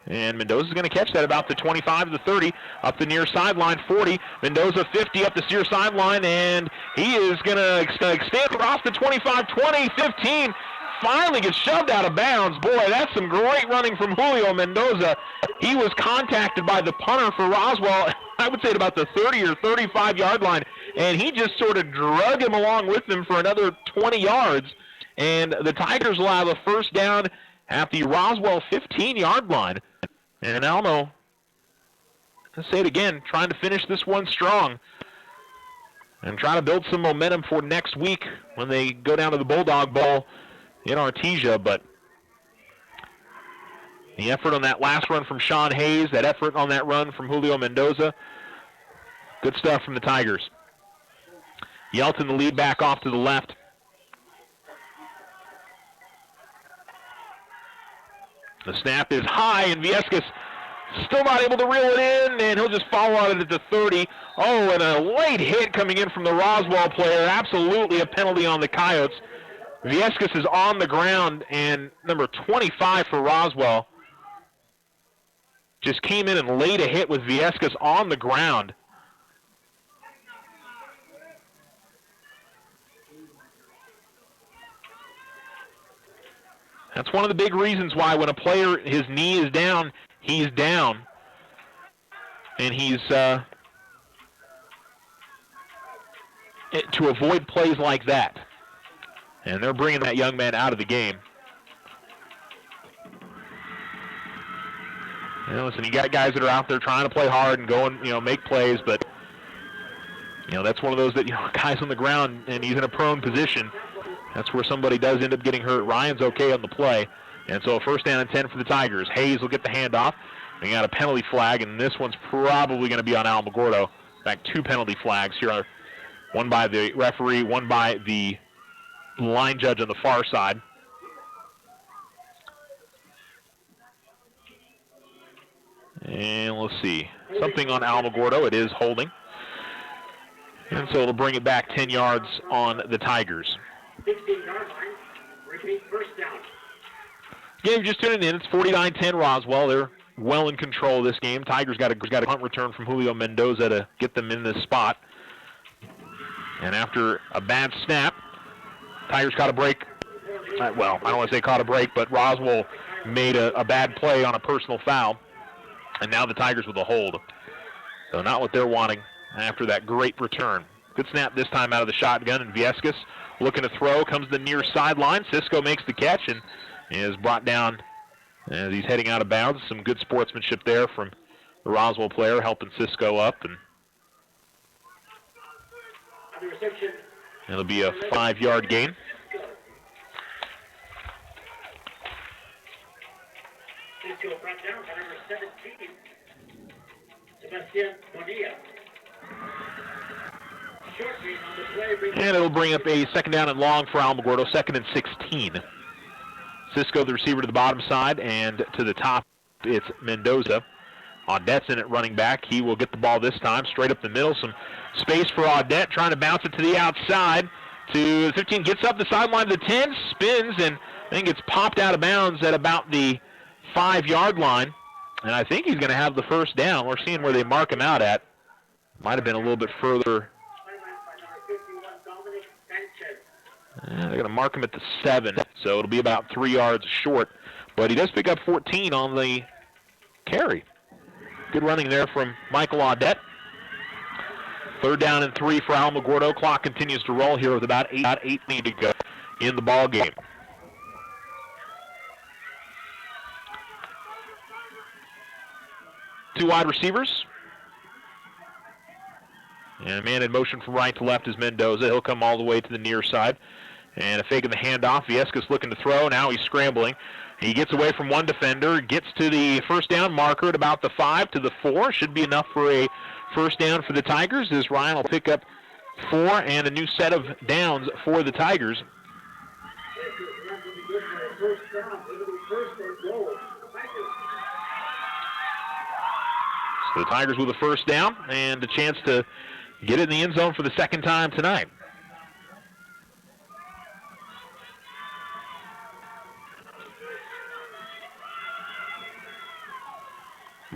And Mendoza's going to catch that about the 25 to the 30, up the near sideline, 40. Mendoza 50 up the near sideline, and he is going to extend across the 25, 20, 15. Finally gets shoved out of bounds. Boy, that's some great running from Julio Mendoza. He was contacted by the punter for Roswell, I would say at about the 30 or 35-yard line, and he just sort of drug him along with him for another 20 yards. And the Tigers will have a first down at the Roswell 15-yard line. And Alamo, let's say it again, trying to finish this one strong and try to build some momentum for next week when they go down to the Bulldog Bowl in Artesia. But the effort on that last run from Sean Hayes, that effort on that run from Julio Mendoza, good stuff from the Tigers. Yelton the lead back off to the left. The snap is high, and Viescas still not able to reel it in, and he'll just follow on it at the 30. Oh, and a late hit coming in from the Roswell player. Absolutely a penalty on the Coyotes. Viescas is on the ground, and number 25 for Roswell just came in and laid a hit with Viescas on the ground. That's one of the big reasons why when a player, his knee is down, he's down. And he's, to avoid plays like that. And they're bringing that young man out of the game. You know, listen, you got guys that are out there trying to play hard and go and, make plays, but, that's one of those that, guys on the ground and he's in a prone position. That's where somebody does end up getting hurt. Ryan's okay on the play. And so a first down and 10 for the Tigers. Hayes will get the handoff. We got a penalty flag, and this one's probably going to be on Alamogordo. In fact, 2 penalty flags here. One by the referee, one by the line judge on the far side. And let's see. Something on Alamogordo. It is holding. And so it'll bring it back 10 yards on the Tigers. 16-yard line. Repeat first down. Game just tuning in. It's 49-10 Roswell. They're well in control of this game. Tigers got a punt return from Julio Mendoza to get them in this spot. And after a bad snap, Tigers caught a break. Well, I don't want to say caught a break, but Roswell made a bad play on a personal foul. And now the Tigers with a hold. So not what they're wanting after that great return. Good snap this time out of the shotgun, and Viescas looking to throw, comes to the near sideline. Cisco makes the catch and is brought down as he's heading out of bounds. Some good sportsmanship there from the Roswell player, helping Cisco up. And it'll be a 5-yard gain. Cisco brought down by number 17, Sebastian Bonilla. And it'll bring up a second down and long for Alamogordo, 2nd and 16. Cisco, the receiver, to the bottom side, and to the top, it's Mendoza. Audette's in at running back. He will get the ball this time, straight up the middle. Some space for Audette, trying to bounce it to the outside. To the 15, gets up the sideline to the 10, spins, and I think it's popped out of bounds at about the 5-yard line. And I think he's going to have the first down. We're seeing where they mark him out at. Might have been a little bit further They're going to mark him at the 7, so it'll be about 3 yards short. But he does pick up 14 on the carry. Good running there from Michael Audette. 3rd down and 3 for Alamogordo. Clock continues to roll here with about 8 to go in the ball game. Two wide receivers. And a man in motion from right to left is Mendoza. He'll come all the way to the near side. And a fake in the handoff. Vieska's looking to throw. Now he's scrambling. He gets away from one defender, gets to the first down marker at about the 5 to the 4. Should be enough for a first down for the Tigers, as Ryan will pick up 4 and a new set of downs for the Tigers. So the Tigers with a first down and a chance to get it in the end zone for the second time tonight.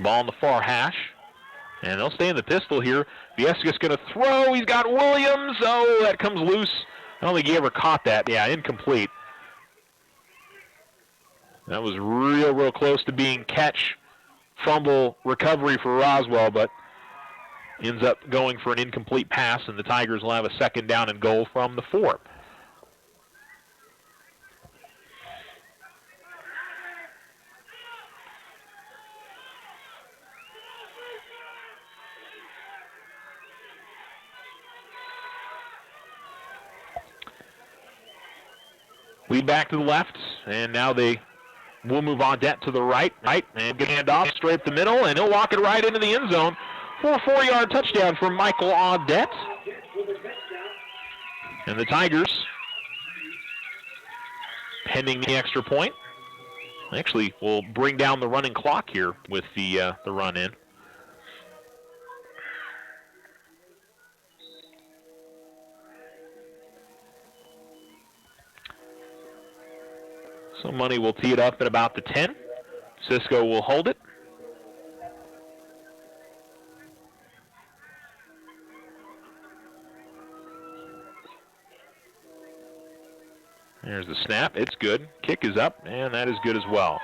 Ball in the far hash. And they'll stay in the pistol here. Vieska's going to throw. He's got Williams. Oh, that comes loose. I don't think he ever caught that. Yeah, incomplete. That was real close to being catch, fumble, recovery for Roswell, but ends up going for an incomplete pass, and the Tigers will have a 2nd down and goal from the 4. Lead back to the left, and now they will move Audette to the right, and get hand off straight up the middle, and he'll walk it right into the end zone for a 4-yard touchdown from Michael Audette. And the Tigers, pending the extra point, actually will bring down the running clock here with the run in. So Money will tee it up at about the 10. Cisco will hold it. There's the snap. It's good. Kick is up, and that is good as well.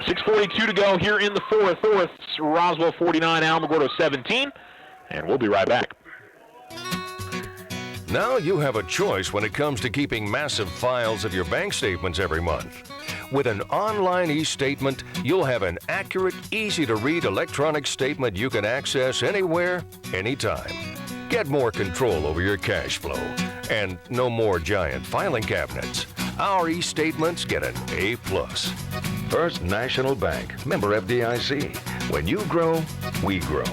6:42 to go here in the fourth. Roswell 49, Alamogordo 17, and we'll be right back. Now you have a choice when it comes to keeping massive files of your bank statements every month. With an online e-statement, you'll have an accurate, easy-to-read electronic statement you can access anywhere, anytime. Get more control over your cash flow. And no more giant filing cabinets. Our e-statements get an A+. First National Bank, member FDIC. When you grow, we grow.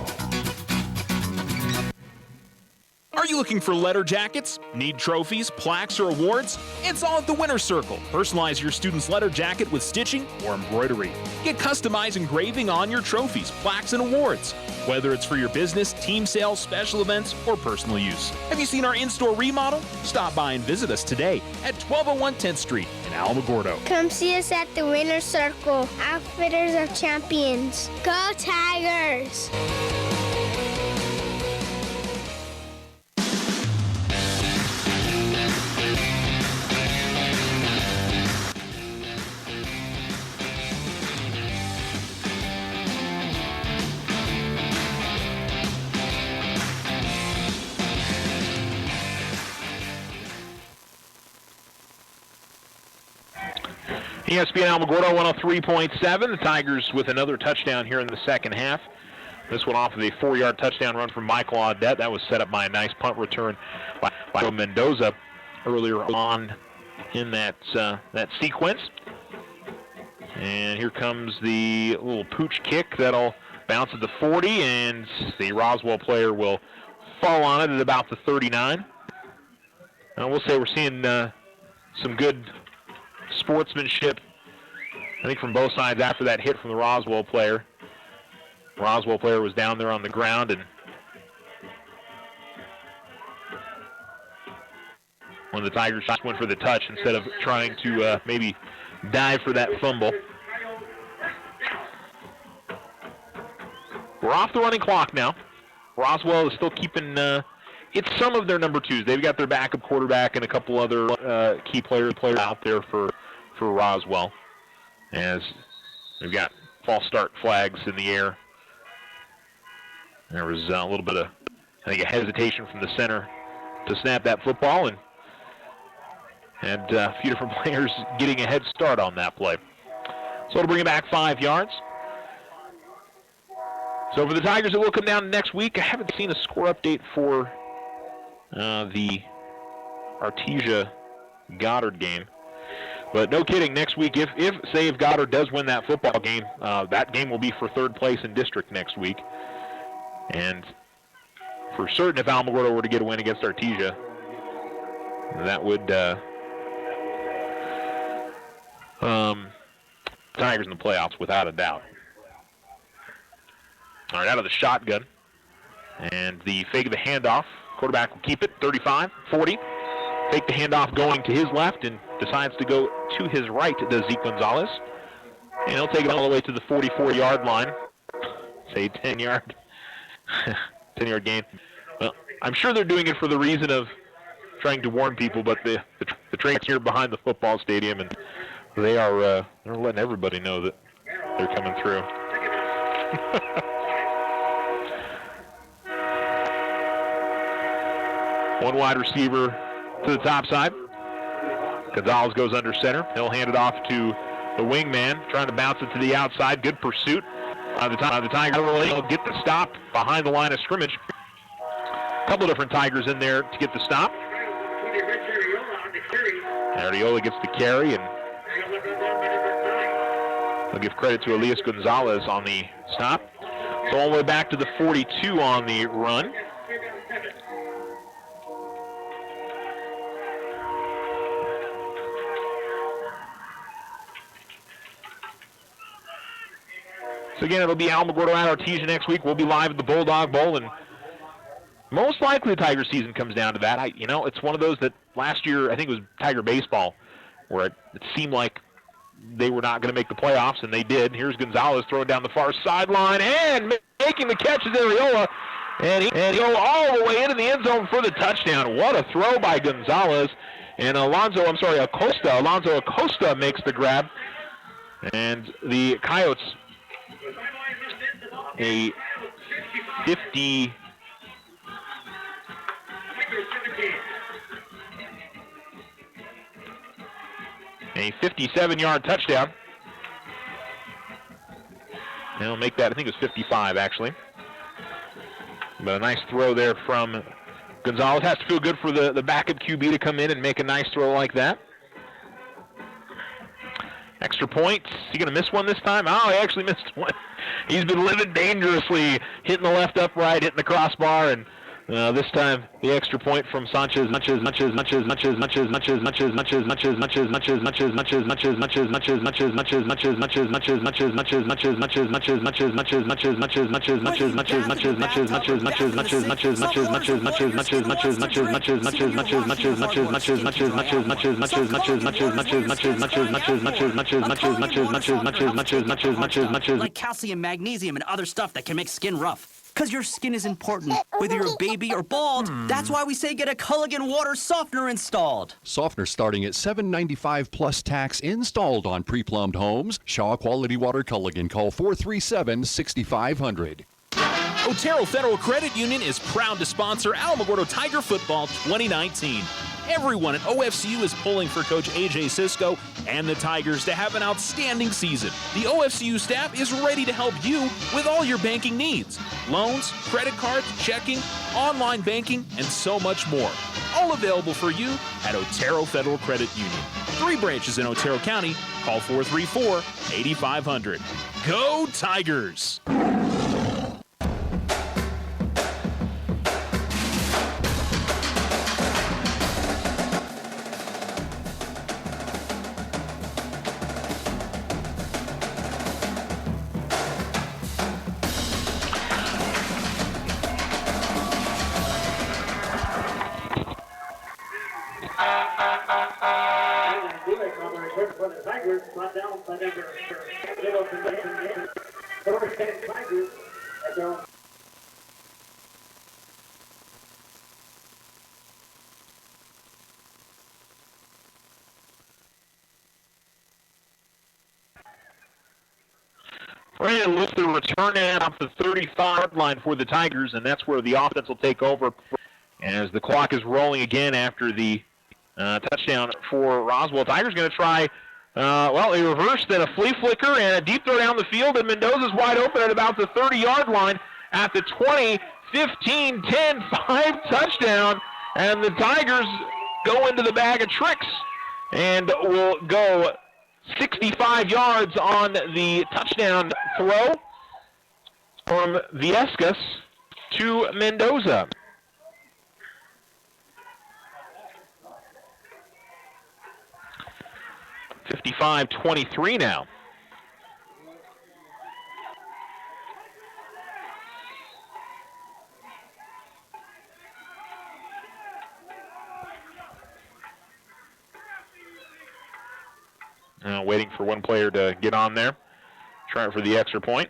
Are you looking for letter jackets? Need trophies, plaques, or awards? It's all at the Winner's Circle. Personalize your student's letter jacket with stitching or embroidery. Get customized engraving on your trophies, plaques, and awards. Whether it's for your business, team sales, special events, or personal use. Have you seen our in-store remodel? Stop by and visit us today at 1201 10th Street in Alamogordo. Come see us at the Winner's Circle, Outfitters of Champions. Go Tigers! ESPN Alamogordo 103.7. The Tigers with another touchdown here in the second half. This one off of a 4-yard touchdown run from Michael Audette. That was set up by a nice punt return by Mendoza earlier on in that sequence. And here comes the little pooch kick that'll bounce at the 40, and the Roswell player will fall on it at about the 39. I will say we're seeing some good sportsmanship, I think, from both sides after that hit from the Roswell player. The Roswell player was down there on the ground, and one of the Tigers just went for the touch instead of trying to maybe dive for that fumble. We're off the running clock now. Roswell is still keeping it's some of their number twos. They've got their backup quarterback and a couple other key players out there for Roswell. As we've got false start flags in the air. There was a little bit of, I think, a hesitation from the center to snap that football, and a few different players getting a head start on that play. So it'll bring it back 5 yards. So for the Tigers, it will come down next week. I haven't seen a score update for the Artesia-Goddard game. But no kidding, next week, if Goddard does win that football game, that game will be for third place in district next week. And for certain, if Alamogordo were to get a win against Artesia, that would Tigers in the playoffs without a doubt. All right, out of the shotgun. And the fake of the handoff. Quarterback will keep it, 35, 40. Fake the handoff going to his left and decides to go to his right, does Zeke Gonzalez. And he'll take it all the way to the 44-yard line. Say 10-yard. 10-yard gain. Well, I'm sure they're doing it for the reason of trying to warn people, but the train's here behind the football stadium, and they're letting everybody know that they're coming through. One wide receiver to the top side. Gonzalez goes under center. He'll hand it off to the wingman, trying to bounce it to the outside. Good pursuit. The Tigers will get the stop behind the line of scrimmage. A couple of different Tigers in there to get the stop. Ariola gets the carry, and I'll give credit to Elias Gonzalez on the stop. So all the way back to the 42 on the run. So again, it'll be Alamogordo at Artesia next week. We'll be live at the Bulldog Bowl, and most likely the Tiger season comes down to that. It's one of those that last year, I think it was Tiger baseball, where it seemed like they were not going to make the playoffs, and they did. Here's Gonzalez throwing down the far sideline, and making the catch is Ariola, and he go all the way into the end zone for the touchdown. What a throw by Gonzalez, and Alonzo Acosta makes the grab, and the Coyotes a 57-yard touchdown. They'll make that, I think it was 55 actually. But a nice throw there from Gonzalez. Has to feel good for the backup QB to come in and make a nice throw like that. Extra point. Is he going to miss one this time? Oh, he actually missed one. He's been living dangerously, hitting the left upright, hitting the crossbar, and this time the extra point from Sanchez. Like calcium, magnesium, and other stuff that can make skin rough. Because your skin is important, whether you're a baby or bald. That's why we say get a Culligan water softener installed. Softener starting at $7.95 plus tax installed on pre-plumbed homes. Shaw Quality Water Culligan. Call 437-6500. Otero Federal Credit Union is proud to sponsor Alamogordo Tiger Football 2019. Everyone at OFCU is pulling for Coach A.J. Sisko and the Tigers to have an outstanding season. The OFCU staff is ready to help you with all your banking needs. Loans, credit cards, checking, online banking, and so much more. All available for you at Otero Federal Credit Union. 3 branches in Otero County. Call 434-8500. Go Tigers! Ready to loose the return in off the 35-yard line for the Tigers, and that's where the offense will take over as the clock is rolling again after the touchdown for Roswell. Tigers going to try, a reverse, then a flea flicker, and a deep throw down the field, and Mendoza's wide open at about the 30-yard line at the 20, 15, 10, 5 touchdown, and the Tigers go into the bag of tricks and will go 65 yards on the touchdown throw from Viescas to Mendoza. (55-23) now. Waiting for one player to get on there, trying for the extra point.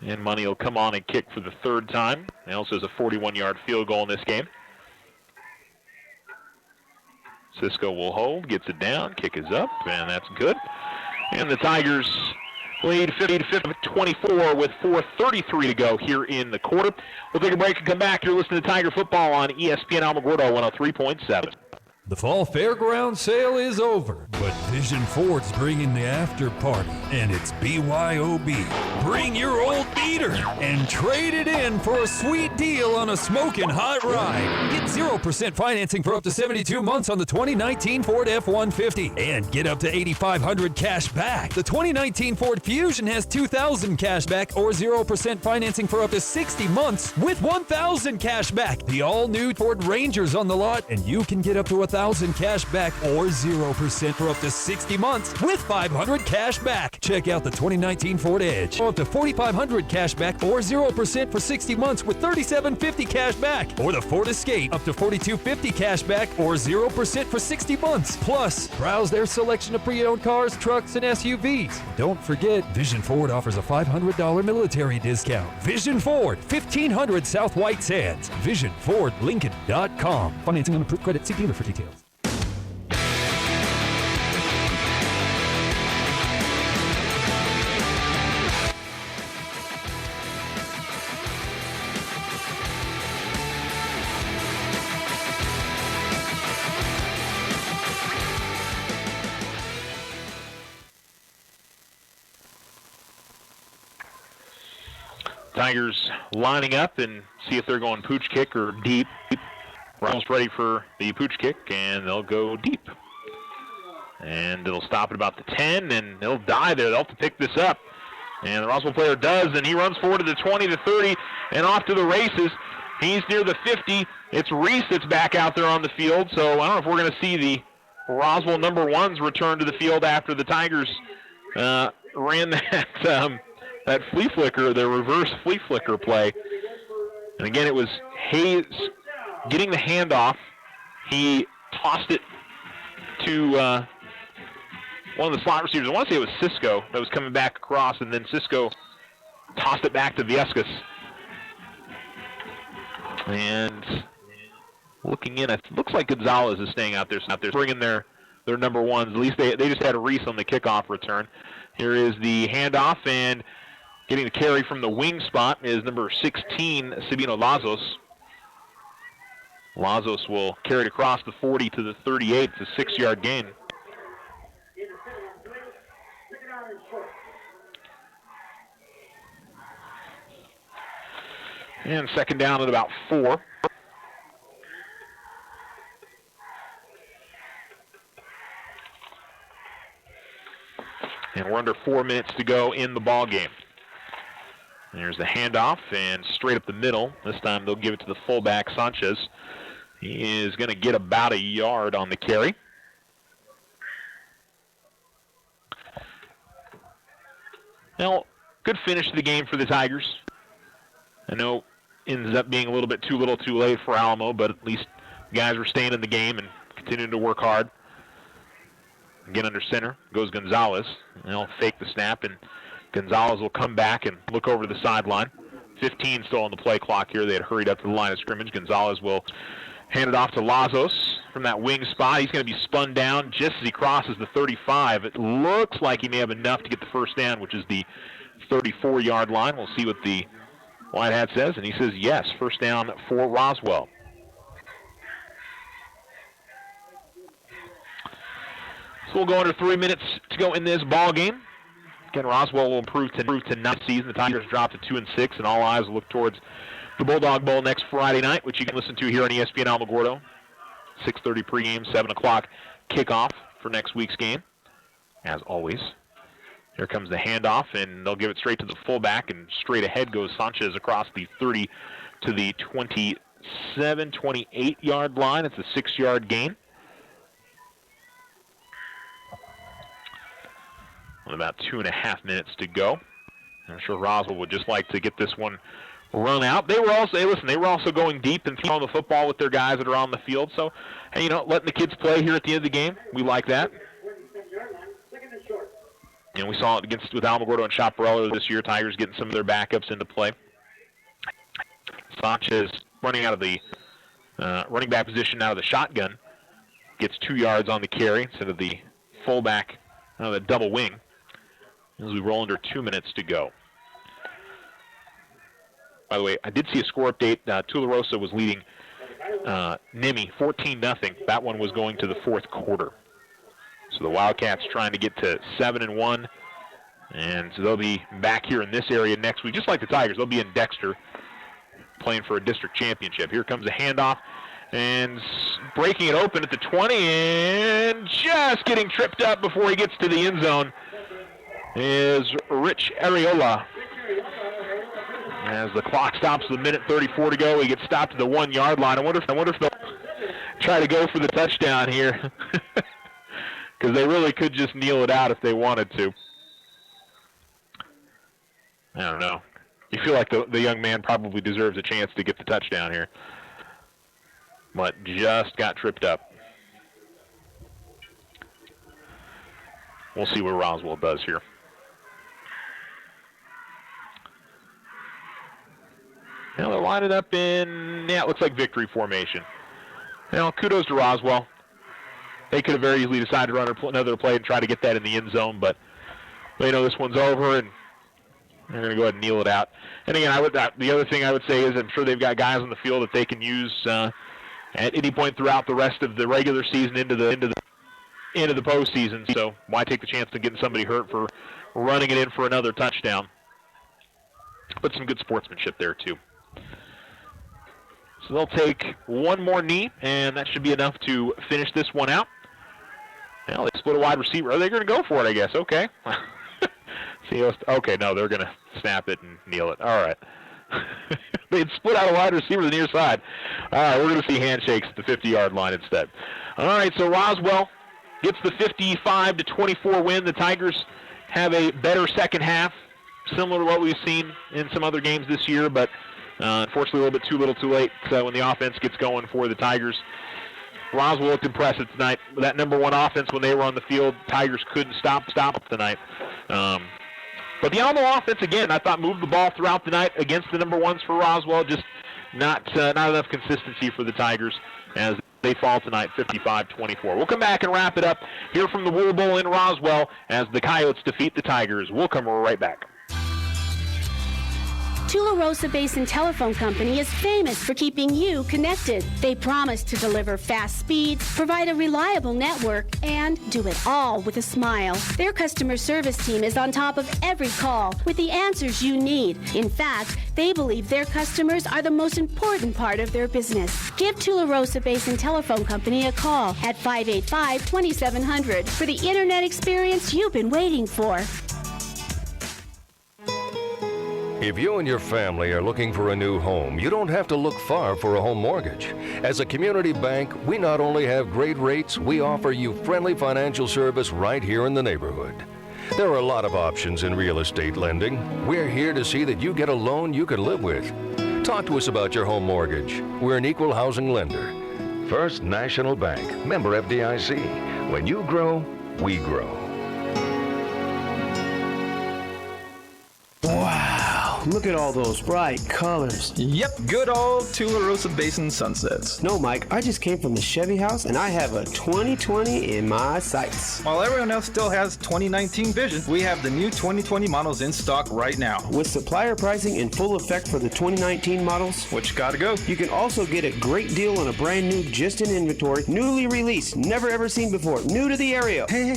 And Money will come on and kick for the third time. He also has a 41-yard field goal in this game. Cisco will hold, gets it down, kick is up, and that's good. And the Tigers lead 50-24 with 4:33 to go here in the quarter. We'll take a break and come back. You're listening to Tiger Football on ESPN Alamogordo 103.7. The fall fairground sale is over, but Vision Ford's bringing the after party, and it's BYOB. Bring your old beater and trade it in for a sweet deal on a smoking hot ride. Get 0% financing for up to 72 months on the 2019 Ford F-150 and get up to $8,500 cash back. The 2019 Ford Fusion has $2,000 cash back or 0% financing for up to 60 months with $1,000 cash back. The all-new Ford Ranger's on the lot, and you can get up to $1,000 cash back or 0% for up to 60 months with $500 cash back. Check out the 2019 Ford Edge. Up to $4,500 cash back or 0% for 60 months with $3,750 cash back. Or the Ford Escape. Up to $4,250 cash back or 0% for 60 months. Plus, browse their selection of pre-owned cars, trucks, and SUVs. Don't forget, Vision Ford offers a $500 military discount. Vision Ford, 1500 South White Sands. VisionFordLincoln.com. Financing on approved credit. See dealer for details. Tigers lining up and see if they're going pooch kick or deep. Almost ready for the pooch kick, and they'll go deep. And it'll stop at about the 10, and they'll die there. They'll have to pick this up. And the Roswell player does, and he runs forward to the 20, the 30, and off to the races. He's near the 50. It's Reese that's back out there on the field, so I don't know if we're going to see the Roswell number ones return to the field after the Tigers ran that flea flicker, the reverse flea flicker play. And again, it was Hayes getting the handoff. He tossed it to one of the slot receivers. I want to say it was Cisco that was coming back across, and then Cisco tossed it back to Viescas. And looking in, it looks like Gonzalez is staying out there, bringing their number ones. At least they just had a Reese on the kickoff return. Here is the handoff, and getting the carry from the wing spot is number 16, Sabino Lazos. Lazos will carry it across the 40 to the 38. It's a 6-yard gain. And second down at about 4. And we're under 4 minutes to go in the ball game. There's the handoff, and straight up the middle. This time they'll give it to the fullback, Sanchez. He is going to get about a yard on the carry. Now, good finish to the game for the Tigers. I know it ends up being a little bit too little too late for Alamo, but at least the guys were staying in the game and continuing to work hard. Again, under center goes Gonzalez. They'll fake the snap, and Gonzalez will come back and look over to the sideline. 15 still on the play clock here. They had hurried up to the line of scrimmage. Gonzalez will Handed off to Lazos from that wing spot. He's going to be spun down just as he crosses the 35. It looks like he may have enough to get the first down, which is the 34-yard line. We'll see what the White Hat says, and he says yes, first down for Roswell. So we'll go under 3 minutes to go in this ball game. Again, Roswell will improve to 9 season. The Tigers drop to 2-6, and all eyes will look towards the Bulldog Bowl next Friday night, which you can listen to here on ESPN Alamogordo. 6:30 pregame, 7 o'clock kickoff for next week's game, as always. Here comes the handoff, and they'll give it straight to the fullback, and straight ahead goes Sanchez across the 30 to the 27, 28-yard line. It's a 6-yard gain. With about 2.5 minutes to go. I'm sure Roswell would just like to get this one run out. They were also going deep and throwing the football with their guys that are on the field. So, hey, letting the kids play here at the end of the game, we like that. And we saw it with Alamogordo and Chaparral this year. Tigers getting some of their backups into play. Sanchez running out of the running back position out of the shotgun, gets 2 yards on the carry instead of the fullback, the double wing, as we roll under 2 minutes to go. By the way, I did see a score update. Tularosa was leading Nimi 14-0. That one was going to the fourth quarter. So the Wildcats trying to get to 7-1. And so they'll be back here in this area next week. Just like the Tigers, they'll be in Dexter playing for a district championship. Here comes a handoff. And breaking it open at the 20. And just getting tripped up before he gets to the end zone is Rich Areola. As the clock stops with 1:34 to go, he gets stopped at the 1-yard line. I wonder if they'll try to go for the touchdown here, because they really could just kneel it out if they wanted to. I don't know. You feel like the young man probably deserves a chance to get the touchdown here, but just got tripped up. We'll see what Roswell does here. Now they're lining up in, it looks like victory formation. Now, kudos to Roswell. They could have very easily decided to run another play and try to get that in the end zone, but they know this one's over, and they're going to go ahead and kneel it out. And again, the other thing I would say is I'm sure they've got guys on the field that they can use at any point throughout the rest of the regular season into the postseason. So why take the chance to get somebody hurt for running it in for another touchdown? But some good sportsmanship there too. So they'll take one more knee, and that should be enough to finish this one out. Well, they split a wide receiver. Are they going to go for it, I guess? Okay. Okay, no, they're going to snap it and kneel it. All right. They'd split out a wide receiver to the near side. All right, we're going to see handshakes at the 50-yard line instead. All right, so Roswell gets the 55-24 win. The Tigers have a better second half, similar to what we've seen in some other games this year, but unfortunately a little bit too little too late when the offense gets going for the Tigers. Roswell looked impressive tonight. That number one offense when they were on the field, Tigers couldn't stop tonight. But the Alamo offense, again, I thought moved the ball throughout the night against the number ones for Roswell. Just not enough consistency for the Tigers as they fall tonight 55-24. We'll come back and wrap it up here from the Wool Bowl in Roswell as the Coyotes defeat the Tigers. We'll come right back. Tularosa Basin Telephone Company is famous for keeping you connected. They promise to deliver fast speeds, provide a reliable network, and do it all with a smile. Their customer service team is on top of every call with the answers you need. In fact, they believe their customers are the most important part of their business. Give Tularosa Basin Telephone Company a call at 585-2700 for the internet experience you've been waiting for. If you and your family are looking for a new home, you don't have to look far for a home mortgage. As a community bank, we not only have great rates, we offer you friendly financial service right here in the neighborhood. There are a lot of options in real estate lending. We're here to see that you get a loan you can live with. Talk to us about your home mortgage. We're an equal housing lender. First National Bank, member FDIC. When you grow, we grow. Wow. look at all those bright colors. Yep, good old Tularosa Basin sunsets. No, Mike, I just came from the Chevy house and I have a 2020 in my sights. While everyone else still has 2019 vision, we have the new 2020 models in stock right now. With supplier pricing in full effect for the 2019 models, which gotta go. You can also get a great deal on a brand new, just in inventory, newly released, never ever seen before, new to the area. Hey,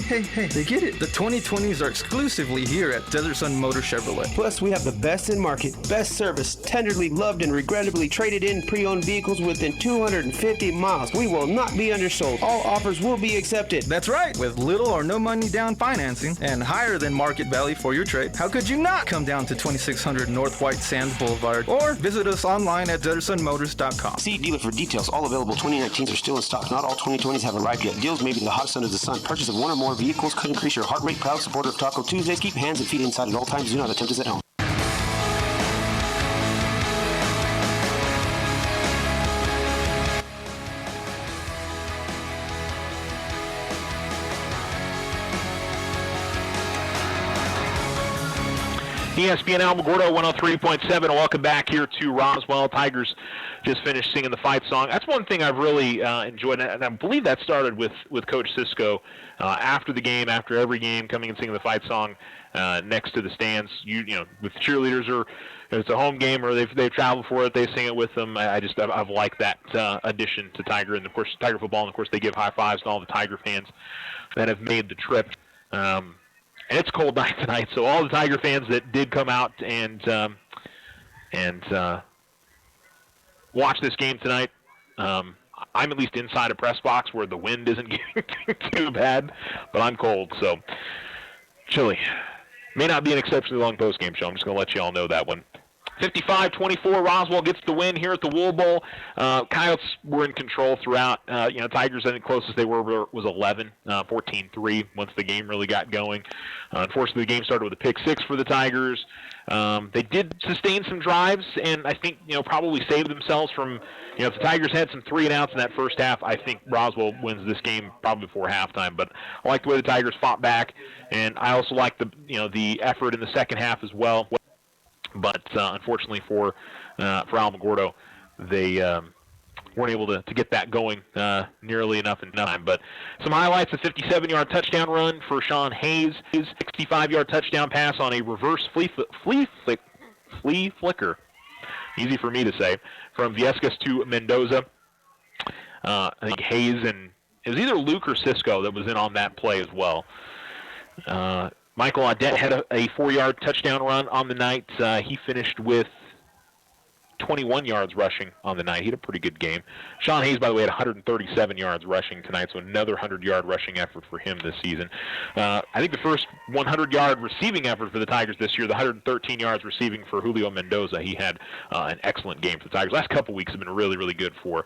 they get it. The 2020s are exclusively here at Desert Sun Motor Chevrolet. Plus, we have the best in market, best service, tenderly loved and regrettably traded in pre-owned vehicles within 250 miles. We will not be undersold. All offers will be accepted. That's right. With little or no money down financing and higher than market value for your trade, how could you not come down to 2600 North White Sands Boulevard or visit us online at DesertSunMotors.com. See dealer for details. All available 2019s are still in stock. Not all 2020s have arrived yet. Deals may be the hottest under the sun. Purchase of one or more vehicles could increase your heart rate. Proud supporter of Taco Tuesdays. Keep hands and feet inside at all times. Do not attempt this at home. ESPN Alamogordo 103.7. Welcome back here to Roswell. Tigers just finished singing the fight song. That's one thing I've really enjoyed, and I believe that started with Coach Cisco after the game, after every game, coming and singing the fight song next to the stands. You know, with cheerleaders, or if it's a home game or they've traveled for it, they sing it with them. I've liked that addition to Tiger, and of course Tiger football, and of course they give high fives to all the Tiger fans that have made the trip. And it's a cold night tonight, so all the Tiger fans that did come out and watch this game tonight, I'm at least inside a press box where the wind isn't getting too bad, but I'm cold, so chilly. May not be an exceptionally long postgame show. I'm just going to let you all know that one. 55-24, Roswell gets the win here at the Wool Bowl. Coyotes were in control throughout. Tigers, I think closest they were was 11, 14-3 once the game really got going. Unfortunately, the game started with a pick six for the Tigers. They did sustain some drives, and I think probably saved themselves from. If the Tigers had some 3-and-outs in that first half, I think Roswell wins this game probably before halftime. But I like the way the Tigers fought back, and I also like the effort in the second half as well. But unfortunately for Alamogordo, they weren't able to get that going nearly enough in time. But some highlights: a 57-yard touchdown run for Sean Hayes, his 65-yard touchdown pass on a reverse flea flicker. Easy for me to say, from Viescas to Mendoza. I think Hayes, and it was either Luke or Cisco that was in on that play as well. Michael Audette had a 4-yard touchdown run on the night. He finished with 21 yards rushing on the night. He had a pretty good game. Sean Hayes, by the way, had 137 yards rushing tonight, so another 100-yard rushing effort for him this season. I think the first 100-yard receiving effort for the Tigers this year, the 113 yards receiving for Julio Mendoza. He had an excellent game for the Tigers. Last couple weeks have been really, really good for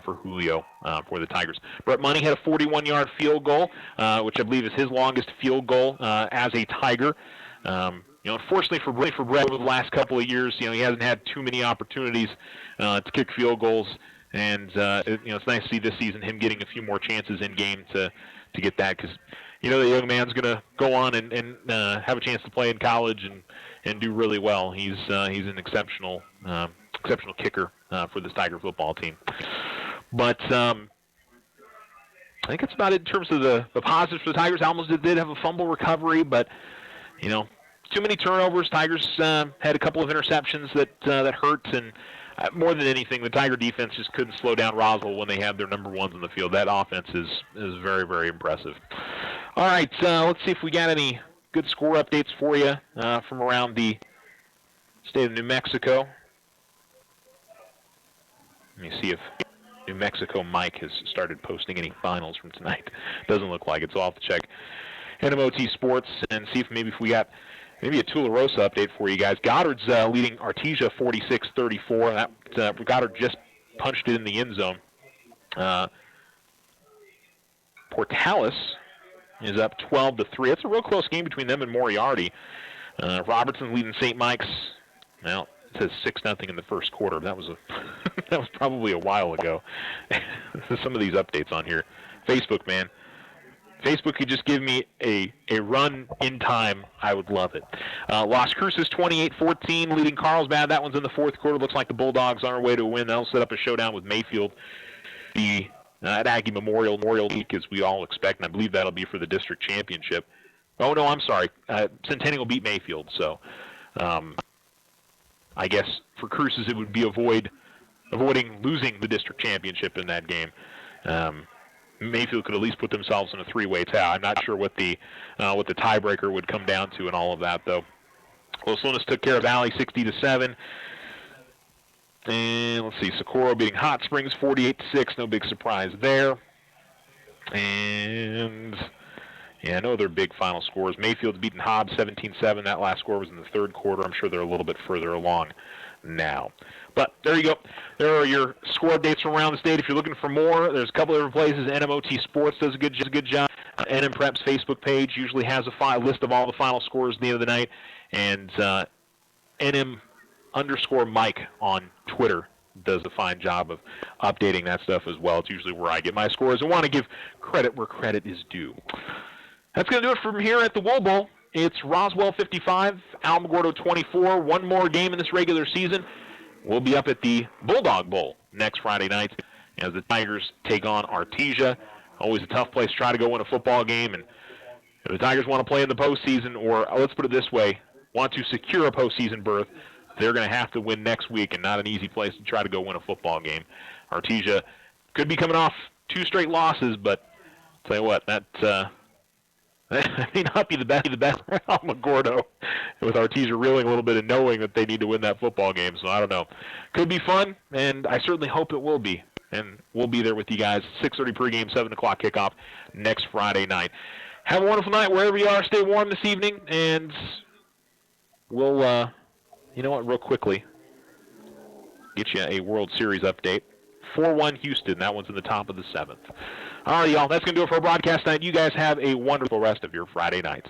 Julio, for the Tigers. Brett Money had a 41-yard field goal, which I believe is his longest field goal as a Tiger. Unfortunately for Brett, over the last couple of years, he hasn't had too many opportunities to kick field goals, and it's nice to see this season him getting a few more chances in game to get that, because the young man's going to go on and have a chance to play in college and do really well. He's an exceptional kicker for this Tiger football team. But I think that's about it in terms of the positives for the Tigers. Almost did have a fumble recovery, but too many turnovers. Tigers had a couple of interceptions that hurt, and more than anything, the Tiger defense just couldn't slow down Roswell when they had their number ones in the field. That offense is very, very impressive. All right, let's see if we got any good score updates for you from around the state of New Mexico. Let me see if New Mexico Mike has started posting any finals from tonight. Doesn't look like it, so I'll have to check NMOT Sports and see if we got maybe a Tularosa update for you guys. Goddard's leading Artesia 46-34. Goddard just punched it in the end zone. Portales is up 12-3. It's a real close game between them and Moriarty. Robertson leading St. Mike's. Well, it says 6-0 in the first quarter. That was that was probably a while ago. Some of these updates on here. Facebook, man. Facebook could just give me a run in time, I would love it. Las Cruces 28-14, leading Carlsbad. That one's in the fourth quarter. Looks like the Bulldogs are on their way to a win. They'll set up a showdown with Mayfield at Aggie Memorial Week, as we all expect, and I believe that'll be for the district championship. Oh, no, I'm sorry. Centennial beat Mayfield, so I guess for Cruces it would be avoiding losing the district championship in that game. Mayfield could at least put themselves in a three-way tie. I'm not sure what the tiebreaker would come down to and all of that, though. Los Lunas took care of Valley 60-7. And let's see, Socorro beating Hot Springs 48-6. No big surprise there. And yeah, no other big final scores. Mayfield's beaten Hobbs 17-7. That last score was in the third quarter. I'm sure they're a little bit further along now. But there you go. There are your score updates from around the state. If you're looking for more, there's a couple of different places. NMOT Sports does a good job. NM Prep's Facebook page usually has a list of all the final scores at the end of the night. And NM_Mike on Twitter does a fine job of updating that stuff as well. It's usually where I get my scores. I want to give credit where credit is due. That's going to do it from here at the Wool Bowl. It's Roswell 55, Alamogordo 24. One more game in this regular season. We'll be up at the Bulldog Bowl next Friday night as the Tigers take on Artesia. Always a tough place to try to go win a football game. And if the Tigers want to play in the postseason, or let's put it this way, want to secure a postseason berth, they're going to have to win next week, and not an easy place to try to go win a football game. Artesia could be coming off 2 straight losses, but I'll tell you what, that may not be the best for Alamogordo, with Artesia reeling a little bit and knowing that they need to win that football game. So I don't know. Could be fun, and I certainly hope it will be. And we'll be there with you guys. 6:30 pregame, 7 o'clock kickoff next Friday night. Have a wonderful night wherever you are. Stay warm this evening, and we'll, you know what, real quickly, get you a World Series update. 4-1 Houston. That one's in the top of the 7th. All right, y'all. That's going to do it for our broadcast tonight. You guys have a wonderful rest of your Friday night.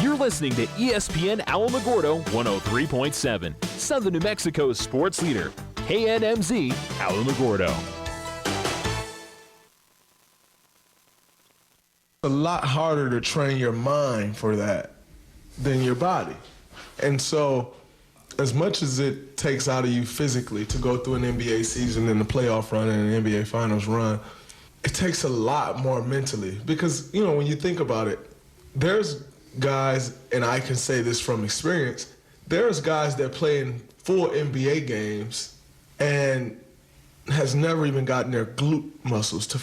You're listening to ESPN Alamogordo 103.7, Southern New Mexico's sports leader, KNMZ Alamogordo. A lot harder to train your mind for that than your body. And so, as much as it takes out of you physically to go through an NBA season and a playoff run and an NBA Finals run, it takes a lot more mentally. Because, you know, when you think about it, there's guys, and I can say this from experience, there's guys that play in full NBA games and has never even gotten their glute muscles to